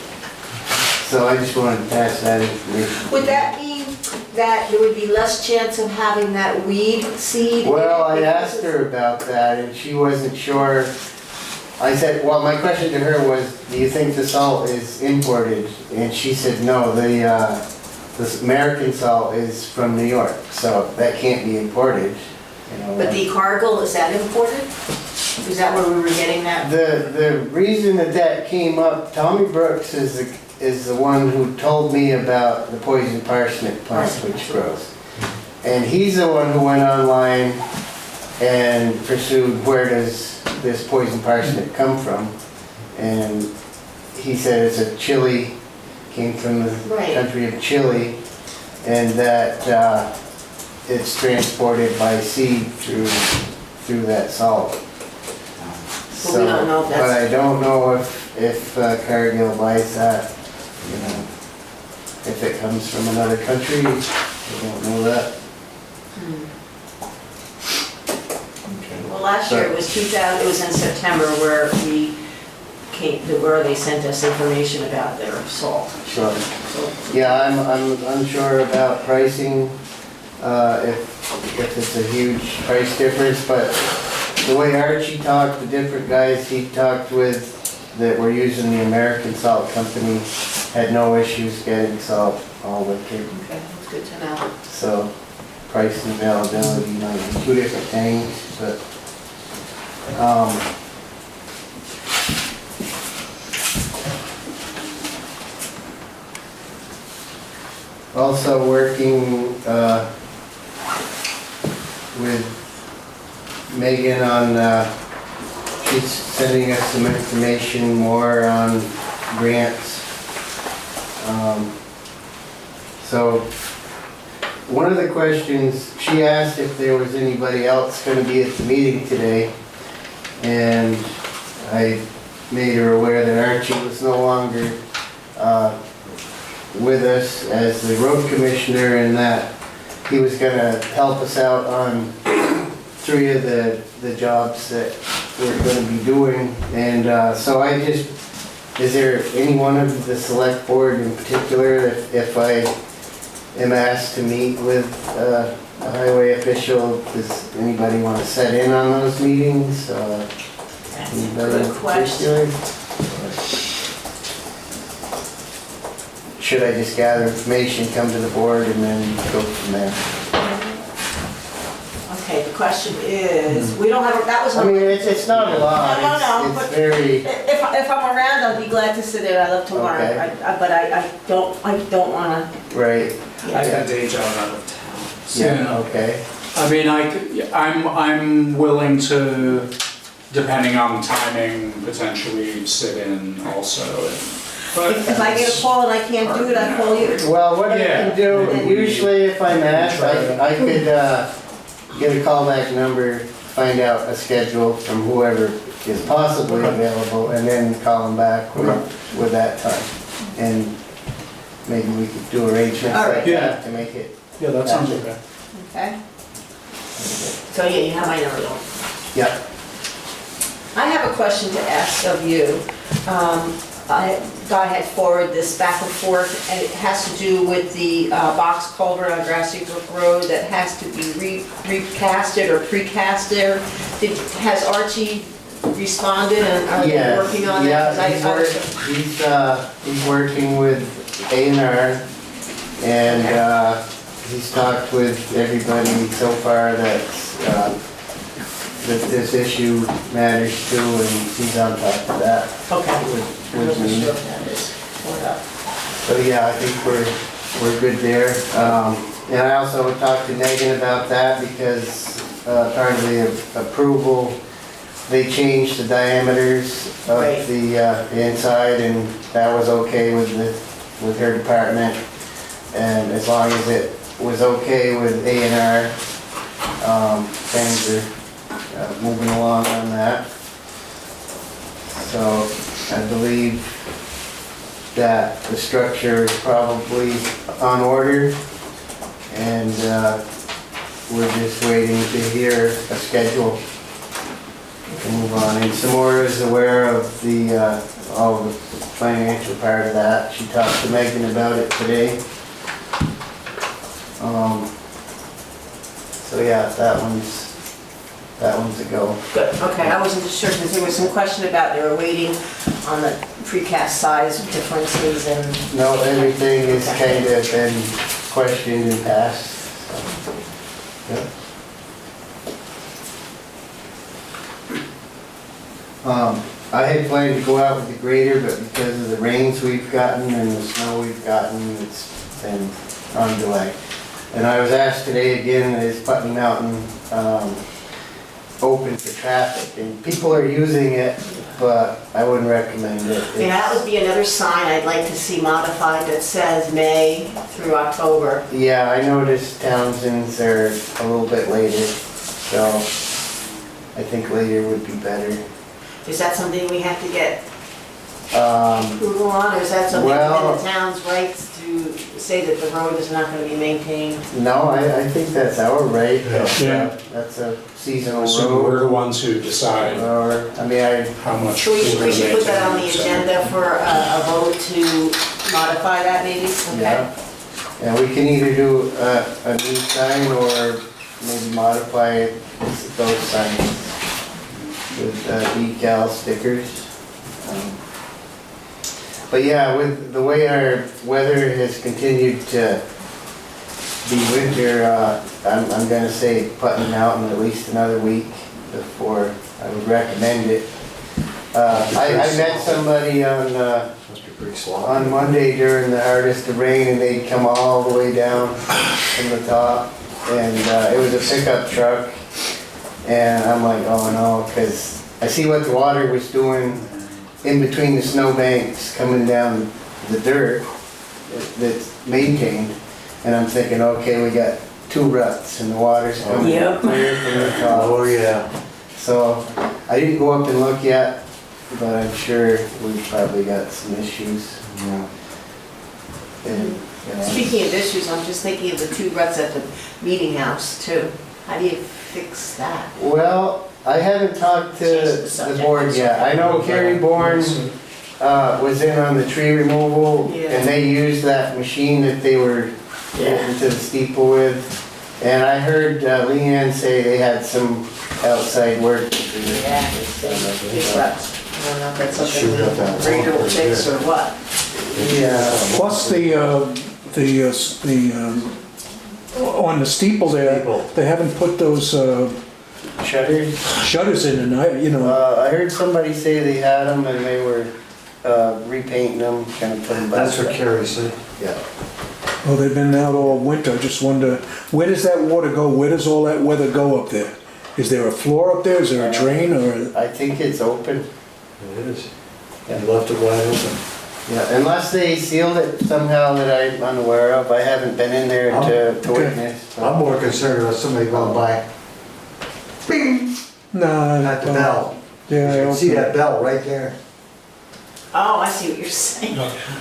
So I just wanted to pass that information. Would that mean that there would be less chance of having that weed seed? Well, I asked her about that, and she wasn't sure. I said, well, my question to her was, do you think the salt is imported? And she said, no, the American salt is from New York, so that can't be imported. You know. But the Cargill, is that imported? Is that where we were getting that? The reason that came up, Tommy Brooks is the one who told me about the poison parsnip plant which grows. And he's the one who went online and pursued where does this poison parsnip come from. And he said it's a Chile, came from the country of Chile, and that it's transported by sea through that salt. Well, we don't know if that's... But I don't know if Cargill buys that, you know, if it comes from another country, I don't know that. Well, last year it was it was in September where where they sent us information about their salt. Sure. Yeah, I'm unsure about pricing, if it's a huge price difference, but the way Archie talked, the different guys he talked with that were using the American Salt Company had no issues getting salt all winter. Okay, that's good to know. So, price and availability, you know, two different things, but, also working, with Megan on, she's sending us some information more on grants. So, one of the questions, she asked if there was anybody else going to be at the meeting today, and I made her aware that Archie was no longer with us as the road commissioner, and that he was going to help us out on 3 of the jobs that we're going to be doing. And so I just, is there anyone of the select board in particular, if I am asked to meet with a highway official, does anybody want to set in on those meetings? That's a good question. should I just gather information, come to the board, and then go from there? Okay, the question is, we don't have, that was. I mean, it's not a lot. No, It's but very, if I'm around, I'll be glad to sit in, I love to learn. Okay. But I don't wanna. right, I got a day job out of town. So, yeah, okay. I mean, I'm willing to, depending on timing, potentially sit in also. But If I get a call and I can't do it, I call you. Well, what I Yeah. can do, Maybe usually if I'm asked, try I could get a callback number, find out a schedule from whoever is possibly available, and then call them back with that time. And maybe we could do arrangements All right. like Yeah. that to make it. Yeah, that sounds okay. Okay? So yeah, you have my number though. Yeah, I have a question to ask of you. Guy had forwarded this back and forth, and it has to do with the box culvert on Grassy Brook Road that has to be recasted or precasted. Has Archie responded, and are they yeah, working on that? 'Cause he's working with A&R, and he's talked with everybody so far that this issue matters to, and he's on top of that. Okay. With me. Sure what that is. Hold up. So yeah, I think we're good there. And I also talked to Megan about that because part of the approval, they changed the diameters Right. of the inside, and that was okay with her department. And as long as it was okay with A&R, things are moving along on that. So I believe that the structure is probably on order, and we're just waiting to hear a schedule to move on. And Samora is aware of all the financial part of that. She talked to Megan about it today. So yeah, that one's a go. Good, okay, I wasn't sure, because there was some question about they were waiting on the precast size differences and. No, everything has kind of been questioned and passed. So, yeah. I had planned to go out with the grader, but because of the rains we've gotten and the snow we've gotten, it's been on delay. And I was asked today again, is Putney Mountain open for traffic? And people are using it, but I wouldn't recommend it. Yeah, that would be another sign I'd like to see modified that says May through October. Yeah, I noticed Townsend's are a little bit later, so I think later would be better. Is that something we have to get approval on, or is that something well- within the town's rights to say that the road is not gonna be maintained? No, I think that's our right. Yeah. That's a seasonal So we're the road. ones who decide Or, I mean, how much. So we we're should gonna put that on the maintain, so. agenda for a vote to modify that maybe? Okay. yeah. Yeah, we can either do a new sign or maybe modify those signs with decal stickers. But yeah, with the way our weather has continued to be winter, I'm gonna say Putney Mountain at least another week before I would recommend it. I met somebody on Monday during the hardest of rain, and they'd come all the way down from the top, and it was a pickup truck, and I'm like, oh no, because I see what the water was doing in between the snowbanks coming down the dirt that's maintained, and I'm thinking, okay, we got 2 ruts and the water's coming Yep. clear from the top. Oh, yeah. So I didn't go up and look yet, but I'm sure we've probably got some issues. Yeah. And, you know, Speaking of issues, I'm just thinking of the 2 ruts at the meeting house too. How do you fix that? well, I haven't talked to Change the the subject. board yet. I know Kerry Bourne was in on the tree removal, Yeah. and they used that machine that they were getting to the steeple with. And I heard Leanne say they had some outside work to do. Yeah, big ruts. I don't know if that's something Shoot up that the grader will wall, fix yeah. or what. Yeah. Plus on the steeple there, Steeple. they haven't put those Shutters? shutters in, and I I heard somebody say they had them and they were repainting them, kind of putting back. That's what Carrie said. Yeah. oh, they've been out all winter. I just wonder, where does that water go? Where does all that weather go up there? Is there a floor up there? Is there a drain or? I think it's open. It is. And left it wide open. Yeah, unless they sealed it somehow that I'm unaware of. I haven't been in there to Okay. witness. so. I'm more concerned about somebody going by, bing, No. at the bell. Yeah, I You can see don't- that bell right there. Oh, I see what you're saying.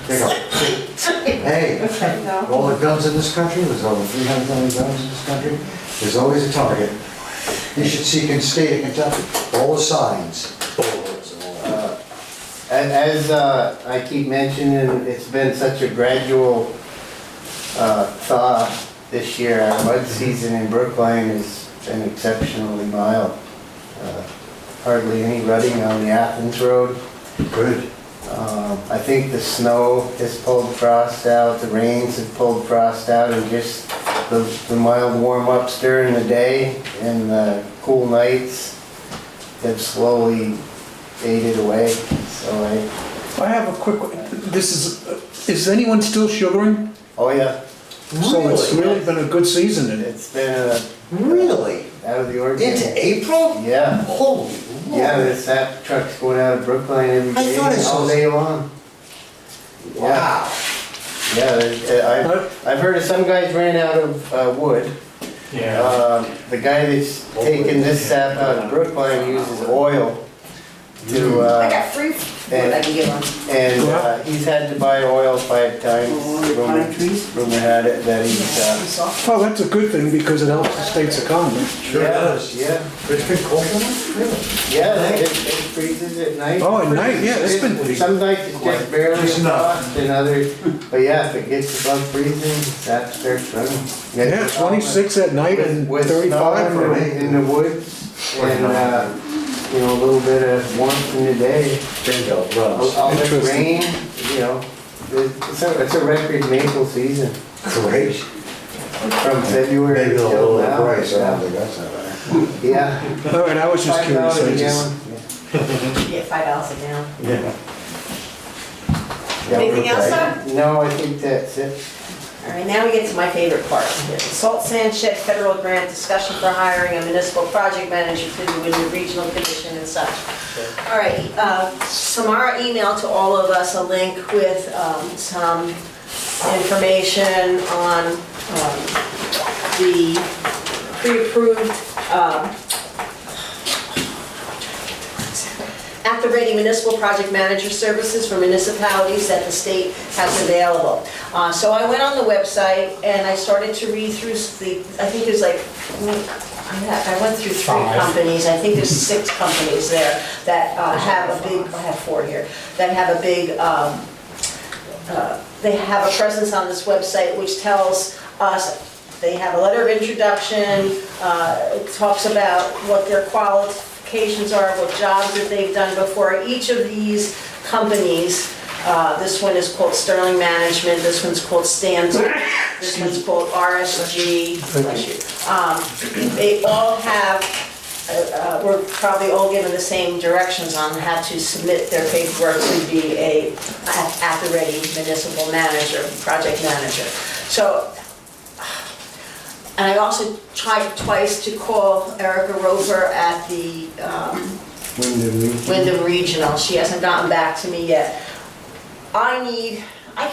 There you go. Hey, No. all the guns in this country, there's over 300,000 guns in this country, there's always a target. You should see in state of Kentucky, all the signs, bullets and all that. And as I keep mentioning, it's been such a gradual thaw this year. Our mud season in Brookline has been exceptionally mild. Hardly any rutting on the Athens Road. Good. I think the snow has pulled frost out, the rains have pulled frost out, and just the mild warm-ups during the day and the cool nights have slowly faded away. So I have a quick, is anyone still sugaring? oh yeah, So it's really been a good season in it. it's been Really? out of the ordinary. Into April? Yeah, Holy yeah, Lord. the sap trucks going out of Brookline every I day, thought I saw all day long. Wow. Yeah, I've heard of some guys ran out of wood. Yeah. The guy that's taking this sap out of Brookline uses oil to, I got free wood I can give them. and he's had to buy oil 5 times. Rumor had it that he's, Oh, that's a good thing because it helps the state's economy. Sure yeah, does. yeah, It's been cold enough? Really? yeah, it freezes at night. Oh, at night, yeah, it's been, Some nights it's just barely Just enough. frost and others, but yeah, if it gets above freezing, sap starts running. yeah, 26 at night and With 35 snow for in the woods and, you know, a little bit of warmth in the day. Bingo, runs. All this Interesting. rain, you know, it's a record maple season Great. from February Maybe a till little now. price, I don't think that's that bad. Yeah. All right, I was just curious. $5 I a just, gallon. Yeah, $5 a gallon. Yeah. Yeah, Anything else, sir? No, I think that's it. All right, now we get to my favorite part. The Salt Sand Shed Federal Grant discussion for hiring a municipal project manager to the Wyndham Regional Commission and such. All right, Samara emailed to all of us a link with some information on the pre-approved at the ready municipal project manager services for municipalities that the state has available. So I went on the website and I started to read through I think there's like, I went through 3 5. companies, I think there's 6 companies there that have a big, I have 4 here, that have a big, they have a presence on this website which tells us, they have a letter of introduction, it talks about what their qualifications are, what jobs that they've done before. Each of these companies, this one is called Sterling Management, this one's called Stanton, this one's called RSG. Bless you. They all have, we're probably all given the same directions on how to submit their paperwork to be a at-the-ready municipal manager, project manager. So, and I also tried twice to call Erica Rover at the Wyndham Regional. She hasn't gotten back to me yet. I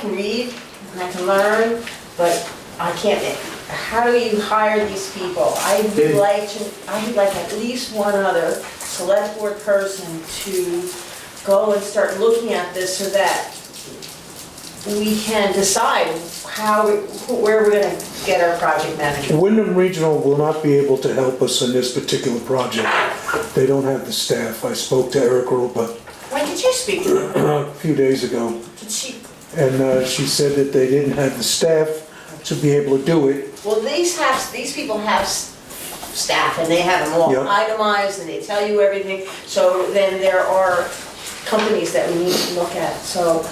can read and I can learn, but I can't, how do you hire these people? I would like at least one other select board person to go and start looking at this so that we can decide where we're gonna get our project manager. Wyndham Regional will not be able to help us in this particular project. They don't have the staff. I spoke to Eric Roper When did you speak to them? a few days ago, Did she? and she said that they didn't have the staff to be able to do it. Well, these people have staff and they have them all Yep. itemized and they tell you everything. So then there are companies that we need to look at. So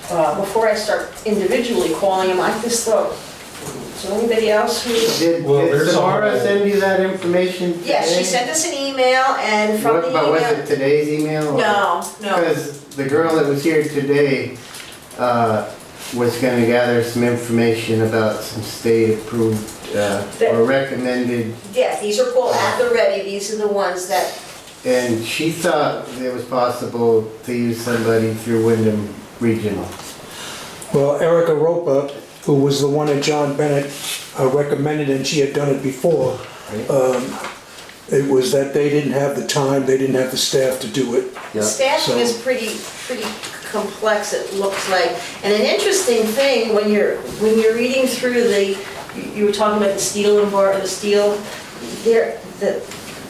before I start individually calling them, I just thought, is there anybody else who? Did Well, there's a Samara whole- send you that information today? Yes, she sent us an email, and from the But was email. it today's email? or- No, no. Because the girl that was here today, was gonna gather some information about some state-approved, or recommended, Yeah, these are called at the ready, these are the ones that, and she thought it was possible to use somebody through Wyndham Regional. Well, Erica Roper, who was the one that John Bennett recommended, and she had done it before, it was that they didn't have the time, they didn't have the staff to do it. Yeah. staffing So- is pretty complex, it looks like. And an interesting thing, when you're reading through you were talking about the steel and the steel,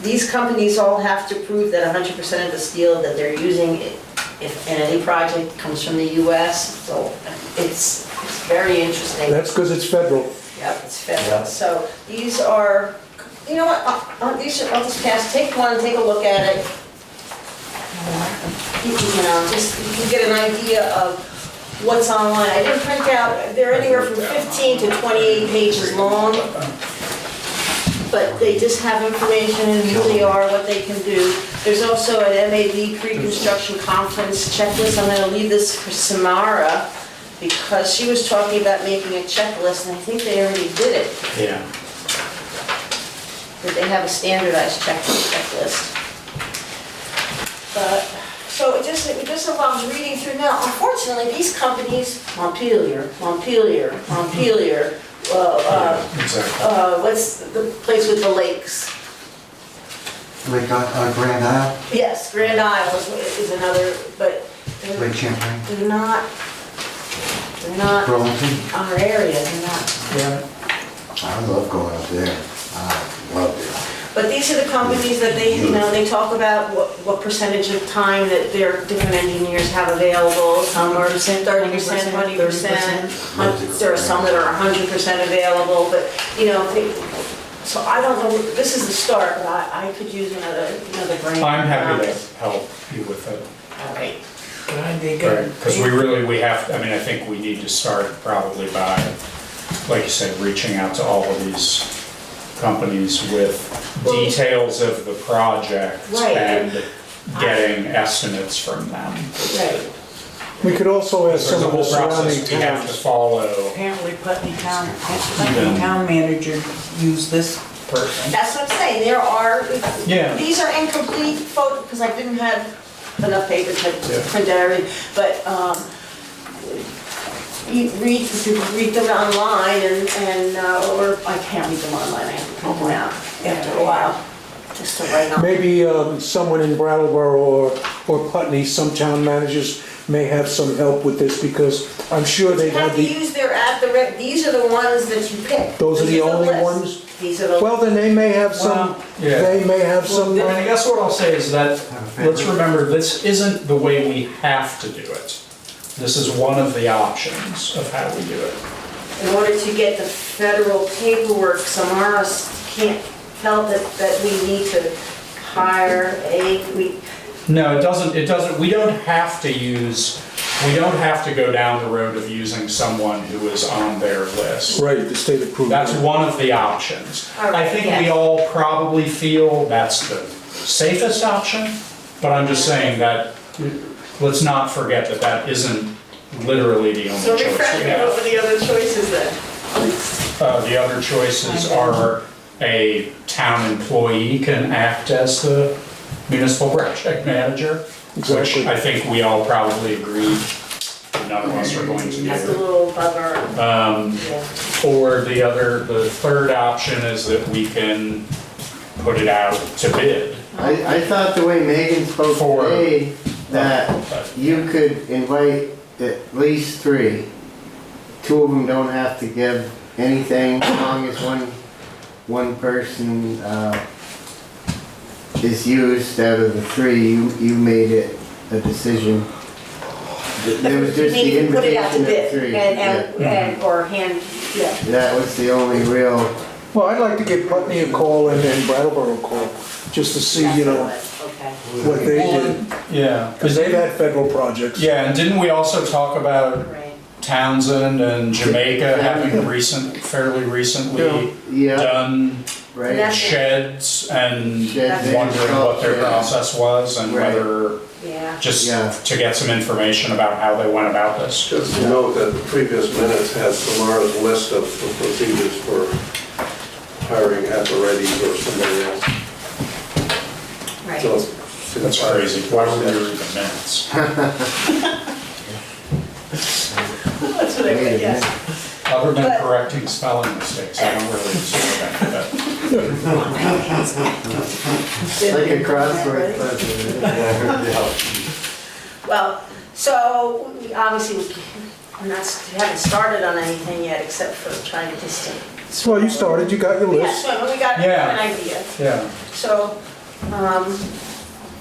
these companies all have to prove that 100% of the steel that they're using if in any project comes from the US, so it's very interesting. That's because it's federal. Yep, it's federal. So these are, you know what, I'll just pass, take one, take a look at it. You know, just, you can get an idea of what's online. I didn't print out, they're anywhere from 15 to 28 pages long, but they just have information and who they are, what they can do. There's also an MAB pre-construction conference checklist. I'm gonna leave this for Samara, because she was talking about making a checklist, and I think they already did it. Yeah. That they have a standardized checklist. But, so it just involves reading through. Now, unfortunately, these companies, Montpelier, Exactly. what's the place with the lakes? Lake Grand Isle, Yes, Grand Isle is another, but Lake Champlain, they're not Burlington. our area, they're not. I love going up there. I love it. But these are the companies that they, they talk about what percentage of time that their different engineers have available. Some are 30%, 20%. There are some that are 100% available, but, so I don't know, this is the start, but I could use another grant. I'm happy to help you with it. All right. Because we have, I think we need to start probably by, like you said, reaching out to all of these companies with details of the project Right. and getting estimates from them. Right. We could also ask There's some a of the whole surrounding process we have to towns. follow. Apparently Putney Town manager used this person. That's what I'm saying, there are, Yeah. these are incomplete photos, because I didn't have enough paper to Yeah. print everything, but, you read them online and, or I can't read them online, I have to print them out after a while, just to write on. Maybe someone in Brattleboro or Putney, some town managers may have some help with this, because I'm sure You they've have had to the, use these are the ones that you pick. those are This the is only list. ones? These are the. Well, then they may have some, Yeah. they may have some, And I guess what I'll say is that, let's remember, this isn't the way we have to do it. This is one of the options of how we do it. In order to get the federal paperwork, Samara felt that we need to hire No, it doesn't, we don't have to go down the road of using someone who is on their list. right, the state approved. That's one of the options. All right, I think we yes. all probably feel that's the safest option, but I'm just saying that, let's not forget that that isn't literally the only So choice refresh we me, what have. were the other choices then? The other choices are a town employee can act as the municipal project manager, which Exactly. I think we all probably agree none of us are going to That's a do. little bummer. Yeah. Or the third option is that we can put it out to bid. I thought the way Megan spoke today, that you could invite at least 3. 2 of them don't have to give anything, as long as one person is used out of the 3. You made it a decision. There was just the Maybe put it out to invitation at bid 3. and, or hand, yeah. That was the only real, Well, I'd like to give Putney a call and Brattleboro a call, just to see, Okay. Okay. what they did, Yeah. because they've had federal projects. Yeah, and didn't we also talk about Right. Townsend and Jamaica having fairly recently Yeah, done right. sheds and Sheds, wondering what their yeah. process was and Right. whether, Yeah. just Yeah. to get some information about how they went about this. Just to note that the previous minutes had Samara's list of the procedures for hiring apparatus or somebody else. Right. So That's crazy. Why would we read the minutes? That's what I read, yes. Other than But- correcting spelling mistakes, I don't really see that. Like a crossword puzzle. Well, so we obviously, we're not, we haven't started on anything yet except for trying to just. Well, you started, you got your Yeah, list. so we got Yeah. an idea. Yeah. So,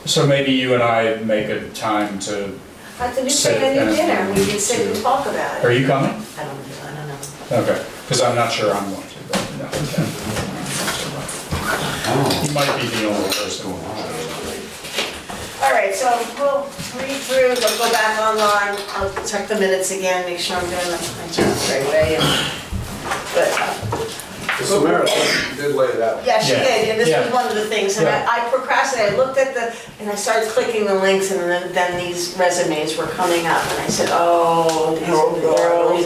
So maybe you and I make a time to, I have to do Sit menu and- dinner, we can sit and talk about are it. you coming? I don't know. Okay, because I'm not sure I'm going to, but no. You might be the only person. All right, so we'll read through, we'll go back online, I'll check the minutes again, make sure I'm doing my job the right way. But, Samara did lay it out. yeah, she Yeah. did, and this was Yeah. one of the things, and Yeah. I procrastinated, I looked at and I started clicking the links, and then these resumes were coming up, and I said, oh, these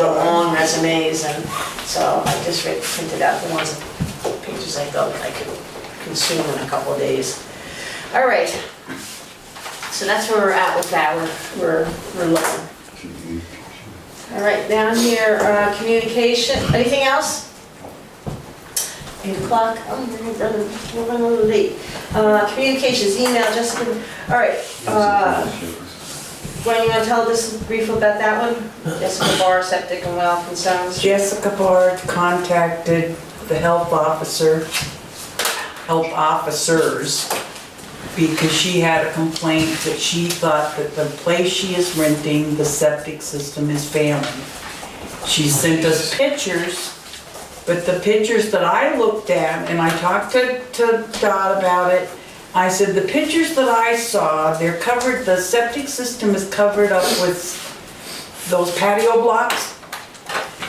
are long resumes, and so I just printed out the ones, pictures I felt I could consume in a couple of days. All right, so that's where we're at with that, we're looking. All right, down here, communication, anything else? 8 o'clock, oh, we're running a little late. Communications, email, Jessica, all right. Gwen, you want to tell us brief about that one? Jessica Barr, septic and well concerns. Jessica Bard contacted the health officers, because she had a complaint that she thought that the place she is renting, the septic system is failing. She sent us pictures, but the pictures that I looked at, and I talked to Dot about it, I said, the pictures that I saw, they're covered, the septic system is covered up with those patio blocks.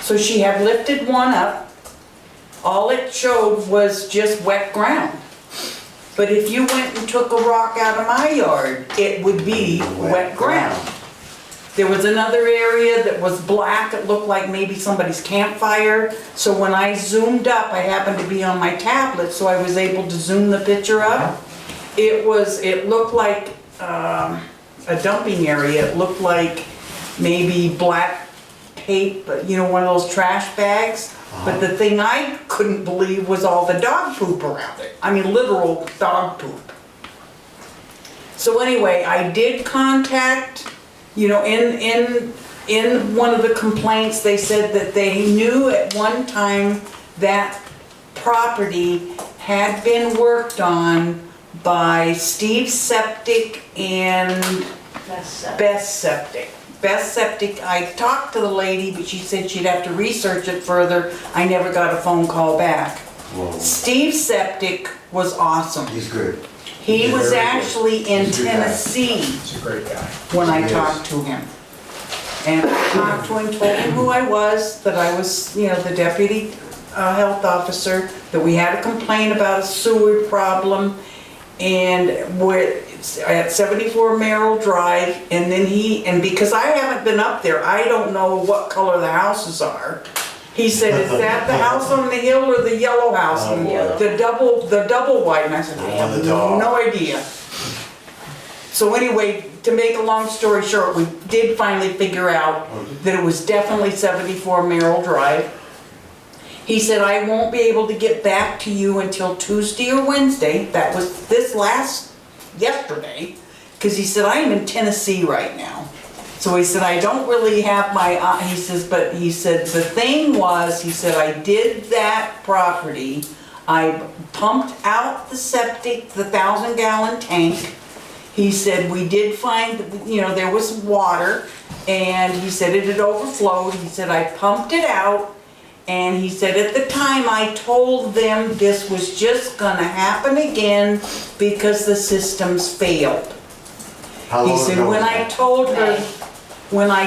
So she had lifted one up, all it showed was just wet ground. But if you went and took a rock out of my yard, it would be wet ground. There was another area that was black, it looked like maybe somebody's campfire. So when I zoomed up, I happened to be on my tablet, so I was able to zoom the picture up. It looked like a dumping area, it looked like maybe black tape, one of those trash bags. But the thing I couldn't believe was all the dog poop around it. I mean, literal dog poop. So anyway, I did contact, in one of the complaints, they said that they knew at one time that property had been worked on by Steve Septic and Best Septic. Best Septic, I talked to the lady, but she said she'd have to research it further. I never got a phone call back. Whoa. Steve Septic was awesome. He's good. He He's was very good. actually in He's a good guy. Tennessee He's a great guy. when I He is. talked to him. And I talked to him, told him who I was, that I was, the deputy health officer, that we had a complaint about a sewer problem, and we're at 74 Merrill Drive, and then because I haven't been up there, I don't know what color the houses are. He said, is that the house on the hill or the yellow house? Oh, boy. The double white, and I said, I have no idea. So anyway, to make a long story short, we did finally figure out that it was definitely 74 Merrill Drive. He said, I won't be able to get back to you until Tuesday or Wednesday. That was yesterday, because he said, I am in Tennessee right now. So he said, I don't really have he said, the thing was, he said, I did that property. I pumped out the septic, the 1,000-gallon tank. He said, we did find, there was water, and he said it had overflowed. He said, I pumped it out, And he said, at the time, I told them this was just gonna happen again because the systems failed. How He long said, ago was when I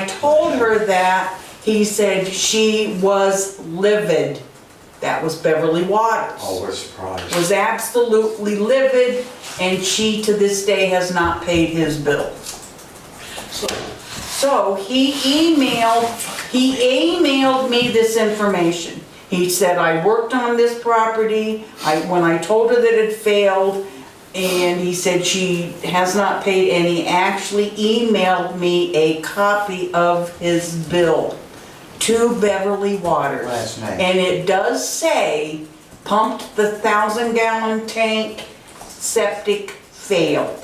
that? told her that, he said she was livid. That was Beverly Waters. Oh, we're surprised. Was absolutely livid, and she to this day has not paid his bill. So he emailed me this information. He said, I worked on this property, when I told her that it failed, and he said she has not paid, and he actually emailed me a copy of his bill to Beverly Waters. Last night. And it does say, pumped the 1,000-gallon tank, septic failed.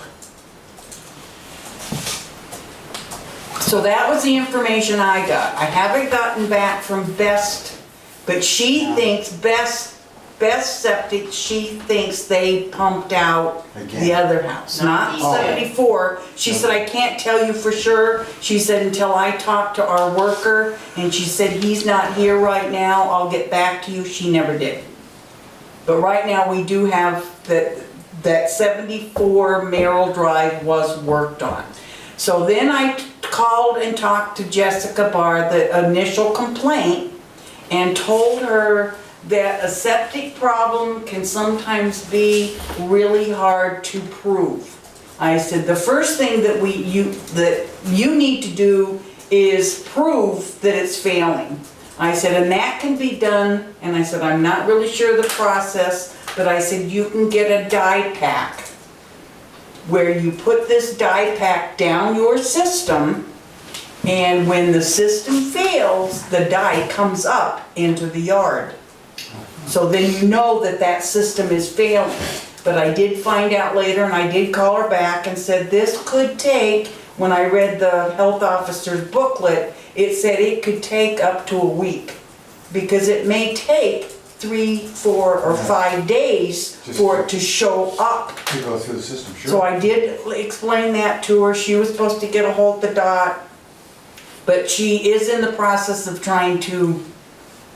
So that was the information I got. I haven't gotten back from Best, but she thinks Best Septic, she thinks they pumped out the Again. other house, not Oh. 74. She said, I can't tell you for sure. She said, until I talk to our worker, and she said, he's not here right now, I'll get back to you. She never did. But right now, we do have that 74 Merrill Drive was worked on. So then I called and talked to Jessica Barr, the initial complaint, and told her that a septic problem can sometimes be really hard to prove. I said, the first thing that you need to do is prove that it's failing. I said, and that can be done, and I said, I'm not really sure the process, but I said, you can get a dye pack where you put this dye pack down your system, and when the system fails, the dye comes up into the yard. So then you know that that system is failing. But I did find out later, and I did call her back and said this could take, when I read the health officer's booklet, it said it could take up to a week. Because it may take 3, 4, or 5 days for it to show up. To go through the system, sure. So I did explain that to her. She was supposed to get a hold of the DOT, but she is in the process of trying to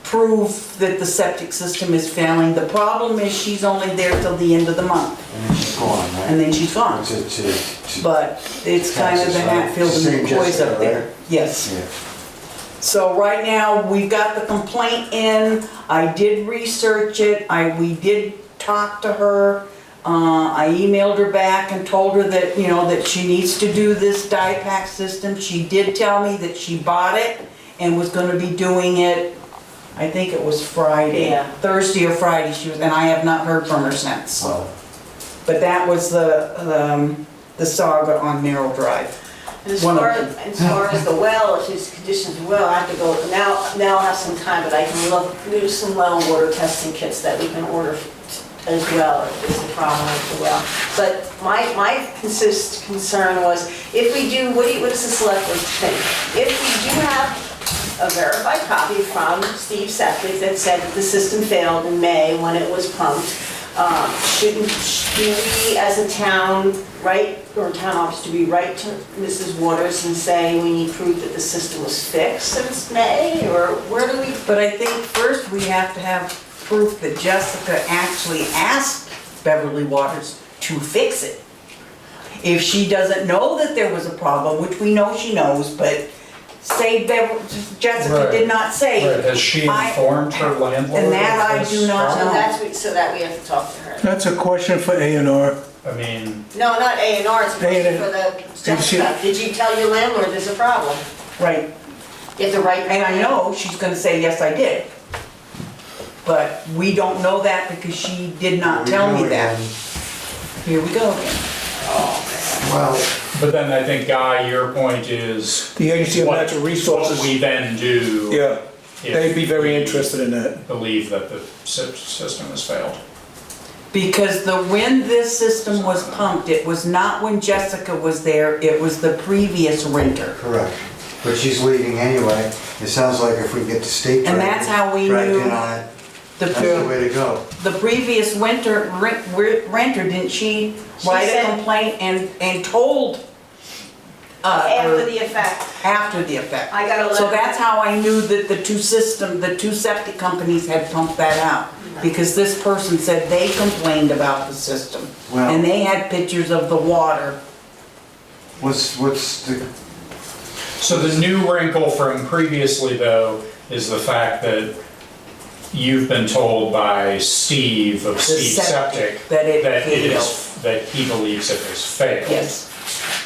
prove that the septic system is failing. The problem is she's only there till the end of the month, And then she's gone, right? and then she's gone. To- But it's kind of the Hatfield and Same McCoys Jessica, up there. right? Yes. Yeah. So right now, we've got the complaint in. I did research it. We did talk to her. I emailed her back and told her that, that she needs to do this dye pack system. She did tell me that she bought it and was gonna be doing it, I think it was Friday. Yeah. Thursday or Friday, and I have not heard from her since. Well, But that was the saga on Merrill Drive. And as One of far them. as the well, if his conditions are well, I have to go, now I'll have some time, but I can look, there's some well and water testing kits that we can order as well, if there's a problem with the well. But my concern was, if we do, what does the select board think? If we do have a verified copy from Steve Septic that said that the system failed in May when it was pumped, shouldn't we as a town or town office, do we write to Mrs. Waters and say we need proof that the system was fixed since May, or where do we? But I think first we have to have proof that Jessica actually asked Beverly Waters to fix it. If she doesn't know that there was a problem, which we know she knows, but say Jessica did not say. Right, has she informed her landlord? And that of I this do not problem? know. So that we have to talk to her. That's a question for A&R. I mean, No, not A&R, it's a question A&R. for the Jessica. Did you tell your landlord there's a problem? Right. You have to write. And I know she's gonna say, yes, I did. But we don't know that because she did not tell me that. Here we go again. Well, but then I think, Guy, your point is. The Agency of what- Natural Resources. What we then do. Yeah, if they'd be very we interested in that. Believe that the system has failed. Because when this system was pumped, it was not when Jessica was there, it was the previous renter. correct. But she's leaving anyway. It sounds like if we get the state And that's how we dragged knew in on it, that's the way to go. The previous renter, didn't she write a said- complaint and told After the effect. After the effect. I got a letter. So that's how I knew that the two septic companies had pumped that out. Because this person said they complained about the system. Well- And they had pictures of the water. What's the, So the new wrinkle from previously, though, is the fact that you've been told by Steve of Steve Septic that it that he believes it has failed. Yes.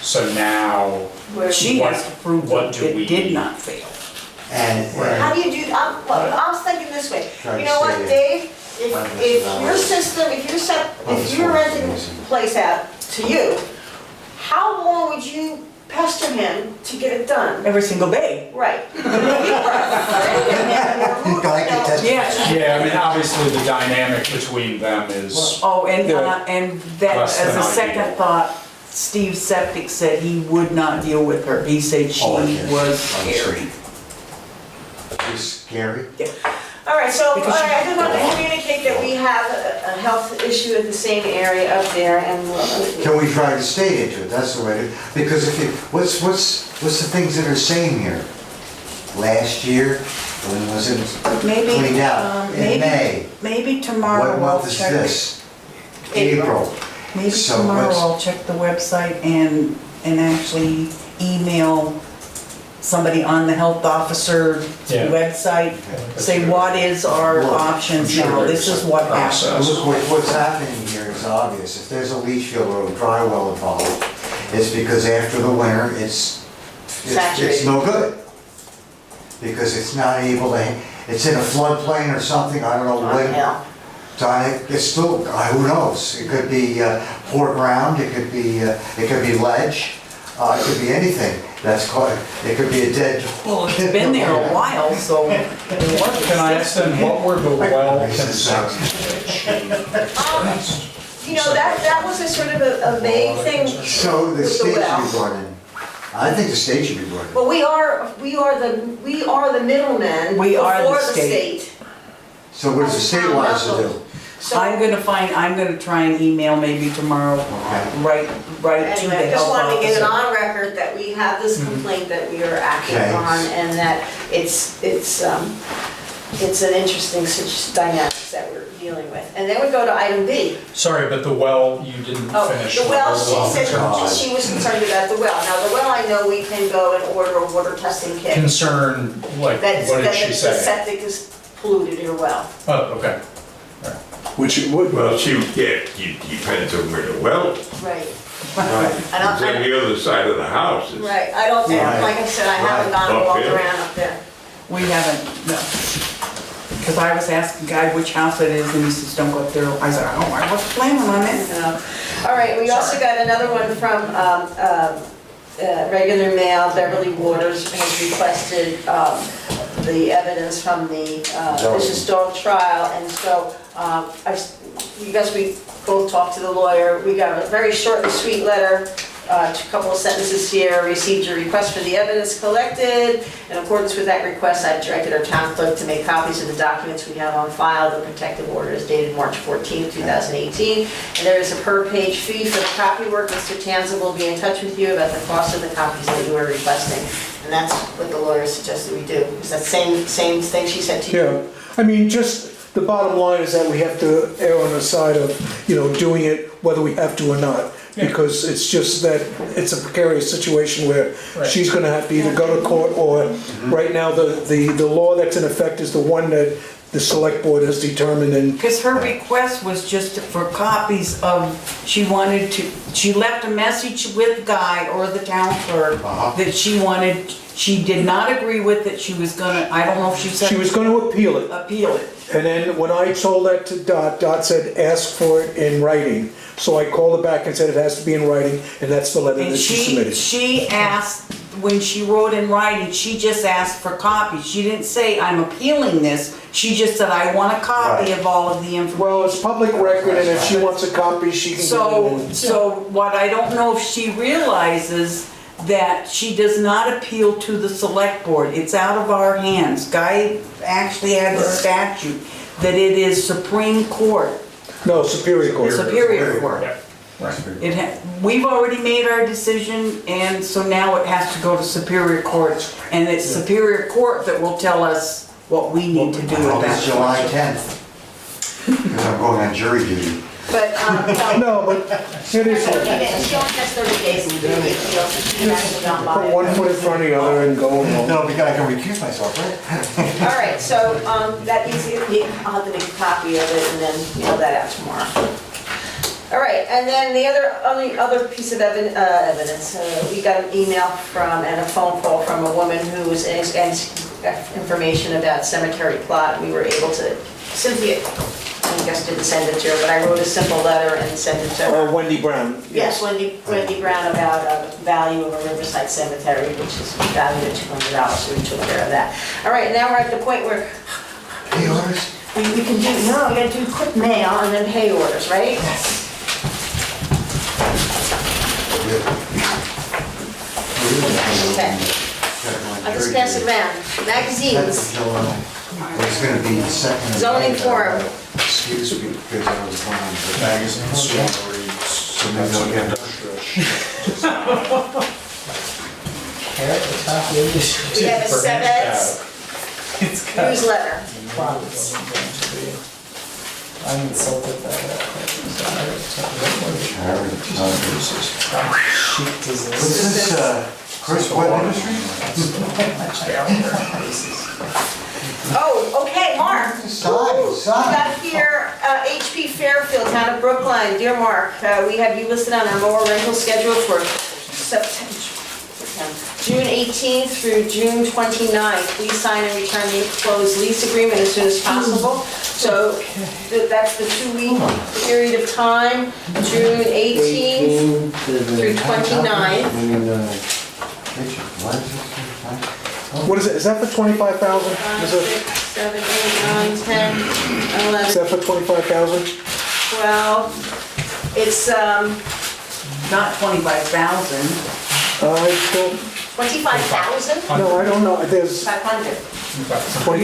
So now, She has to prove what that do it we- did not fail. How do you do, I was thinking this way, Try to you know what, stay Dave? If your if you're renting a place out to you, how long would you pester him to get it done? Every single day. Right. Yeah. yeah, I mean, obviously the dynamic between them is, Oh, and that, Less as than a second ideal. thought, Steve Septic said he would not deal with her. He said she was scary. scary? All right, so, all Because she- right, I just want to communicate that we have a health issue in the same area up there, and Can we try to stay into it? That's the way to, because if you, what's the things that are same here? Last year, when was it Maybe, cleaned out? In maybe, May. maybe tomorrow What I'll month is check. this? April. Maybe So tomorrow what's- I'll check the website and actually email somebody on the health officer Yeah. website, say what is our options I'm sure now, this there's is a what process. happened. Look, what's happening here is obvious. If there's a leach field or a dry well involved, it's because after the winter, it's Saturated. no good. Because it's not able to, it's in a floodplain or something, I don't know when. Yeah. It's still, who knows? It could be poor ground, it could be ledge, it could be anything. That's called, it could be a dead. Well, it's been there a while, so. can I ask them, what were the well concerns that she raised? You know, that was a sort of a vague thing. So the with state should well. be brought in. I think the state should be brought in. Well, we are the middlemen We are the before the state. state. So what does the state want us to do? So, I'm gonna try and email maybe tomorrow, right to anyway, I the just health wanted to get it officer. on record that we have this complaint that we are acting Okay. on, and that it's an interesting dynamics that we're dealing with. And then we go to item B. Sorry, but the well, you didn't Oh, finish. the well, the she said God. she was concerned about the well. Now, the well, I know we can go and order a water testing kit. Concern, like, That what did she the say? septic is polluted, your well. Oh, okay. Which it would. Well, it depends on where the well is. Right. Right. I don't, It's on the other side of the house. It's- right, I don't think, Right. like I said, I haven't gone and Right. walked Up here. around up there. We haven't, no. Because I was asking the guy which house it is, and he says, don't go up there. I said, oh, I wasn't planning on it. No. All right, we also got another one from regular mail. Beverly Waters has requested the evidence from the vicious dog trial. And so you guys, we both talked to the lawyer. We got a very short and sweet letter, a couple of sentences here. Received your request for the evidence collected. In accordance with that request, I've directed our town clerk to make copies of the documents we have on file. The protective order is dated March 14, 2018. And there is a per-page fee for the copy work. Mr. Tanza will be in touch with you about the cost of the copies that you are requesting. And that's what the lawyer suggested we do. Is that same thing she said to you? Yeah, I mean, just, the bottom line is that we have to err on the side of, doing it whether we have to or not. Because it's just that it's a precarious situation where she's gonna have to either go to court or, right now, the law that's in effect is the one that the select board has determined and. Because her request was just for copies of, she left a message with Guy or the town clerk that she did not agree with it, she was gonna, I don't know if she said. She was gonna appeal it. Appeal it. And then when I told that to Dot, Dot said, ask for it in writing. So I called her back and said it has to be in writing, and that's the letter And that she submitted. she asked, when she wrote in writing, she just asked for copies. She didn't say, I'm appealing this. She just said, I want a copy of all of the information. Well, it's public record, and if she wants a copy, she can get it in. So what I don't know if she realizes that she does not appeal to the select board. It's out of our hands. Guy actually has a statute that it is Supreme Court. No, Superior Court. Superior Court. Yeah. We've already made our decision, and so now it has to go to Superior Court. And it's Superior Court that will tell us what we need to do Well, with it's that. July 10th. Because I'm going on jury duty. But, No, but it is, she only has 30 days to do it. She'll actually not buy put it. one foot in front of the other and go home. No, because I can recuse myself, right? All right, so that needs to be, I'll have to make a copy of it and then mail that out tomorrow. All right, and then the only other piece of evidence, we got an email from and a phone call from a woman who was information about cemetery plot. We were able to, Cynthia, I guess didn't send it to her, but I wrote a simple letter and sent it to her. Wendy Brown. Yes, Wendy Brown about value of a Riverside cemetery, which is valued at $200, so we took care of that. All right, now we're at the point where Pay orders? we can do, no, we gotta do quick mail and then pay orders, right? Okay. I'll just pass it around. Magazines, It's gonna be the second. zoning forum. Excuse me, because I was going on the Magazines, so maybe I'll get We have a Sevets newsletter. I'm insulted by that. Sheep disease. What's this, Chris, what industry? Oh, okay, Mark. Side. We got here, HP Fairfield, town of Brookline. Dear Mark, we have you listed on our mower rental schedule for June 18th through June 29th. Please sign and return the enclosed lease agreement as soon as possible. So that's the 2-week period of time, June 18th through 29th. What is it, is that for 25,000? 5, Is it, 6, 7, 8, 9, 10, is 11, that for 25,000? 12. It's Not 25,000. I don't, 25,000? no, I don't know, there's 500. You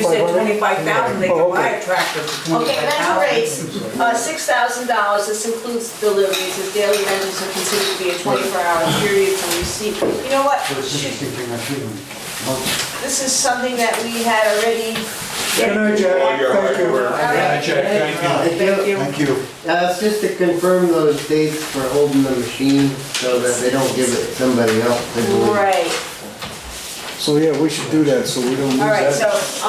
said 2,500? 25,000, they Oh, could buy okay. a tractor for Okay, rental 25,000. rates, $6,000. This includes deliveries, as daily rentals are considered to be a 24-hour period from receipt. You know what? This is something that we had already. Good night, Jack, All your thank you. hard work. Thank you. Thank you. It's just to confirm those dates for holding the machine so that they don't give it to somebody else. I believe. Right. So, yeah, we should do that, so we don't lose All right, so that.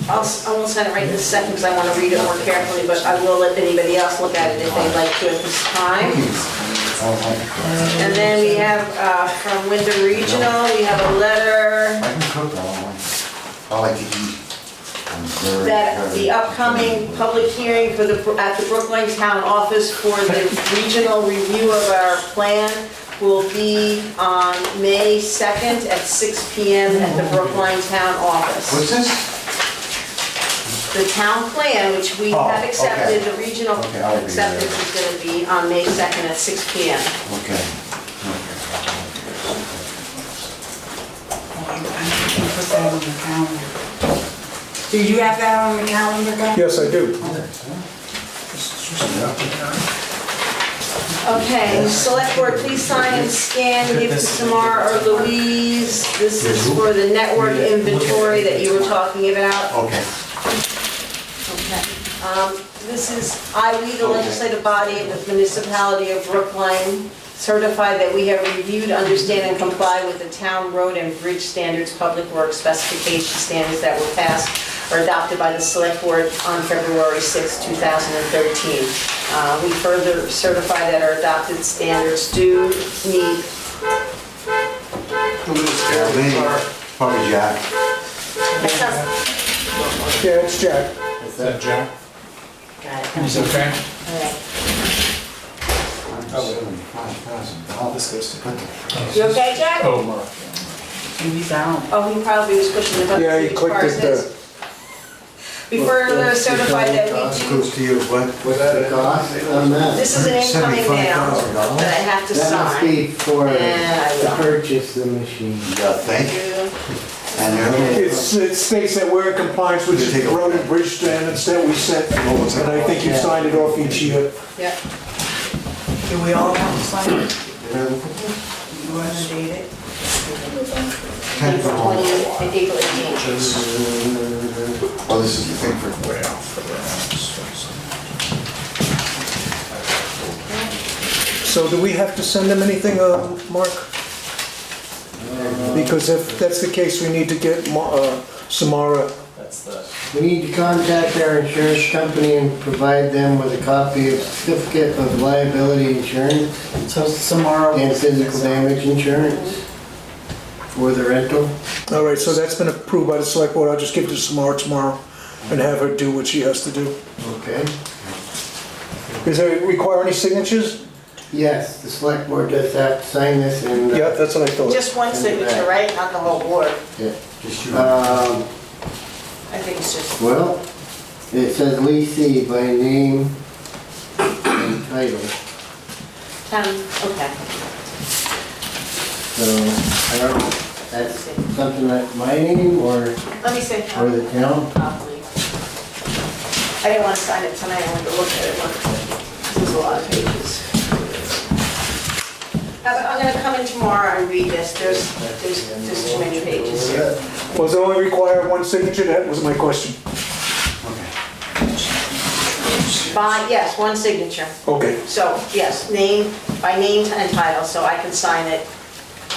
I won't send it right this second because I want to read it more carefully, but I will let anybody else look at it if they'd like to at this time. And then we have from Wyndham Regional, we have a letter I can cook all. I like to eat. that the upcoming public hearing for at the Brookline Town Office for the regional review of our plan will be on May 2nd at 6 PM at the Brookline Town Office. What's this? The town plan, which we Oh, have accepted, okay. the regional Okay, I'll be there. acceptance is gonna be on May 2nd at 6 PM. Okay. Put that on the calendar. Do you have that on the calendar, guys? Yes, I do. Okay, select board, please sign and scan, give to Samar or Louise. This is for the network inventory that you were talking about. Okay. Okay. This is, we, the legislative body of the municipality of Brookline, certified that we have reviewed, understand, and comply with the town road and bridge standards, public works specification standards that were passed or adopted by the select board on February 6, 2013. We further certify that our adopted standards do meet. Probably Jack. Yeah, it's Jack. Is that Jack? Got it. He's okay? All right. This goes to. You okay, Jack? Oh, Mark. He's out. Oh, he probably was pushing the button. Yeah, he as clicked far as it, this. We further certify that we do, Goes to you, what? What's the cost on that? this is an incoming mail $75,000. that I have to That must sign. be for And I to will. purchase the machine. Yeah, thank you. And It states that we're in compliance with the road and bridge standards that we set, and I think you signed it off each year. Yep. Do we all have to sign it? You want to date it? April 20th and April 18th. Oh, this is the thing for, So do we have to send them anything, Mark? Because if that's the case, we need to get Samara. That's the, We need to contact our insurance company and provide them with a copy of certificate of liability insurance So Samara and will... physical damage insurance for the rental. All right, so that's been approved by the select board. I'll just give it to Samara tomorrow and have her do what she has to do. Okay. Does it require any signatures? Yes, the select board does have to sign this and. Yeah, that's what I thought. Just one signature, right? Not the whole board. Yeah. just you. I think it's just, Well, it says leasee by name and title, okay. so I don't know, that's something like my name or Let me see. the town? Probably. I didn't want to sign it tonight, I wanted to look at it. There's a lot of pages. I'm gonna come in tomorrow and read this, there's too many pages here. Was it only require one signature? That was my question. Yes, one signature. Okay. So, yes, by name and title, so I can sign it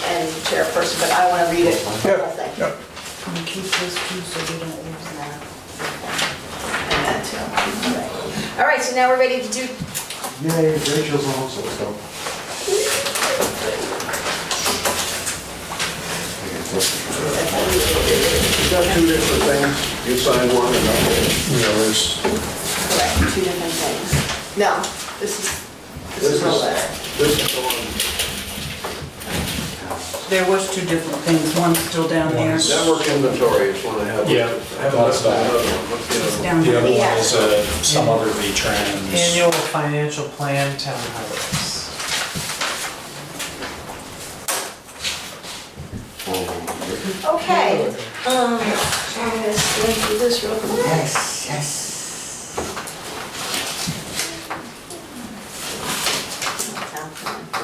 and chairperson, but I want to read it, the whole thing. Yeah. Can you keep this too so we don't lose that? And that too. All right, so now we're ready to do, Yeah, Rachel's also, so. You got two different things, you sign one and correct, two different things. No, this is a letter. this is the one. There was two different things, one's still down there. Network inventory is one I have. Yeah, that's that. What's the other one? Down The here. other one Yeah. is some other V-Trans. annual financial plan, town highways. Okay, so I'm gonna skim through this real quick. Yes, yes.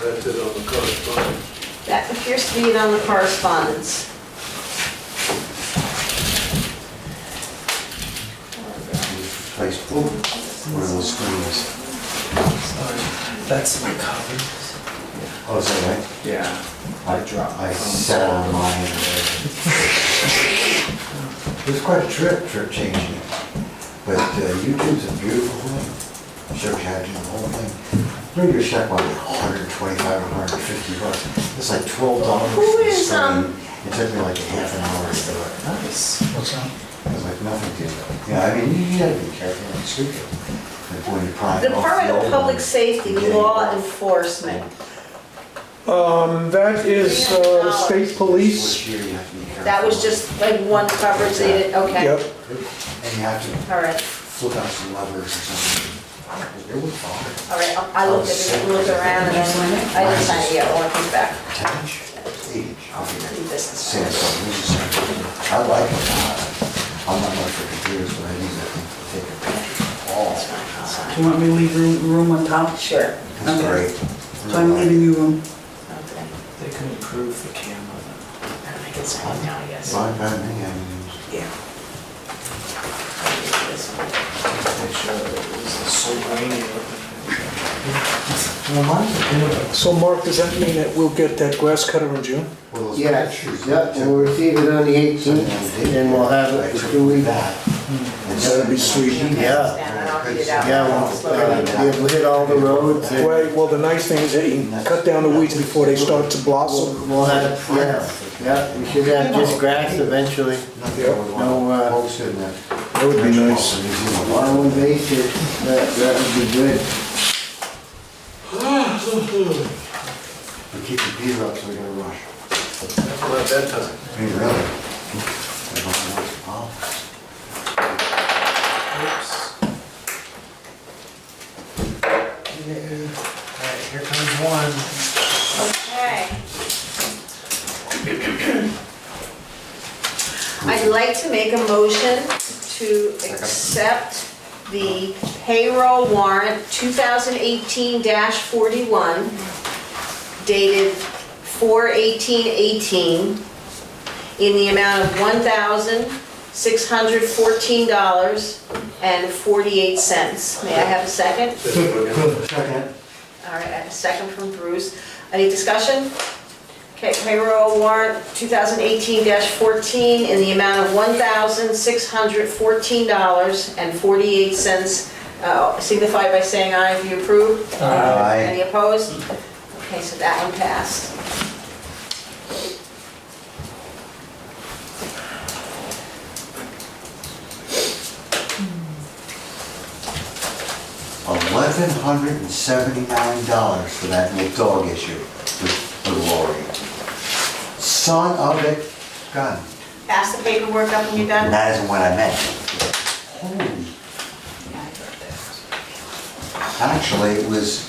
That's it on the correspondence. That appears to be it on the correspondence. Place, one of those screens. That's my copy. Oh, is that right? Yeah. I sat on mine. It was quite a trip changing it. But YouTube's a beautiful thing. Shows you how to do the whole thing. Maybe your check might be $125 or $150. It's like $12 for Who the is, screen. It took me like a half an hour to do it. Nice. What's that? It was like nothing to do. Yeah, I mean, you gotta be careful when you speak it. Like when you're prying off the Department of old Public one. Safety, Law Enforcement. That is state police. Which year you have to be careful. That was just like one coverage they did, okay. Yep. And you have to All right, flip out some levers or something. It was fine. all right, I looked at it, looked around, and I didn't sign it yet, I want to come back. 10 inch, 8 inch. New business. Samsung, I like it. I'm not much for computers, but I use that thing to take a picture. Oh, That's fine, I'll sign. Do you want me to leave room on top? Sure. that's Okay. great. So I'm leaving you room. Okay. They could improve the camera I can sign it now, I guess. Fine by me, I mean, Yeah. This one. though. They show it was so grainy. So Mark, does that mean that we'll get that grass cutter in June? well, those Yes, pictures, yep, we'll receive it on the 18th and we'll have it for 2 weeks. That'd be sweet. Yeah. And I'll read it out. Yeah, we'll be able to hit all the roads and Right, well, the nice thing is that you can cut down the weeds before they start to blossom. we'll have, yeah, we should have just grass eventually. Nothing I would No, want posted in that. That would be nice. No invasive, that would be good. We keep the beer up so we gotta rush. That's not that time. I mean, really. Oh. Alright, here comes one. Okay. I'd like to make a motion to accept the payroll warrant 2018-41 dated 4/18/18 in the amount of $1,614.48. May I have a second? Second. All right, I have a second from Bruce. Any discussion? Okay, payroll warrant 2018-14 in the amount of $1,614.48. Signify by saying aye if you approve. Aye. Any opposed? Okay, so that one passed. $1,179 for that little dog issue with Lori. Son of a gun. Pass the paperwork up when you're done. That isn't what I meant. Holy. Actually, it was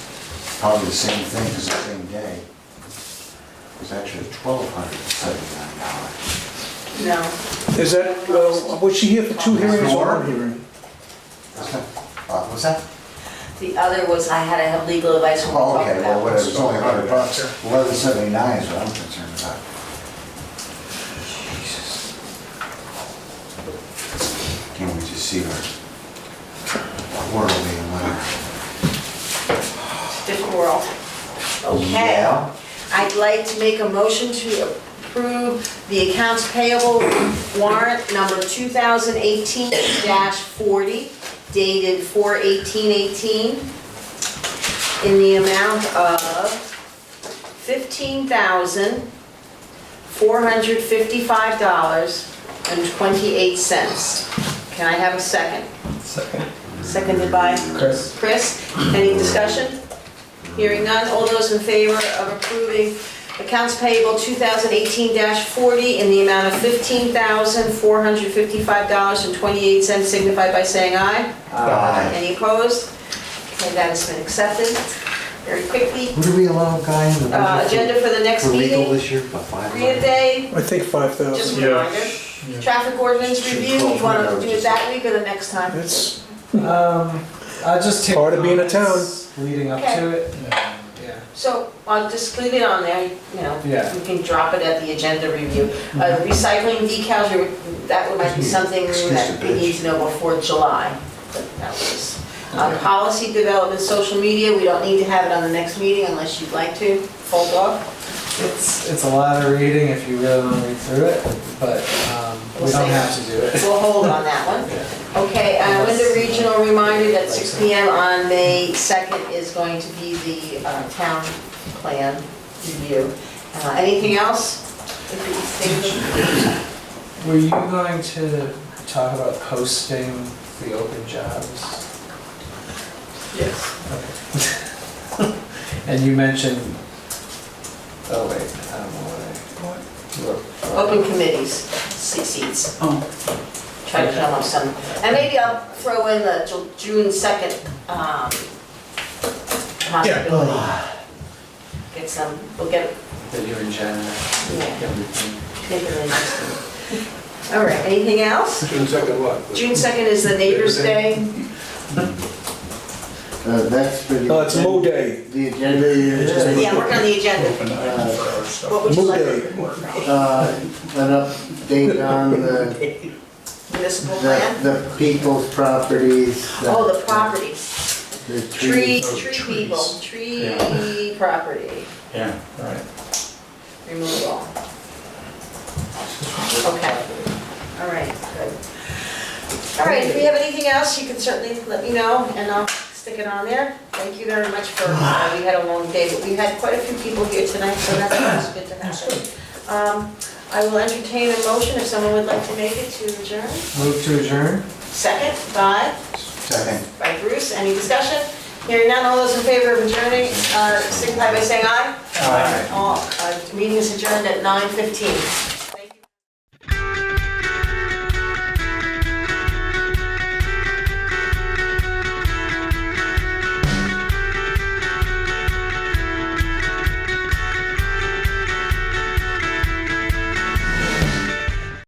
probably the same thing, because the same day. It was actually $1,279. No. Is that, was she here for 2 hearings or 1 hearing? What's that? The other was I had to have legal advice when we Oh, talked okay, well, about. whatever, it's only $100. $1,179 is what I'm concerned about. Jesus. Can't we just see her quarterly and whatever? Different world. Okay. Yeah. I'd like to make a motion to approve the accounts payable warrant number 2018-40 dated 4/18/18 in the amount of $15,455.28. Can I have a second? Second. Seconded by Chris. Chris. Any discussion? Hearing none, all those in favor of approving accounts payable 2018-40 in the amount of $15,455.28 signify by saying aye. Aye. Any opposed? Okay, that has been accepted. Very quickly, Who do we allow, Guy, in the budget agenda for the next for legal meeting, this year? About 500? read a day, I think just 5,000. a reminder. Traffic ordinance review, you want to do it that week or the next time? It's I'll just take Part of being a comments leading up Okay. to it. So I'll just leave it on there, you know, Yeah. we can drop it at the agenda review. Recycling decals, that might be something that we need to know before July. But that was, policy development, social media, we don't need to have it on the next meeting unless you'd like to, hold off. It's a lot of reading if you really want to read through it, but we don't have to do it. We'll hold on that one. Okay, Wyndham Regional reminder that 6 PM on May 2nd is going to be the town plan review. Anything else? Were you going to talk about posting the open jobs? Yes. Okay. And you mentioned, oh wait, I don't know what Open committees, seats. Oh. Try to come up some, and maybe I'll throw in the June 2nd possibility. Get some, we'll get, that you and Jen are yeah, make it interesting. All right, anything else? June 2nd what? June 2nd is the Neighbors' Day. That's for the. Oh, it's Moo Day. The agenda is. Yeah, work on the agenda. What would you Moo like? Day. An update on the, Municipal plan? the people's properties. Oh, the properties. The Tree trees. people, tree property, Yeah, right. removal. Okay, all right, good. All right, if we have anything else, you can certainly let me know, and I'll stick it on there. Thank you very much for, we had a long day, but we had quite a few people here tonight, so that's good to have. I will entertain a motion if someone would like to make it to adjourn. Move to adjourn? Second, by Bruce, any discussion? Hearing none, all those in favor of adjourning, signify by saying aye. Aye. All, meeting is adjourned at 9:15.